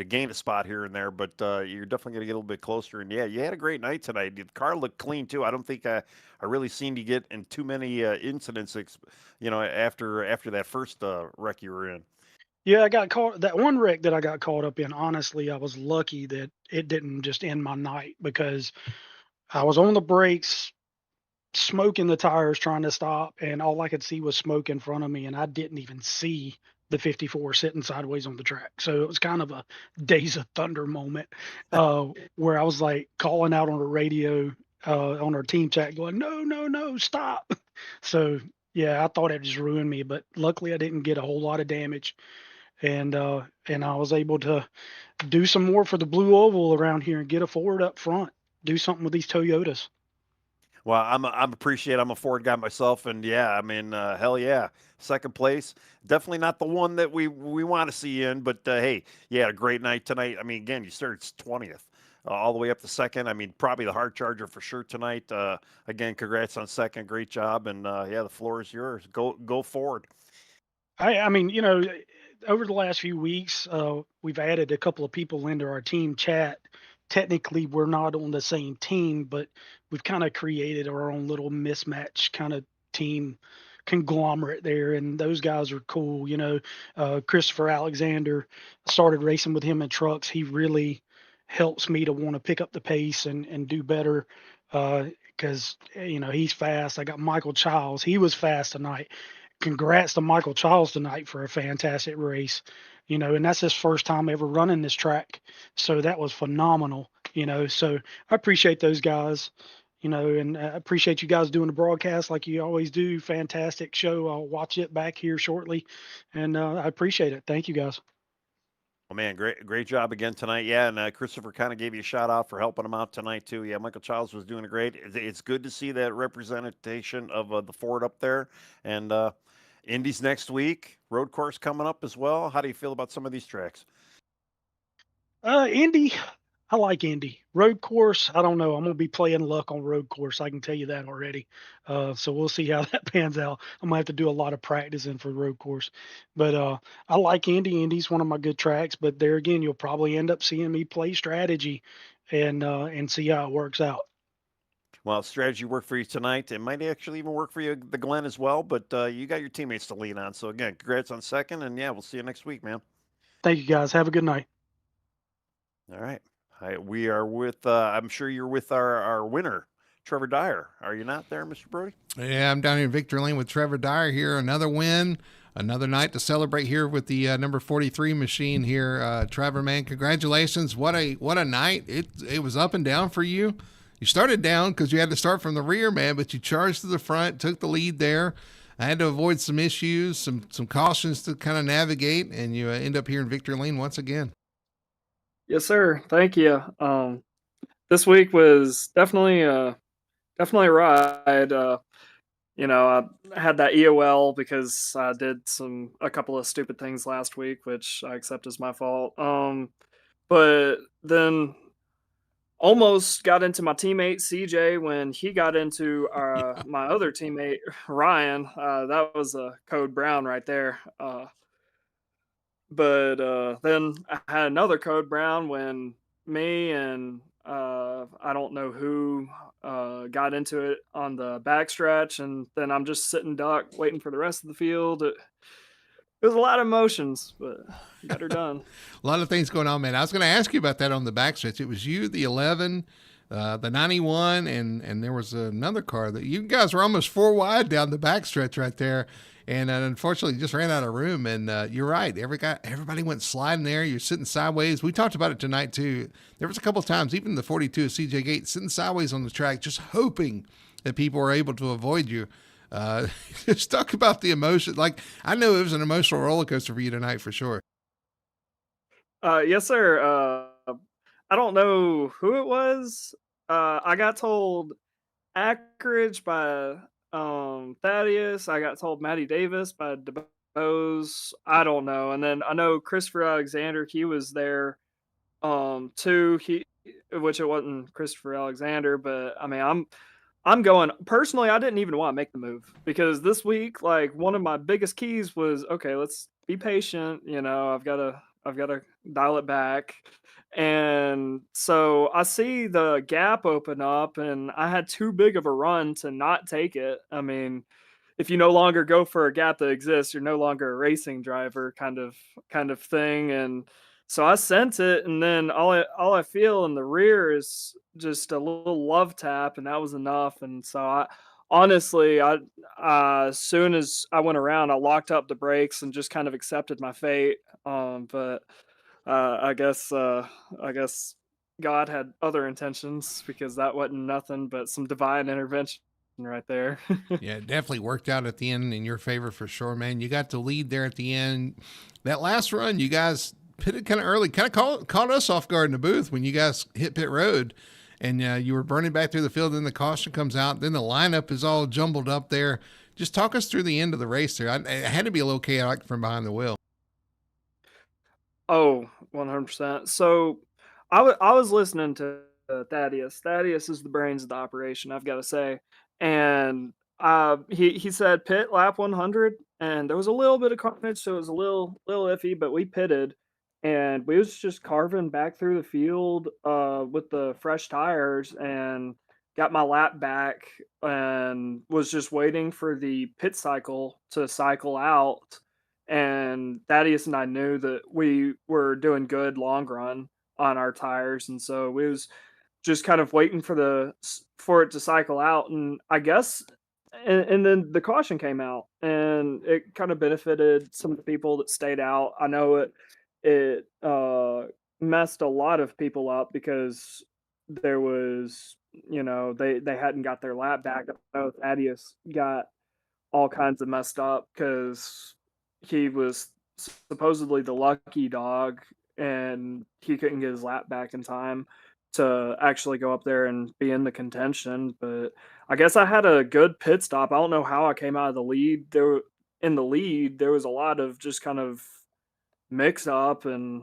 gain a spot here and there, but you're definitely going to get a little bit closer. And yeah, you had a great night tonight. The car looked clean too. I don't think I really seen you get in too many incidents, after that first wreck you were in. Yeah, I got caught that one wreck that I got caught up in. Honestly, I was lucky that it didn't just end my night because I was on the brakes, smoking the tires, trying to stop, and all I could see was smoke in front of me, and I didn't even see the 54 sitting sideways on the track. So it was kind of a Days of Thunder moment where I was like calling out on the radio on our team chat, going, "No, no, no, stop!" So yeah, I thought it just ruined me, but luckily I didn't get a whole lot of damage, and I was able to do some more for the Blue Oval around here and get a Ford up front, do something with these Toyotas. Well, I'm a Ford guy myself, and yeah, I mean, hell yeah, second place, definitely not the one that we want to see in, but hey, you had a great night tonight. I mean, again, you started 20th, all the way up to second. I mean, probably the hard charger for sure tonight. Again, congrats on second, great job, and yeah, the floor is yours. Go forward. I mean, over the last few weeks, we've added a couple of people into our team chat. Technically, we're not on the same team, but we've kind of created our own little mismatch kind of team conglomerate there, and those guys are cool. Christopher Alexander, started racing with him in trucks. He really helps me to want to pick up the pace and do better because he's fast. I got Michael Childs. He was fast tonight. Congrats to Michael Childs tonight for a fantastic race. And that's his first time ever running this track. So that was phenomenal. So I appreciate those guys, and I appreciate you guys doing the broadcast like you always do. Fantastic show. I'll watch it back here shortly, and I appreciate it. Thank you guys. Oh man, great job again tonight. Yeah, and Christopher kind of gave you a shout out for helping him out tonight too. Yeah, Michael Childs was doing great. It's good to see that representation of the Ford up there, and Indy's next week. Road course coming up as well. How do you feel about some of these tracks? Indy, I like Indy. Road course, I don't know. I'm gonna be playing luck on road course. I can tell you that already. So we'll see how that pans out. I'm gonna have to do a lot of practicing for road course. But I like Indy. Indy's one of my good tracks. But there again, you'll probably end up seeing me play strategy and see how it works out. Well, strategy worked for you tonight. It might actually even work for you, the Glen, as well. But you got your teammates to lean on. So again, congrats on second, and yeah, we'll see you next week, man. Thank you guys. Have a good night. All right. We are with. I'm sure you're with our winner, Trevor Dyer. Are you not there, Mr. Brody? Yeah, I'm down here in Victory Lane with Trevor Dyer here. Another win, another night to celebrate here with the number 43 machine here. Trevor, man, congratulations! What a night! It was up and down for you. You started down because you had to start from the rear, man, but you charged to the front, took the lead there. I had to avoid some issues, some cautions to kind of navigate, and you end up here in Victory Lane once again. Yes, sir. Thank you. This week was definitely a ride. I had that EOL because I did a couple of stupid things last week, which I accept as my fault. But then almost got into my teammate CJ when he got into Yeah. my other teammate Ryan. That was a code brown right there. But then I had another code brown when me and I don't know who got into it on the backstretch, and then I'm just sitting duck waiting for the rest of the field. It was a lot of emotions, but got her done. A lot of things going on, man. I was going to ask you about that on the backstretch. It was you, the 11, the 91, and there was another car that you guys were almost four wide down the backstretch right there. And unfortunately, just ran out of room. And you're right. Everybody went sliding there. You're sitting sideways. We talked about it tonight, too. There was a couple of times, even the 42 of CJ Gates, sitting sideways on the track, just hoping that people were able to avoid you. Just talk about the emotion. Like, I know it was an emotional roller coaster for you tonight for sure. Yes, sir. I don't know who it was. I got told Ackridge by Thaddeus. I got told Matty Davis by DeBose. I don't know. And then I know Christopher Alexander, he was there too. Which it wasn't Christopher Alexander, but I mean I'm going personally, I didn't even want to make the move because this week, like one of my biggest keys was okay, let's be patient, I've gotta dial it back. And so I see the gap open up and I had too big of a run to not take it. I mean, if you no longer go for a gap that exists, you're no longer a racing driver kind of thing. And so I sent it, and then all I feel in the rear is just a little love tap, and that was enough. And so I honestly, as soon as I went around, I locked up the brakes and just kind of accepted my fate. But I guess God had other intentions because that wasn't nothing but some divine intervention right there. Yeah, it definitely worked out at the end in your favor for sure, man. You got to lead there at the end. That last run, you guys pitted kind of early, kind of caught us off guard in the booth when you guys hit pit road and you were burning back through the field. Then the caution comes out. Then the lineup is all jumbled up there. Just talk us through the end of the race there. It had to be a little chaotic from behind the wheel. Oh, 100%. So I was listening to Thaddeus. Thaddeus is the brains of the operation, I've got to say. And he said pit lap 100, and there was a little bit of carnage, so it was a little iffy, but we pitted, and we was just carving back through the field with the fresh tires, and got my lap back, and was just waiting for the pit cycle to cycle out. And Thaddeus and I knew that we were doing good long run on our tires, and so we was just kind of waiting for it to cycle out. And I guess, and then the caution came out, and it kind of benefited some of the people that stayed out. I know it messed a lot of people up because there was, they hadn't got their lap back. I know Thaddeus got all kinds of messed up because he was supposedly the lucky dog and he couldn't get his lap back in time to actually go up there and be in the contention. But I guess I had a good pit stop. I don't know how I came out of the lead. In the lead, there was a lot of just kind of mix up and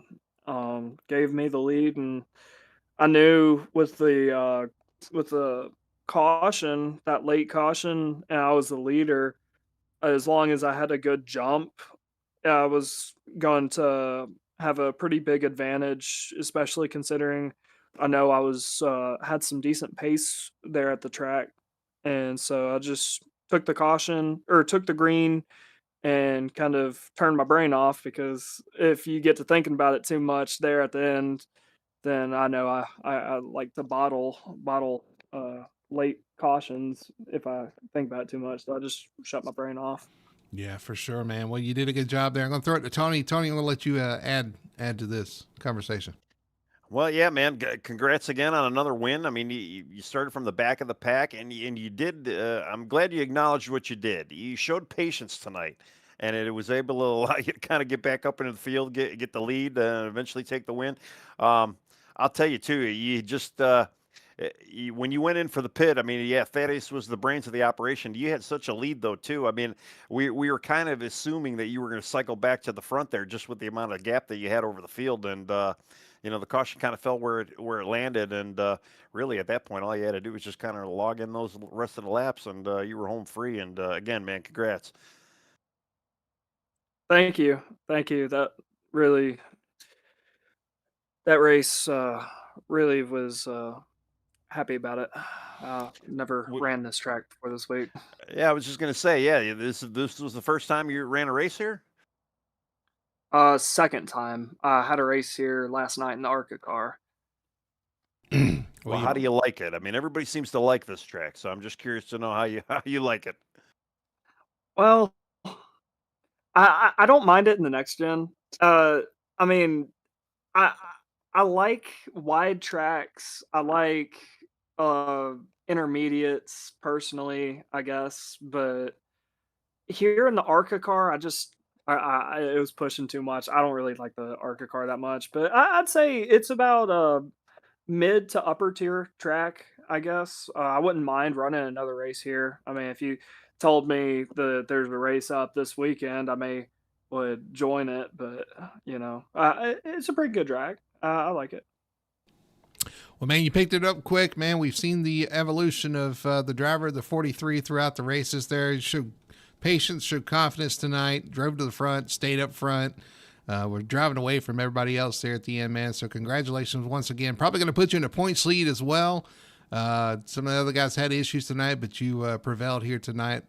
gave me the lead. And I knew with the caution, that late caution, and I was the leader, as long as I had a good jump, I was going to have a pretty big advantage, especially considering I know I was had some decent pace there at the track, and so I just took the caution or took the green and kind of turned my brain off because if you get to thinking about it too much there at the end, then I know I like to bottle late cautions if I think about it too much. So I just shut my brain off. Yeah, for sure, man. Well, you did a good job there. I'm going to throw it to Tony. Tony, I'm going to let you add to this conversation. Well, yeah, man. Congrats again on another win. I mean, you started from the back of the pack, and you did. I'm glad you acknowledged what you did. You showed patience tonight, and it was able to allow you to kind of get back up into the field, get the lead, and eventually take the win. I'll tell you too. You just when you went in for the pit, I mean, yeah, Thaddeus was the brains of the operation. You had such a lead though too. I mean, we were kind of assuming that you were going to cycle back to the front there, just with the amount of gap that you had over the field, and the caution kind of fell where it landed, and really at that point, all you had to do was just kind of log in those rest of the laps, and you were home free. And again, man, congrats. Thank you, thank you. That race really was happy about it. Never ran this track before this week. Yeah, I was just gonna say, yeah, this was the first time you ran a race here. Second time. I had a race here last night in the ARCA car. Well, how do you like it? I mean, everybody seems to like this track, so I'm just curious to know how you like it. Well, I don't mind it in the next gen. I mean, I I like wide tracks. I like intermediates personally, I guess, but here in the ARCA car, it was pushing too much. I don't really like the ARCA car that much, but I'd say it's about a mid to upper tier track, I guess. I wouldn't mind running another race here. I mean, if you told me that there's a race up this weekend, I may would join it, but it's a pretty good track. I like it. Well, man, you picked it up quick, man. We've seen the evolution of the driver, the 43, throughout the races there. He showed patience, showed confidence tonight, drove to the front, stayed up front. We're driving away from everybody else there at the end, man. So congratulations once again. Probably going to put you in a points lead as well. Some of the other guys had issues tonight, but you prevailed here tonight.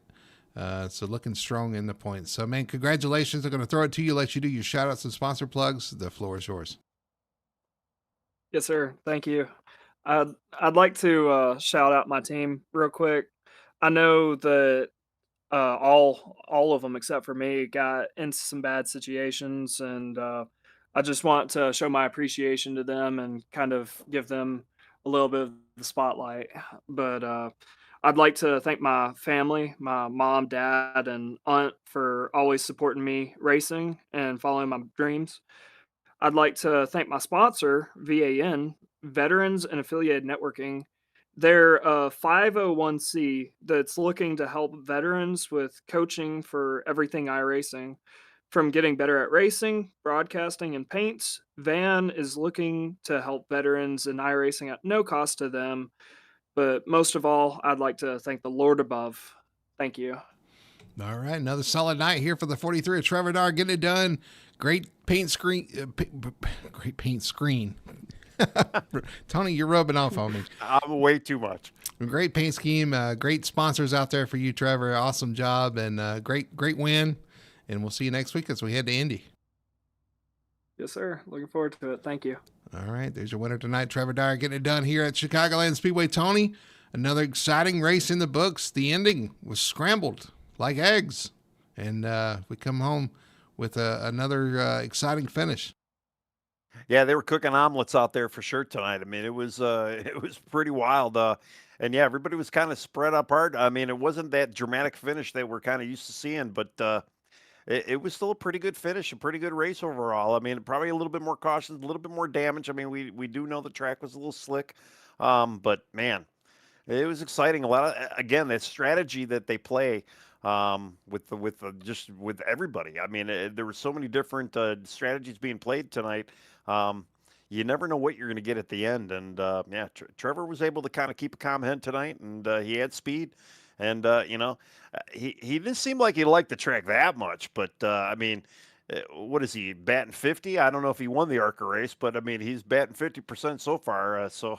So looking strong in the points. So, man, congratulations. I'm going to throw it to you, let you do your shout-outs and sponsor plugs. The floor is yours. Yes, sir. Thank you. I'd like to shout out my team real quick. I know that all of them except for me got into some bad situations, and I just want to show my appreciation to them and kind of give them a little bit of the spotlight. But I'd like to thank my family, my mom, dad, and aunt for always supporting me racing and following my dreams. I'd like to thank my sponsor, VAN, Veterans and Affiliated Networking. They're a 501c that's looking to help veterans with coaching for everything iRacing. From getting better at racing, broadcasting, and paints, VAN is looking to help veterans in iRacing at no cost to them. But most of all, I'd like to thank the Lord above. Thank you. All right, another solid night here for the 43 of Trevor Dar, getting it done. Great paint screen. Great paint screen. Tony, you're rubbing off on me. I'm way too much. Great paint scheme. Great sponsors out there for you, Trevor. Awesome job, and great win. And we'll see you next week as we head to Indy. Yes, sir. Looking forward to it. Thank you. All right, there's your winner tonight, Trevor Dyer, getting it done here at Chicagoland Speedway. Tony, another exciting race in the books. The ending was scrambled like eggs, and we come home with another exciting finish. Yeah, they were cooking omelets out there for sure tonight. I mean, it was it was pretty wild. And yeah, everybody was kind of spread apart. I mean, it wasn't that dramatic finish that we're kind of used to seeing, but it was still a pretty good finish, a pretty good race overall. I mean, probably a little bit more cautious, a little bit more damage. I mean, we do know the track was a little slick, but man, it was exciting. A lot of again that strategy that they play just with everybody. I mean, there were so many different strategies being played tonight. Um, you never know what you're going to get at the end, and yeah, Trevor was able to kind of keep a calm head tonight, and he had speed, and he didn't seem like he liked the track that much. But I mean, what is he batting 50? I don't know if he won the ARCA race, but I mean he's batting 50% so far. So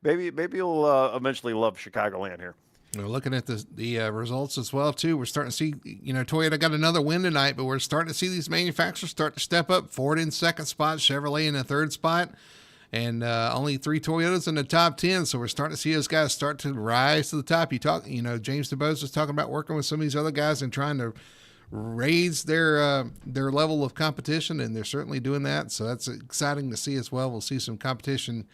maybe he'll eventually love Chicagoland here. We're looking at the results as well too. We're starting to see, Toyota got another win tonight, but we're starting to see these manufacturers start to step up. Ford in second spot, Chevrolet in the third spot, and only 3 Toyotas in the top 10. So we're starting to see those guys start to rise to the top. James DeBose was talking about working with some of these other guys and trying to raise their level of competition, and they're certainly doing that. So that's exciting to see as well. We'll see some competition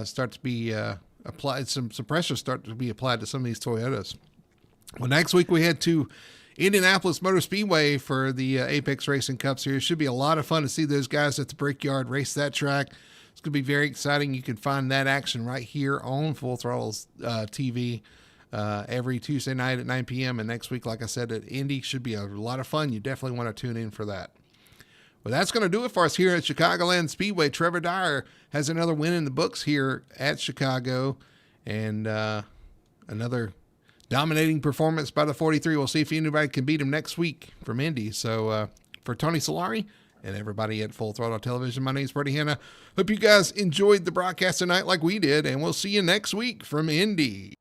start to be applied, some pressure start to be applied to some of these Toyotas. Well, next week we head to Indianapolis Motor Speedway for the Apex Racing Cup Series. Should be a lot of fun to see those guys at the Brickyard race that track. It's going to be very exciting. You can find that action right here on Full Throttle's TV every Tuesday night at 9 p.m. And next week, like I said, at Indy, should be a lot of fun. You definitely want to tune in for that. Well, that's going to do it for us here at Chicagoland Speedway. Trevor Dyer has another win in the books here at Chicago, and another dominating performance by the 43. We'll see if anybody can beat him next week from Indy. So for Tony Solari and everybody at Full Throttle Television, my name is Brady Hanna. Hope you guys enjoyed the broadcast tonight like we did, and we'll see you next week from Indy.